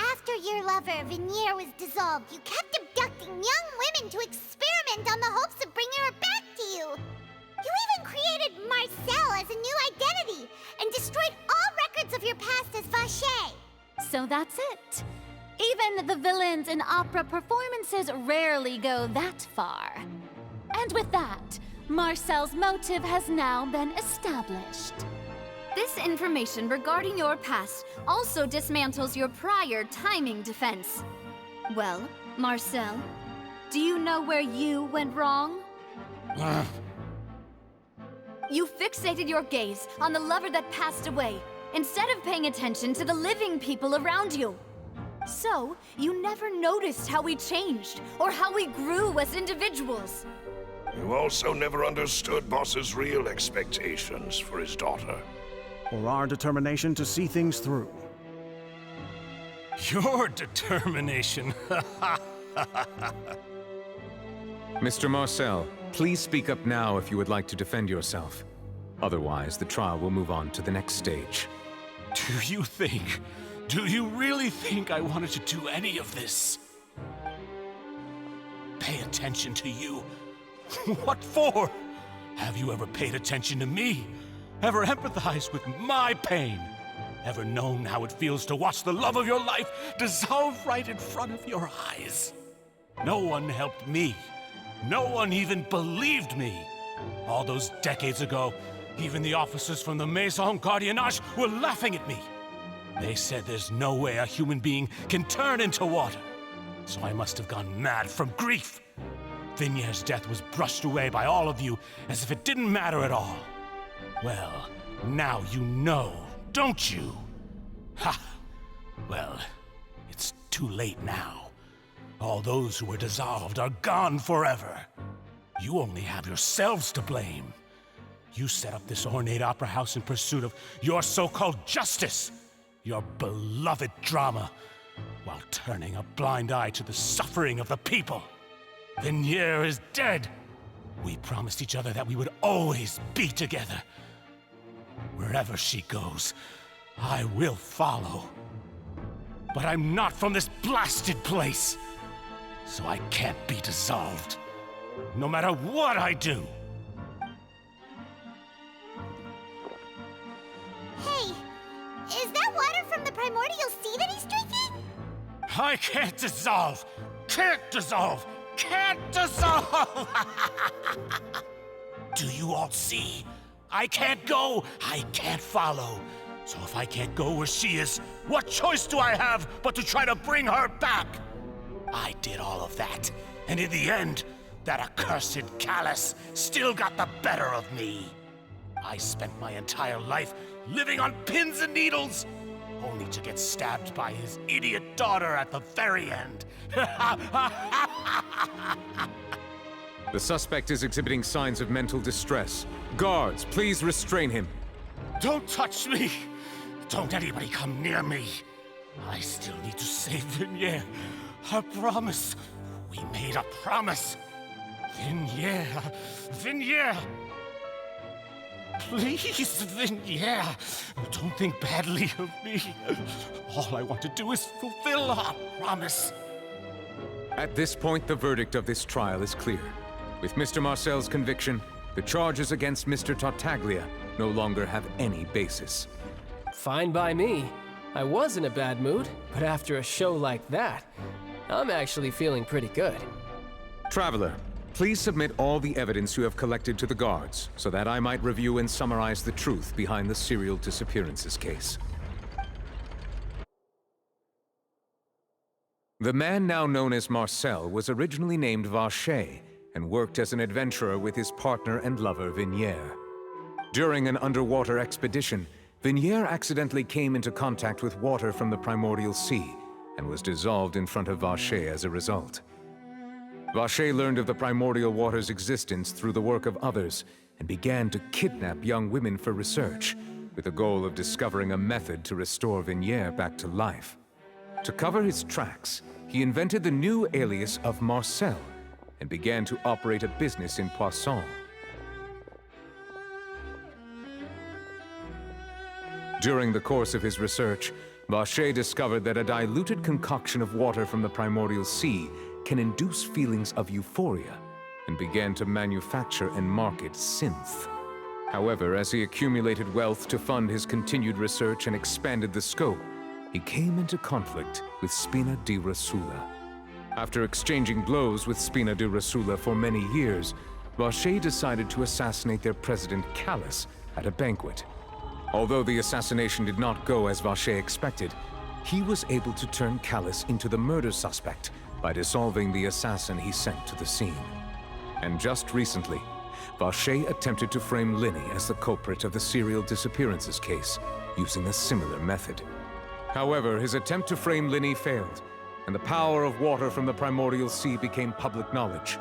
B: After your lover, Vignier, was dissolved, you kept abducting young women to experiment on the hopes of bringing her back to you! You even created Marcel as a new identity and destroyed all records of your past as Vache!
Q: So that's it. Even the villains in opera performances rarely go that far. And with that, Marcel's motive has now been established.
N: This information regarding your past also dismantles your prior timing defense. Well, Marcel, do you know where you went wrong? You fixated your gaze on the lover that passed away, instead of paying attention to the living people around you. So, you never noticed how we changed, or how we grew as individuals.
F: You also never understood Boss's real expectations for his daughter.
E: Or our determination to see things through.
O: Your determination.
H: Mr. Marcel, please speak up now if you would like to defend yourself. Otherwise, the trial will move on to the next stage.
O: Do you really think I wanted to do any of this? Pay attention to you? What for? Have you ever paid attention to me? Ever empathized with my pain? Ever known how it feels to watch the love of your life dissolve right in front of your eyes? No one helped me. No one even believed me. All those decades ago, even the officers from the Maison Gardiennage were laughing at me. They said there's no way a human being can turn into water. So I must have gone mad from grief. Vignier's death was brushed away by all of you as if it didn't matter at all. Well, now you know, don't you? Ha! Well, it's too late now. All those who were dissolved are gone forever. You only have yourselves to blame. You set up this ornate opera house in pursuit of your so-called justice, your beloved drama, while turning a blind eye to the suffering of the people. Vignier is dead. We promised each other that we would always be together. Wherever she goes, I will follow. But I'm not from this blasted place, so I can't be dissolved, no matter what I do.
B: Hey, is that water from the primordial sea that he's drinking?
O: I can't dissolve! Can't dissolve! Can't dissolve! Do you all see? I can't go, I can't follow. So if I can't go where she is, what choice do I have but to try to bring her back? I did all of that, and in the end, that accursed Callus still got the better of me. I spent my entire life living on pins and needles, only to get stabbed by his idiot daughter at the very end.
H: The suspect is exhibiting signs of mental distress. Guards, please restrain him.
O: Don't touch me! Don't anybody come near me! I still need to save Vignier. A promise. We made a promise. Vignier. Vignier! Please, Vignier, don't think badly of me. All I want to do is fulfill our promise.
H: At this point, the verdict of this trial is clear. With Mr. Marcel's conviction, the charges against Mr. Tartaglia no longer have any basis.
P: Fine by me. I was in a bad mood, but after a show like that, I'm actually feeling pretty good.
H: Traveler, please submit all the evidence you have collected to the guards, so that I might review and summarize the truth behind the serial disappearances case. The man now known as Marcel was originally named Vacher and worked as an adventurer with his partner and lover Vignier. During an underwater expedition, Vignier accidentally came into contact with water from the primordial sea and was dissolved in front of Vacher as a result. Vacher learned of the primordial water's existence through the work of others and began to kidnap young women for research, with the goal of discovering a method to restore Vignier back to life. To cover his tracks, he invented the new alias of Marcel and began to operate a business in Poisson. During the course of his research, Vacher discovered that a diluted concoction of water from the primordial sea can induce feelings of euphoria, and began to manufacture and market synth. However, as he accumulated wealth to fund his continued research and expanded the scope, he came into conflict with Spina di Rosula. After exchanging blows with Spina di Rosula for many years, Vacher decided to assassinate their president Callus at a banquet. Although the assassination did not go as Vacher expected, he was able to turn Callus into the murder suspect by dissolving the assassin he sent to the scene. And just recently, Vacher attempted to frame Lyney as the culprit of the serial disappearances case, using a similar method. However, his attempt to frame Lyney failed, and the power of water from the primordial sea became public knowledge.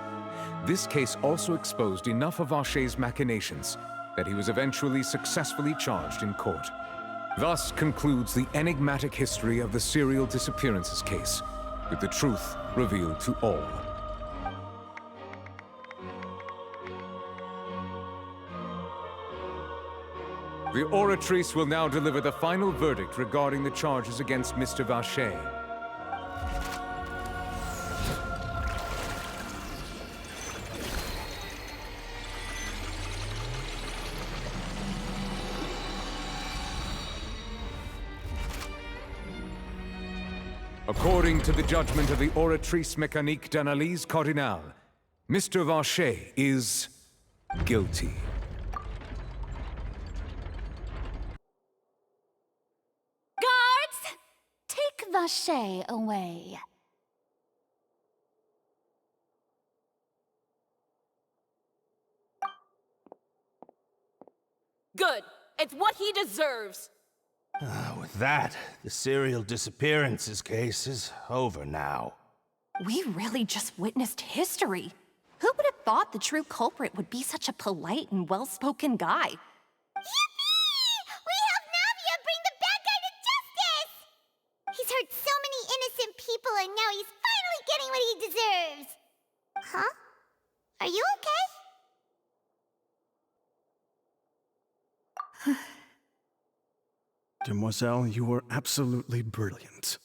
H: This case also exposed enough of Vacher's machinations that he was eventually successfully charged in court. Thus concludes the enigmatic history of the serial disappearances case, with the truth revealed to all. The Oratrice will now deliver the final verdict regarding the charges against Mr. Vacher. According to the judgment of the Oratrice Mécanique d'Analyse Cardinale, Mr. Vacher is guilty.
Q: Guards! Take Vacher away.
S: Good. It's what he deserves.
U: With that, the serial disappearances case is over now.
R: We really just witnessed history. Who would have thought the true culprit would be such a polite and well-spoken guy?
B: Yippee! We helped Navia bring the bad guy to justice! He's hurt so many innocent people and now he's finally getting what he deserves! Huh? Are you okay?
E: Demoiselle, you were absolutely brilliant.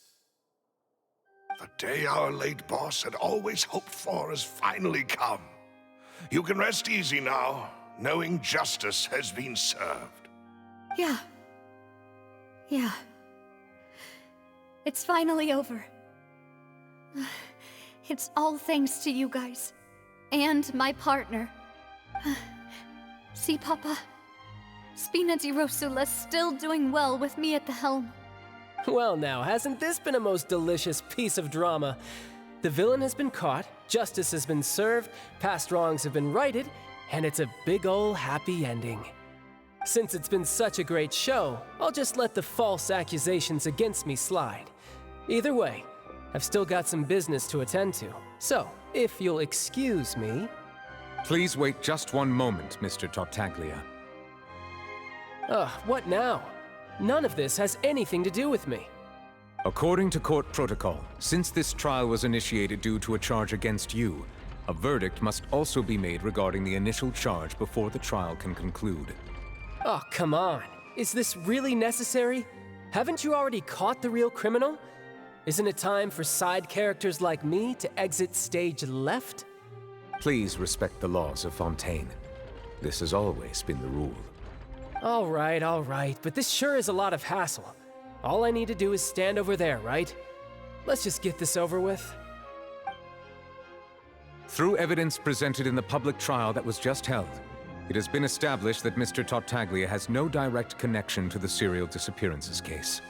F: The day our late boss had always hoped for has finally come. You can rest easy now, knowing justice has been served.
N: Yeah. It's finally over. It's all thanks to you guys. And my partner. See, Papa? Spina di Rosula's still doing well with me at the helm.
P: Well now, hasn't this been a most delicious piece of drama? The villain has been caught, justice has been served, past wrongs have been righted, and it's a big ol' happy ending. Since it's been such a great show, I'll just let the false accusations against me slide. Either way, I've still got some business to attend to. So, if you'll excuse me...
H: Please wait just one moment, Mr. Tartaglia.
P: What now? None of this has anything to do with me.
H: According to court protocol, since this trial was initiated due to a charge against you, a verdict must also be made regarding the initial charge before the trial can conclude.
P: Oh, come on. Is this really necessary? Haven't you already caught the real criminal? Isn't it time for side characters like me to exit stage left?
H: Please respect the laws of Fontaine. This has always been the rule.
P: All right, but this sure is a lot of hassle. All I need to do is stand over there, right? Let's just get this over with.
H: Through evidence presented in the public trial that was just held, it has been established that Mr. Tartaglia has no direct connection to the serial disappearances case.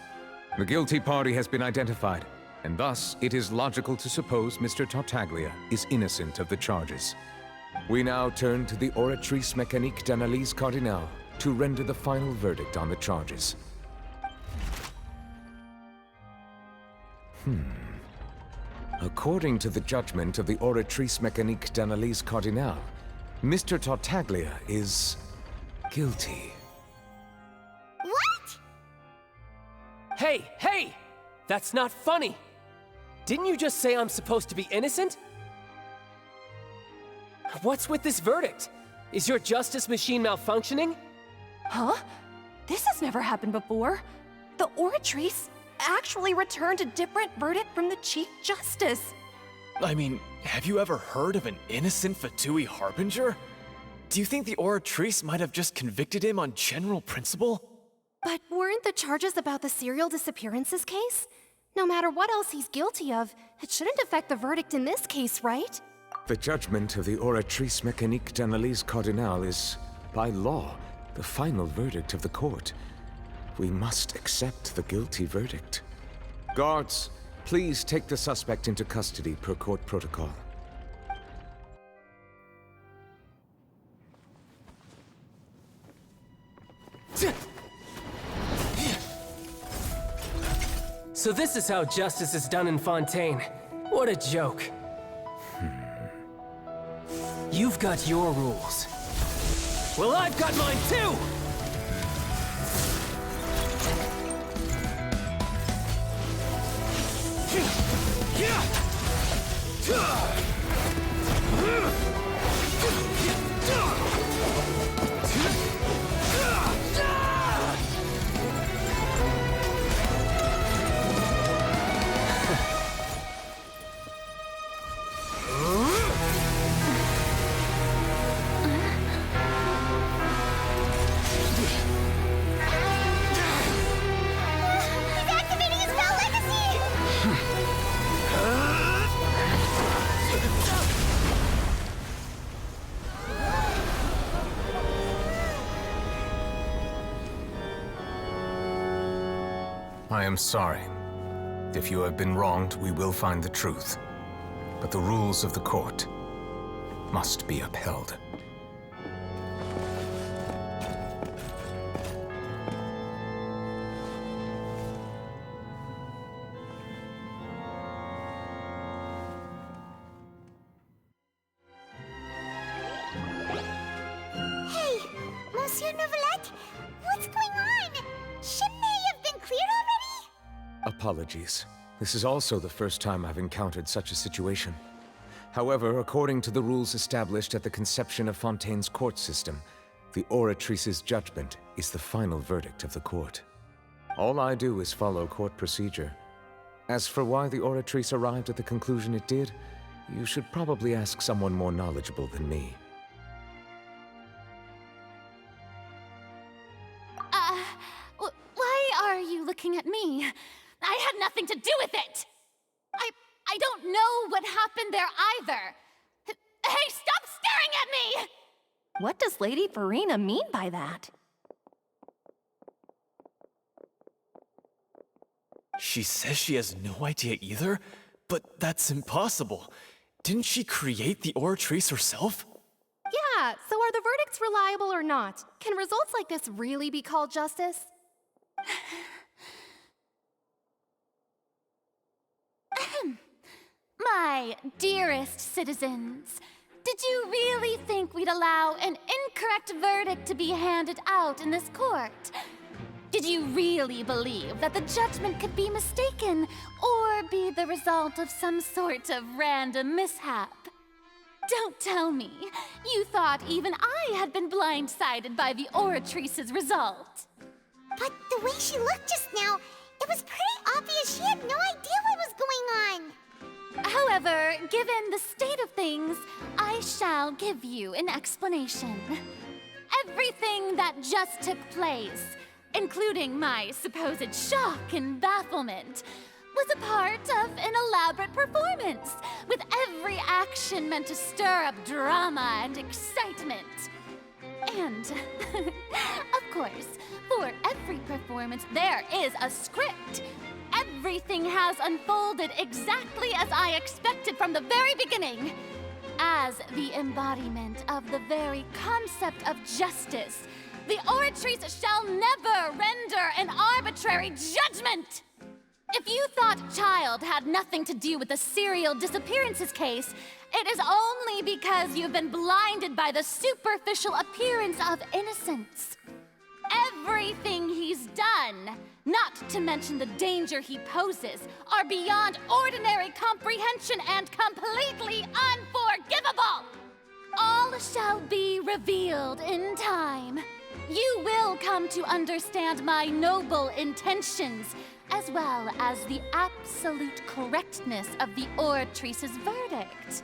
H: The guilty party has been identified, and thus it is logical to suppose Mr. Tartaglia is innocent of the charges. We now turn to the Oratrice Mécanique d'Analyse Cardinale to render the final verdict on the charges. According to the judgment of the Oratrice Mécanique d'Analyse Cardinale, Mr. Tartaglia is guilty.
B: What?
P: Hey! That's not funny! Didn't you just say I'm supposed to be innocent? What's with this verdict? Is your justice machine malfunctioning?
R: Huh? This has never happened before. The Oratrice actually returned a different verdict from the Chief Justice.
G: I mean, have you ever heard of an innocent Fatui Harbinger? Do you think the Oratrice might have just convicted him on general principle?
R: But weren't the charges about the serial disappearances case? No matter what else he's guilty of, it shouldn't affect the verdict in this case, right?
H: The judgment of the Oratrice Mécanique d'Analyse Cardinale is, by law, the final verdict of the court. We must accept the guilty verdict. Guards, please take the suspect into custody per court protocol.
P: So this is how justice is done in Fontaine. What a joke. You've got your rules. Well, I've got mine too!
B: He's activating his spell legacy!
H: I am sorry. If you have been wronged, we will find the truth. But the rules of the court must be upheld.
B: Hey, Monsieur Neuvillette, what's going on? Shouldn't they have been cleared already?
H: Apologies. This is also the first time I've encountered such a situation. However, according to the rules established at the conception of Fontaine's court system, the Oratrice's judgment is the final verdict of the court. All I do is follow court procedure. As for why the Oratrice arrived at the conclusion it did, you should probably ask someone more knowledgeable than me.
Q: Why are you looking at me? I had nothing to do with it! I don't know what happened there either! Hey, stop staring at me!
R: What does Lady Farina mean by that?
G: She says she has no idea either? But that's impossible. Didn't she create the Oratrice herself?
S: Yeah, so are the verdicts reliable or not? Can results like this really be called justice?
Q: My dearest citizens, did you really think we'd allow an incorrect verdict to be handed out in this court? Did you really believe that the judgment could be mistaken or be the result of some sort of random mishap? Don't tell me you thought even I had been blindsided by the Oratrice's result.
B: But the way she looked just now, it was pretty obvious she had no idea what was going on.
Q: However, given the state of things, I shall give you an explanation. Everything that just took place, including my supposed shock and bafflement, was a part of an elaborate performance, with every action meant to stir up drama and excitement. And, of course, for every performance, there is a script. Everything has unfolded exactly as I expected from the very beginning. As the embodiment of the very concept of justice, the Oratrice shall never render an arbitrary judgment! If you thought Child had nothing to do with the serial disappearances case, it is only because you've been blinded by the superficial appearance of innocence. Everything he's done, not to mention the danger he poses, are beyond ordinary comprehension and completely unforgivable! All shall be revealed in time. You will come to understand my noble intentions, as well as the absolute correctness of the Oratrice's verdict.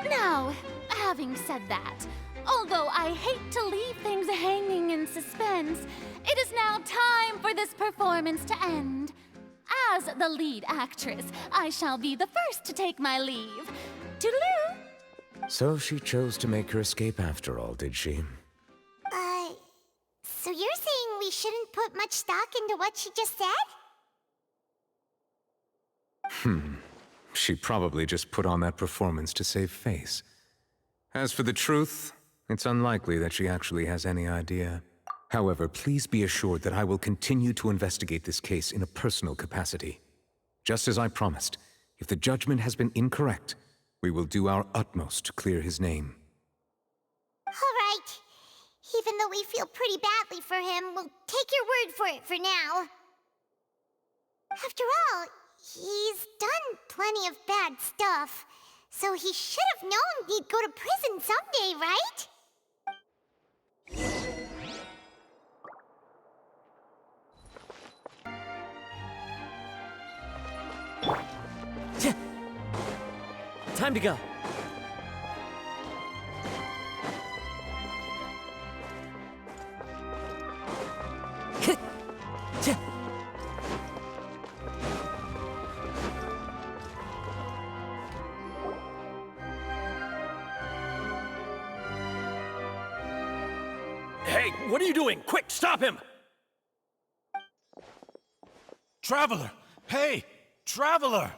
Q: Now, having said that, although I hate to leave things hanging in suspense, it is now time for this performance to end. As the lead actress, I shall be the first to take my leave. Toodaloo!
H: So she chose to make her escape after all, did she?
B: So you're saying we shouldn't put much stock into what she just said?
H: She probably just put on that performance to save face. As for the truth, it's unlikely that she actually has any idea. However, please be assured that I will continue to investigate this case in a personal capacity. Just as I promised, if the judgment has been incorrect, we will do our utmost to clear his name.
B: All right. Even though we feel pretty badly for him, we'll take your word for it for now. After all, he's done plenty of bad stuff, so he should have known he'd go to prison someday, right?
J: Time to go.
L: Hey, what are you doing? Quick, stop him!
O: Traveler! Hey! Traveler!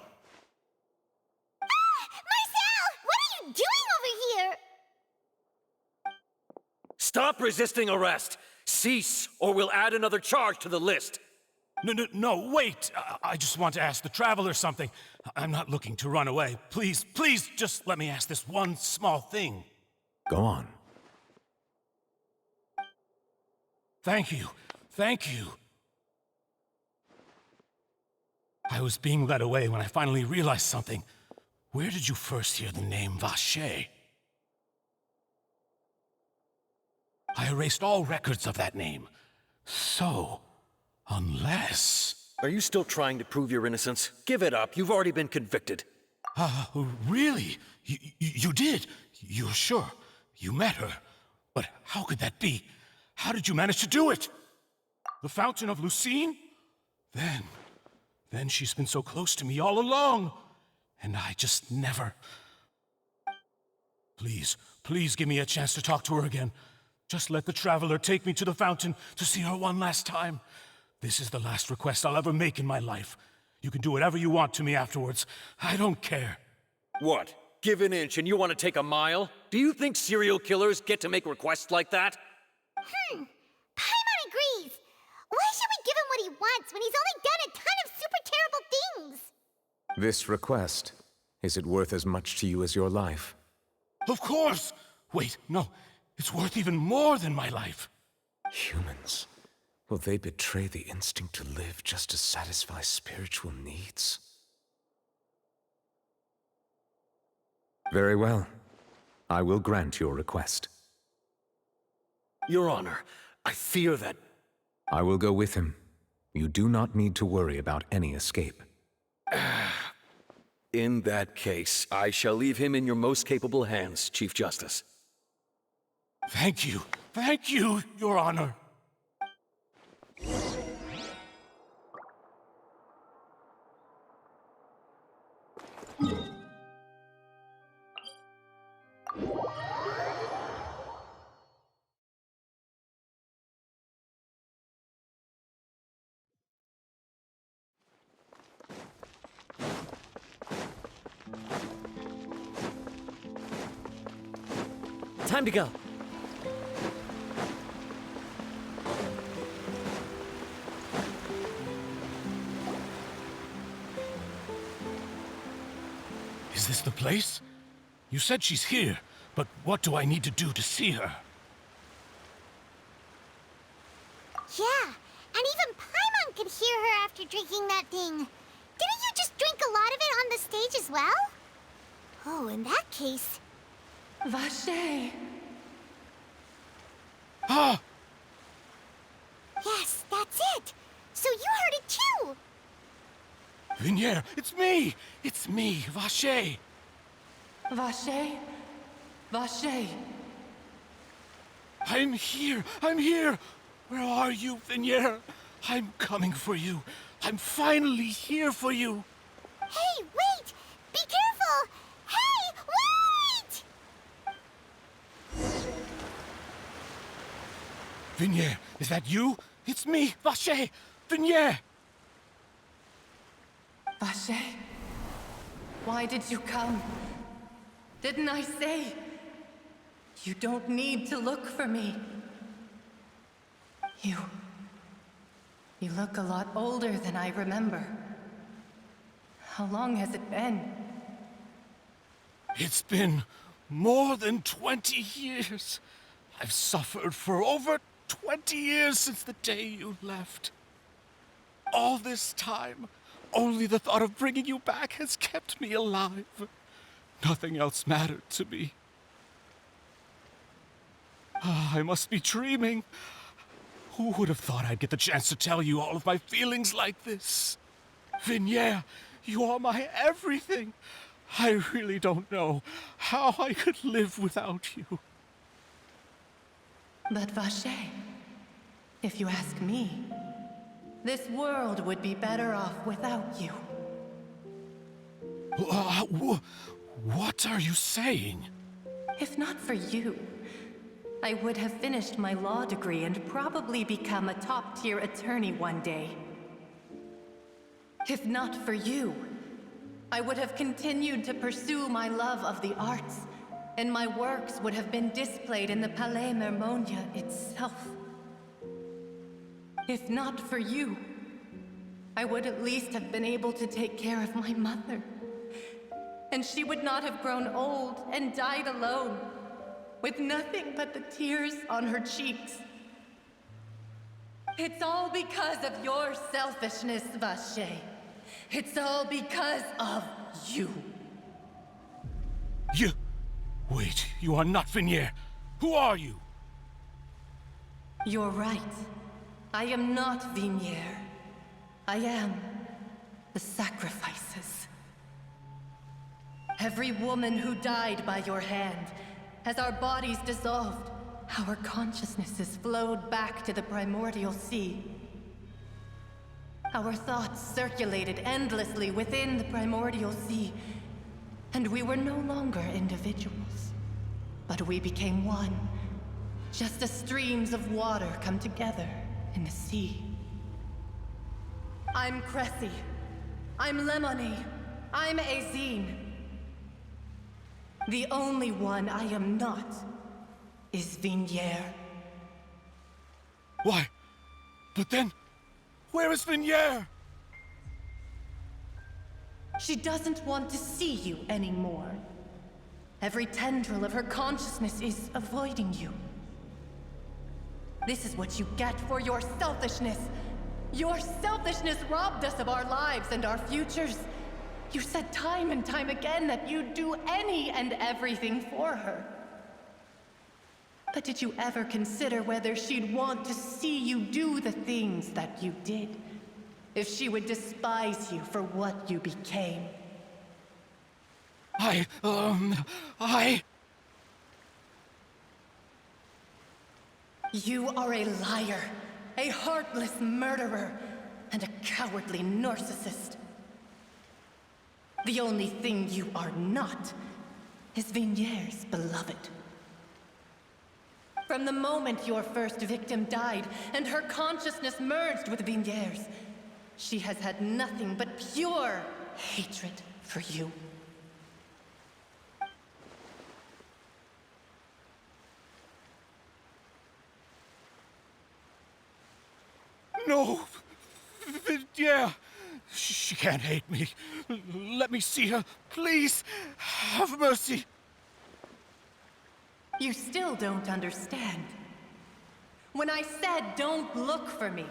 B: Marcel! What are you doing over here?
L: Stop resisting arrest! Cease, or we'll add another charge to the list.
O: No, wait! I just want to ask the Traveler something. I'm not looking to run away. Please, just let me ask this one small thing.
H: Go on.
O: Thank you. I was being led away when I finally realized something. Where did you first hear the name Vacher? I erased all records of that name. So, unless...
L: Are you still trying to prove your innocence? Give it up. You've already been convicted.
O: Really? You did? You're sure? You met her? But how could that be? How did you manage to do it? The Fountain of Lucine? Then she's been so close to me all along. And I just never... Please give me a chance to talk to her again. Just let the Traveler take me to the fountain to see her one last time. This is the last request I'll ever make in my life. You can do whatever you want to me afterwards. I don't care.
L: What? Give an inch and you want to take a mile? Do you think serial killers get to make requests like that?
B: Paimon agrees. Why should we give him what he wants when he's only done a ton of super terrible things?
H: This request, is it worth as much to you as your life?
O: Of course! Wait, no. It's worth even more than my life.
H: Humans. Will they betray the instinct to live just to satisfy spiritual needs? Very well. I will grant your request.
L: Your Honor, I fear that...
H: I will go with him. You do not need to worry about any escape.
L: In that case, I shall leave him in your most capable hands, Chief Justice.
O: Thank you, Your Honor.
J: Time to go.
O: Is this the place? You said she's here, but what do I need to do to see her?
B: Yeah, and even Paimon could hear her after drinking that thing. Didn't you just drink a lot of it on the stage as well? Oh, in that case...
K: Vacher!
O: Ah!
B: Yes, that's it! So you heard it too!
O: Vignier, it's me! It's me, Vacher!
K: Vacher? Vacher!
O: I'm here! Where are you, Vignier? I'm coming for you. I'm finally here for you.
B: Hey, wait! Be careful! Hey, wait!
O: Vignier, is that you? It's me, Vacher! Vignier!
K: Vacher? Why did you come? Didn't I say? You don't need to look for me. You look a lot older than I remember. How long has it been?
O: It's been more than 20 years. I've suffered for over 20 years since the day you left. All this time, Only the thought of bringing you back has kept me alive. Nothing else mattered to me. I must be dreaming. Who would have thought I'd get the chance to tell you all of my feelings like this? Vignere, you are my everything. I really don't know how I could live without you.
D: But Vacher, if you ask me, this world would be better off without you.
O: What are you saying?
D: If not for you, I would have finished my law degree and probably become a top-tier attorney one day. If not for you, I would have continued to pursue my love of the arts, and my works would have been displayed in the Palais Mermonia itself. If not for you, I would at least have been able to take care of my mother. And she would not have grown old and died alone, with nothing but the tears on her cheeks. It's all because of your selfishness, Vacher. It's all because of you.
O: You... Wait, you are not Vignere. Who are you?
D: You're right. I am not Vignere. I am the sacrifices. Every woman who died by your hand, as our bodies dissolved, our consciousnesses flowed back to the primordial sea. Our thoughts circulated endlessly within the primordial sea, and we were no longer individuals, but we became one, just as streams of water come together in the sea. I'm Cressy. I'm Lemony. I'm Azine. The only one I am not is Vignere.
O: Why? But then, where is Vignere?
D: She doesn't want to see you anymore. Every tendril of her consciousness is avoiding you. This is what you get for your selfishness. Your selfishness robbed us of our lives and our futures. You said time and time again that you'd do any and everything for her. But did you ever consider whether she'd want to see you do the things that you did? If she would despise you for what you became? You are a liar, a heartless murderer, and a cowardly narcissist. The only thing you are not is Vignere's beloved. From the moment your first victim died and her consciousness merged with Vignere's, she has had nothing but pure hatred for you.
O: No! Vignere! She can't hate me. Let me see her. Please, have mercy.
D: You still don't understand. When I said don't look for me,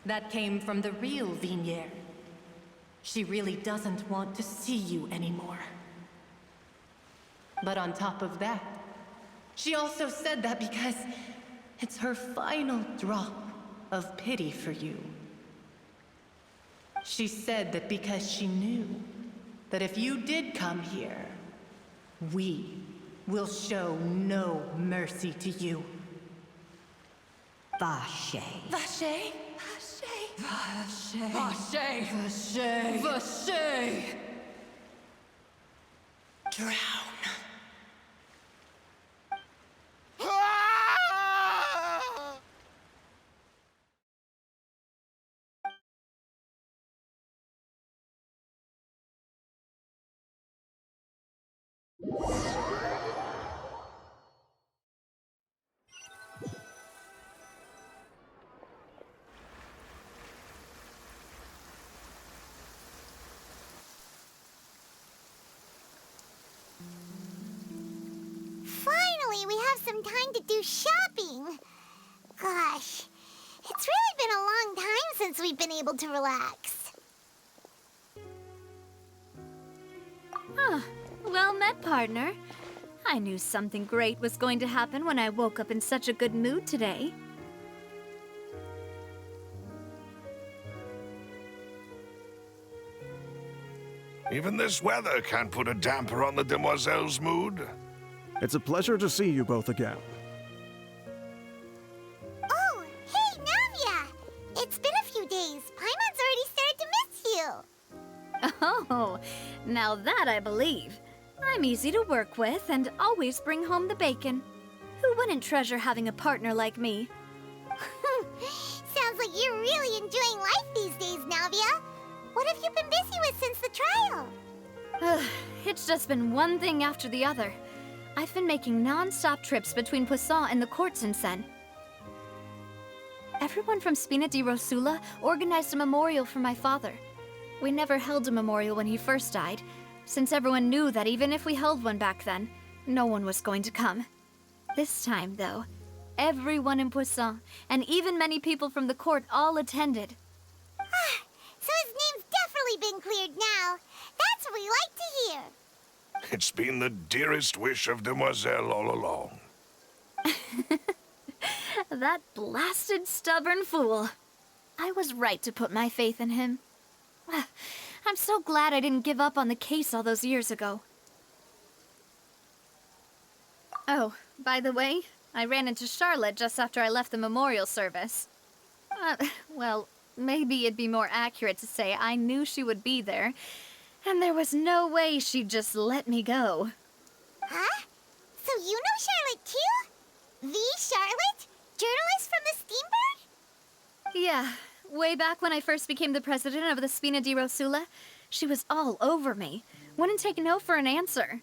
D: that came from the real Vignere. She really doesn't want to see you anymore. But on top of that, she also said that because it's her final drop of pity for you. She said that because she knew that if you did come here, we will show no mercy to you.
V: Vacher.
D: Vacher? Vacher. Vacher. Vacher. Vacher. Drown.
B: Finally, we have some time to do shopping. Gosh, it's really been a long time since we've been able to relax.
N: met, partner. I knew something great was going to happen when I woke up in such a good mood today.
F: Even this weather can't put a damper on the demoiselle's mood.
E: It's a pleasure to see you both again.
B: Oh, hey, Navia! It's been a few days. Paimon's already started to miss you.
N: Oh, now that I believe. I'm easy to work with and always bring home the bacon. Who wouldn't treasure having a partner like me?
B: Sounds like you're really enjoying life these days, Navia. What have you been busy with since the trial?
N: It's just been one thing after the other. I've been making non-stop trips between Poisson and the courts in Sen. Everyone from Spina di Rosula organized a memorial for my father. We never held a memorial when he first died, since everyone knew that even if we held one back then, no one was going to come. This time, though, everyone in Poisson, and even many people from the court, all attended.
B: So his name's definitely been cleared now. That's what we like to hear.
F: It's been the dearest wish of Demoiselle all along.
N: That blasted stubborn fool. I was right to put my faith in him. I'm so glad I didn't give up on the case all those years ago. Oh, by the way, I ran into Charlotte just after I left the memorial service. Well, maybe it'd be more accurate to say I knew she would be there, and there was no way she'd just let me go.
B: Huh? So you know Charlotte too? The Charlotte? Journalist from the Steambird?
N: Yeah, way back when I first became the president of the Spina di Rosula, she was all over me. Wouldn't take no for an answer.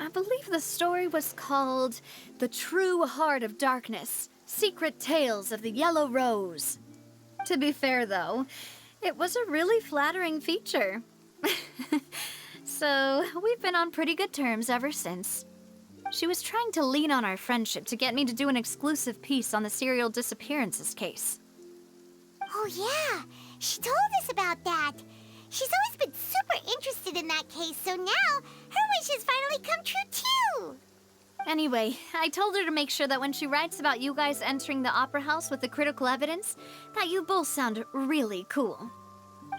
N: I believe the story was called The True Heart of Darkness, Secret Tales of the Yellow Rose. To be fair, though, it was a really flattering feature. So, we've been on pretty good terms ever since. She was trying to lean on our friendship to get me to do an exclusive piece on the serial disappearances case.
B: Oh yeah, she told us about that. She's always been super interested in that case, so now her wish has finally come true too.
N: Anyway, I told her to make sure that when she writes about you guys entering the opera house with the critical evidence, that you both sound really cool.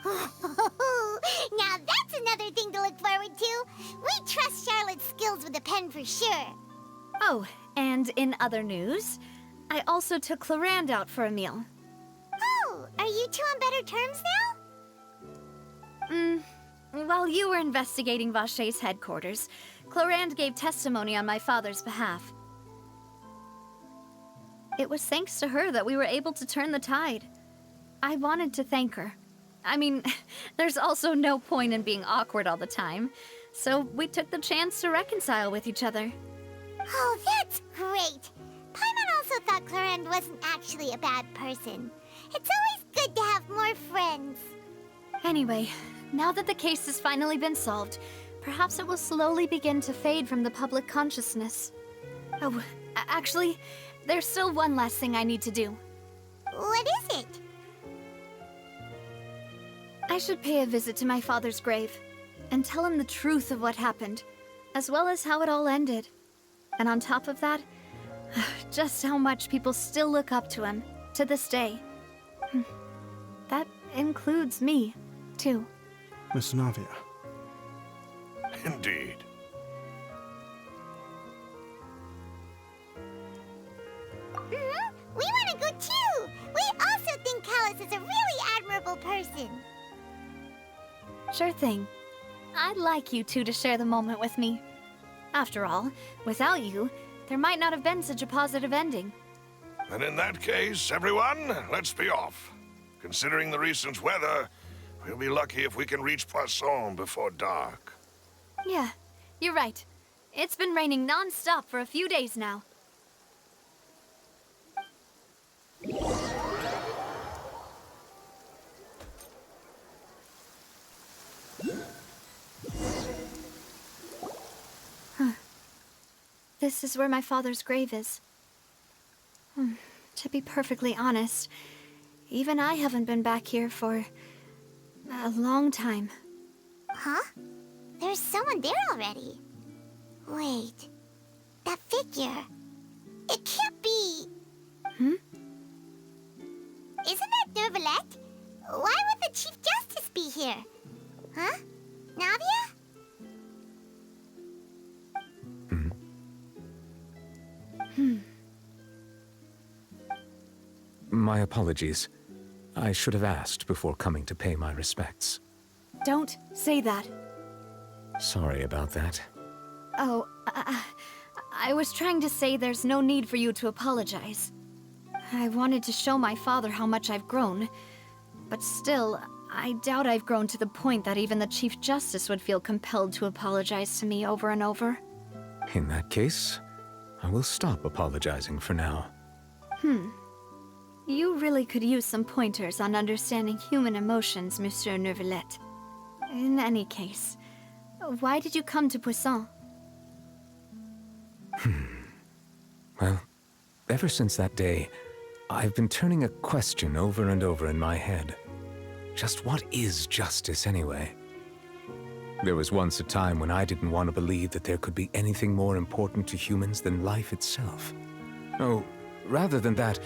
B: Now that's another thing to look forward to. We trust Charlotte's skills with a pen for sure.
N: Oh, and in other news, I also took Clorinde out for a meal.
B: Oh, are you two on better terms now?
N: While you were investigating Vaché's headquarters, Clorinde gave testimony on my father's behalf. It was thanks to her that we were able to turn the tide. I wanted to thank her. I mean, there's also no point in being awkward all the time, so we took the chance to reconcile with each other.
B: Oh, that's great. Paimon also thought Clorinde wasn't actually a bad person. It's always good to have more friends.
N: Anyway, now that the case has finally been solved, perhaps it will slowly begin to fade from the public consciousness. Oh, actually, there's still one last thing I need to do.
B: What is it?
N: I should pay a visit to my father's grave and tell him the truth of what happened, as well as how it all ended. And on top of that, just how much people still look up to him to this day. That includes me, too.
E: Miss Navia.
F: Indeed.
B: We want to go too! We also think Callus is a really admirable person.
N: Sure thing. I'd like you two to share the moment with me. After all, without you, there might not have been such a positive ending.
F: And in that case, everyone, let's be off. Considering the recent weather, we'll be lucky if we can reach Poisson before dark.
N: Yeah, you're right. It's been raining non-stop for a few days now. This is where my father's grave is. To be perfectly honest, even I haven't been back here for a long time.
B: Huh? There's someone there already. Wait. That figure. It can't be.
N: Hmm?
B: Isn't that Neuvillette? Why would the Chief Justice be here? Huh? Navia?
H: My apologies. I should have asked before coming to pay my respects.
N: Don't say that.
H: Sorry about that.
N: Oh, I was trying to say there's no need for you to apologize. I wanted to show my father how much I've grown, but still, I doubt I've grown to the point that even the Chief Justice would feel compelled to apologize to me over and over.
H: In that case, I will stop apologizing for now.
N: You really could use some pointers on understanding human emotions, Monsieur Neuvillette. In any case, why did you come to Poisson?
H: Well, ever since that day, I've been turning a question over and over in my head. Just what is justice anyway? There was once a time when I didn't want to believe that there could be anything more important to humans than life itself. Oh, rather than that,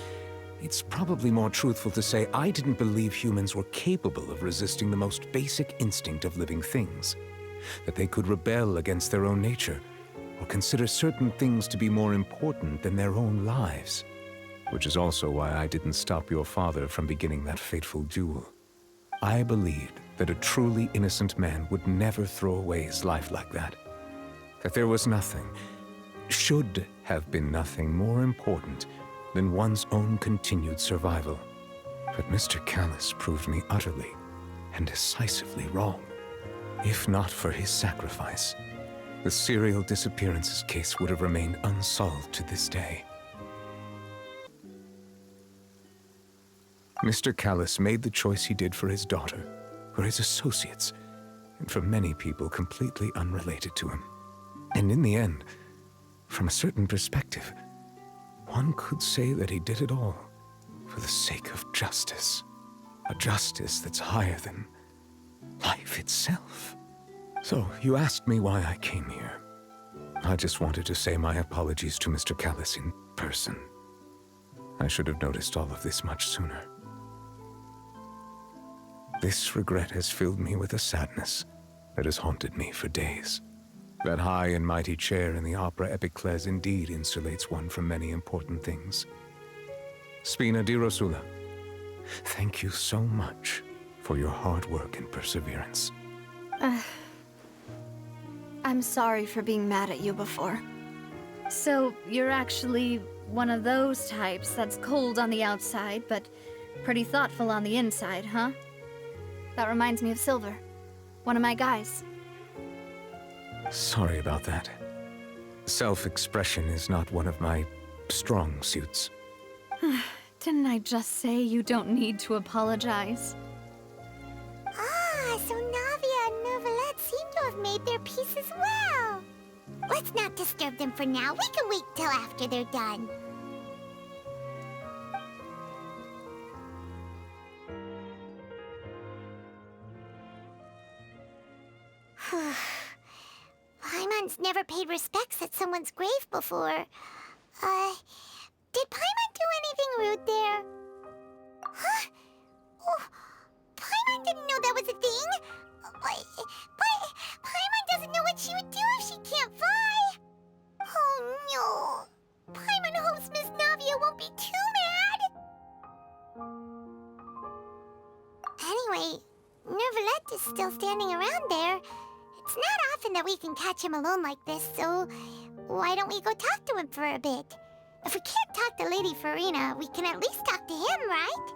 H: it's probably more truthful to say I didn't believe humans were capable of resisting the most basic instinct of living things. That they could rebel against their own nature, or consider certain things to be more important than their own lives. Which is also why I didn't stop your father from beginning that fateful duel. I believed that a truly innocent man would never throw away his life like that. That there was nothing, should have been nothing more important than one's own continued survival. But Mr. Callis proved me utterly and decisively wrong. If not for his sacrifice, the serial disappearances case would have remained unsolved to this day. Mr. Callis made the choice he did for his daughter, for his associates, and for many people completely unrelated to him. And in the end, from a certain perspective, one could say that he did it all for the sake of justice. A justice that's higher than life itself. So, you asked me why I came here. I just wanted to say my apologies to Mr. Callis in person. I should have noticed all of this much sooner. This regret has filled me with a sadness that has haunted me for days. That high and mighty chair in the Opera Epiclese indeed insulates one from many important things. Spina di Rosula, thank you so much for your hard work and perseverance.
N: I'm sorry for being mad at you before. So, you're actually one of those types that's cold on the outside, but pretty thoughtful on the inside, huh? That reminds me of Silver, one of my guys.
H: Sorry about that. Self-expression is not one of my strong suits.
N: Didn't I just say you don't need to apologize?
B: Ah, so Navia and Neuvillette seem to have made their peace as well. Let's not disturb them for now. We can wait till after they're done. Paimon's never paid respects at someone's grave before. Did Paimon do anything rude there? Huh? Oh, Paimon didn't know that was a thing. But Paimon doesn't know what she would do if she can't fly. Oh no. Paimon hopes Miss Navia won't be too mad. Anyway, Neuvillette is still standing around there. It's not often that we can catch him alone like this, so why don't we go talk to him for a bit? If we can't talk to Lady Furina, we can at least talk to him, right?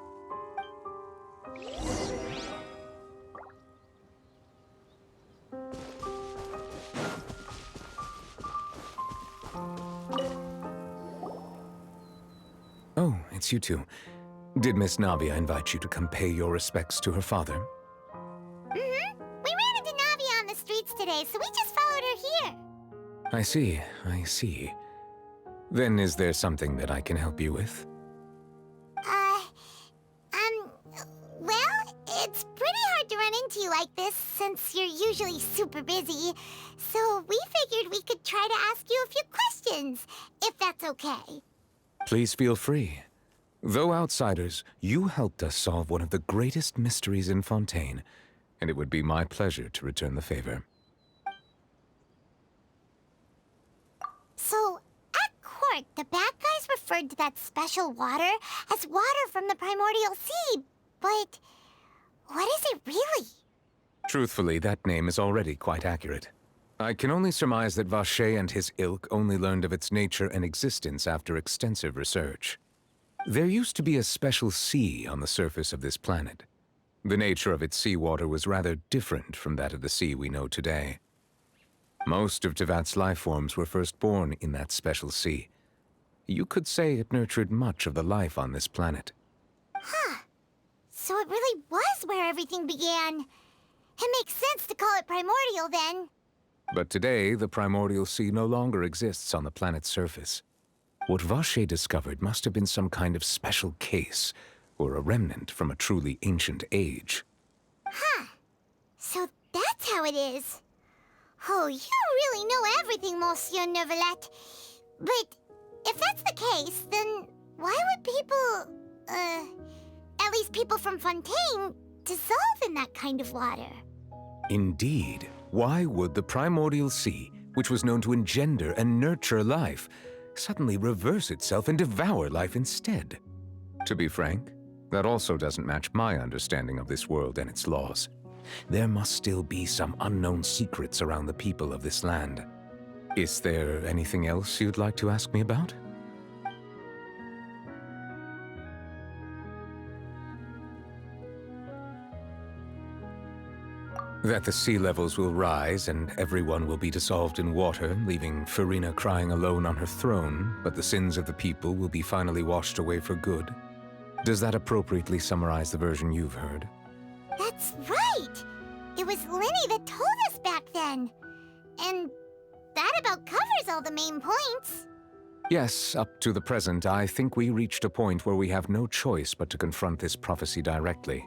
H: Oh, it's you two. Did Miss Navia invite you to come pay your respects to her father?
B: We ran into Navia on the streets today, so we just followed her here.
H: I see. Then is there something that I can help you with?
B: Well, it's pretty hard to run into you like this since you're usually super busy. So we figured we could try to ask you a few questions, if that's okay.
H: Please feel free. Though outsiders, you helped us solve one of the greatest mysteries in Fontaine, and it would be my pleasure to return the favor.
B: So, at court, the bad guys referred to that special water as water from the Primordial Sea, but what is it really?
H: Truthfully, that name is already quite accurate. I can only surmise that Vacher and his ilk only learned of its nature and existence after extensive research. There used to be a special sea on the surface of this planet. The nature of its seawater was rather different from that of the sea we know today. Most of Teyvat's life forms were first born in that special sea. You could say it nurtured much of the life on this planet.
B: Huh. So it really was where everything began. It makes sense to call it primordial then.
H: But today, the primordial sea no longer exists on the planet's surface. What Vacher discovered must have been some kind of special case, or a remnant from a truly ancient age.
B: Huh. So that's how it is. Oh, you really know everything, Monsieur Neuvillette. But if that's the case, then why would people, at least people from Fontaine, dissolve in that kind of water?
H: Indeed. Why would the primordial sea, which was known to engender and nurture life, suddenly reverse itself and devour life instead? To be frank, that also doesn't match my understanding of this world and its laws. There must still be some unknown secrets around the people of this land. Is there anything else you'd like to ask me about? That the sea levels will rise and everyone will be dissolved in water, leaving Furina crying alone on her throne, but the sins of the people will be finally washed away for good. Does that appropriately summarize the version you've heard?
B: That's right! It was Lyney that told us back then. And that about covers all the main points.
H: Yes, up to the present, I think we reached a point where we have no choice but to confront this prophecy directly.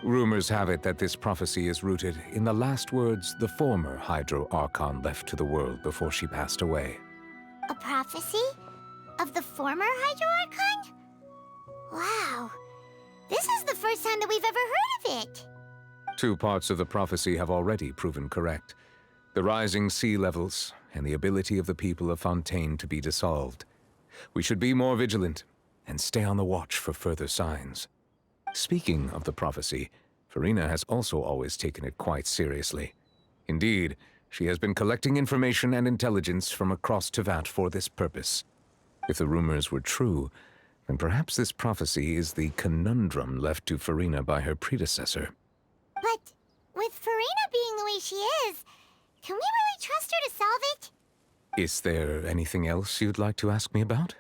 H: Rumors have it that this prophecy is rooted in the last words the former Hydro Archon left to the world before she passed away.
B: A prophecy? Of the former Hydro Archon? Wow. This is the first time that we've ever heard of it.
H: Two parts of the prophecy have already proven correct. The rising sea levels and the ability of the people of Fontaine to be dissolved. We should be more vigilant and stay on the watch for further signs. Speaking of the prophecy, Furina has also always taken it quite seriously. Indeed, she has been collecting information and intelligence from across Teyvat for this purpose. If the rumors were true, then perhaps this prophecy is the conundrum left to Furina by her predecessor.
B: But with Furina being the way she is, can we really trust her to solve it?
H: Is there anything else you'd like to ask me about?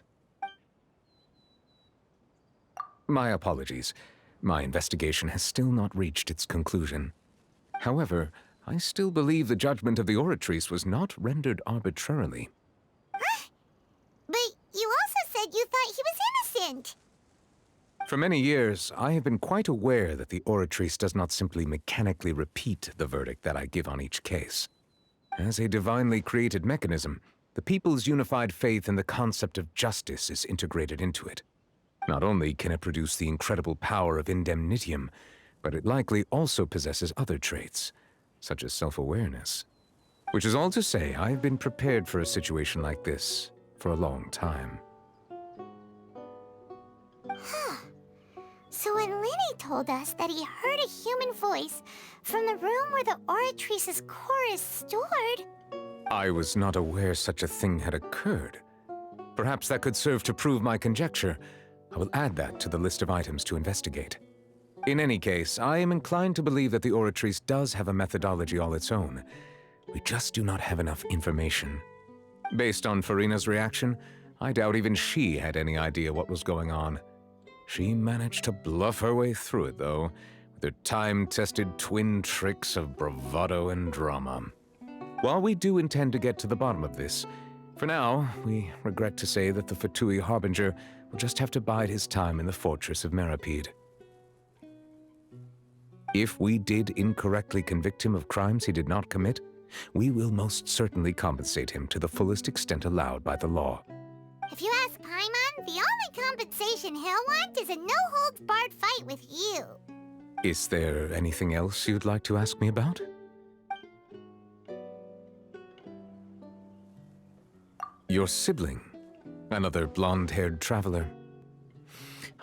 H: My apologies. My investigation has still not reached its conclusion. However, I still believe the judgment of the Oratrice was not rendered arbitrarily.
B: Huh? But you also said you thought he was innocent.
H: For many years, I have been quite aware that the Oratrice does not simply mechanically repeat the verdict that I give on each case. As a divinely created mechanism, the people's unified faith in the concept of justice is integrated into it. Not only can it produce the incredible power of indemnitium, but it likely also possesses other traits, such as self-awareness. Which is all to say, I have been prepared for a situation like this for a long time.
B: Huh. So when Lyney told us that he heard a human voice from the room where the Oratrice's core is stored...
H: I was not aware such a thing had occurred. Perhaps that could serve to prove my conjecture. I will add that to the list of items to investigate. In any case, I am inclined to believe that the Oratrice does have a methodology all its own. We just do not have enough information. Based on Furina's reaction, I doubt even she had any idea what was going on. She managed to bluff her way through it, though, with her time-tested twin tricks of bravado and drama. While we do intend to get to the bottom of this, for now, we regret to say that the Fatui Harbinger will just have to bide his time in the fortress of Meripede. If we did incorrectly convict him of crimes he did not commit, we will most certainly compensate him to the fullest extent allowed by the law.
B: If you ask Paimon, the only compensation he'll want is a no-holds-barred fight with you.
H: Is there anything else you'd like to ask me about? Your sibling, another blonde-haired traveler.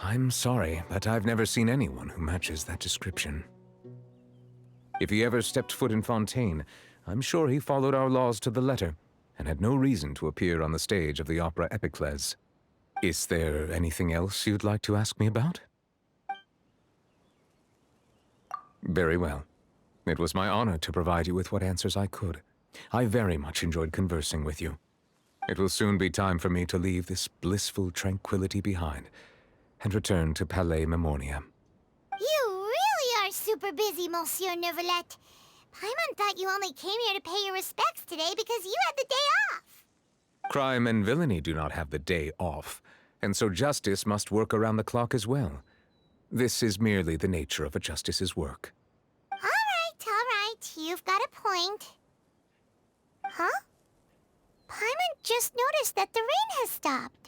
H: I'm sorry, but I've never seen anyone who matches that description. If he ever stepped foot in Fontaine, I'm sure he followed our laws to the letter, and had no reason to appear on the stage of the opera Epiclese. Is there anything else you'd like to ask me about? Very well. It was my honor to provide you with what answers I could. I very much enjoyed conversing with you. It will soon be time for me to leave this blissful tranquility behind and return to Palais Memornia.
B: You really are super busy, Monsieur Neuvillette. Paimon thought you only came here to pay your respects today because you had the day off.
H: Crime and villainy do not have the day off, and so justice must work around the clock as well. This is merely the nature of a justice's work.
B: All right. You've got a point. Huh? Paimon just noticed that the rain has stopped.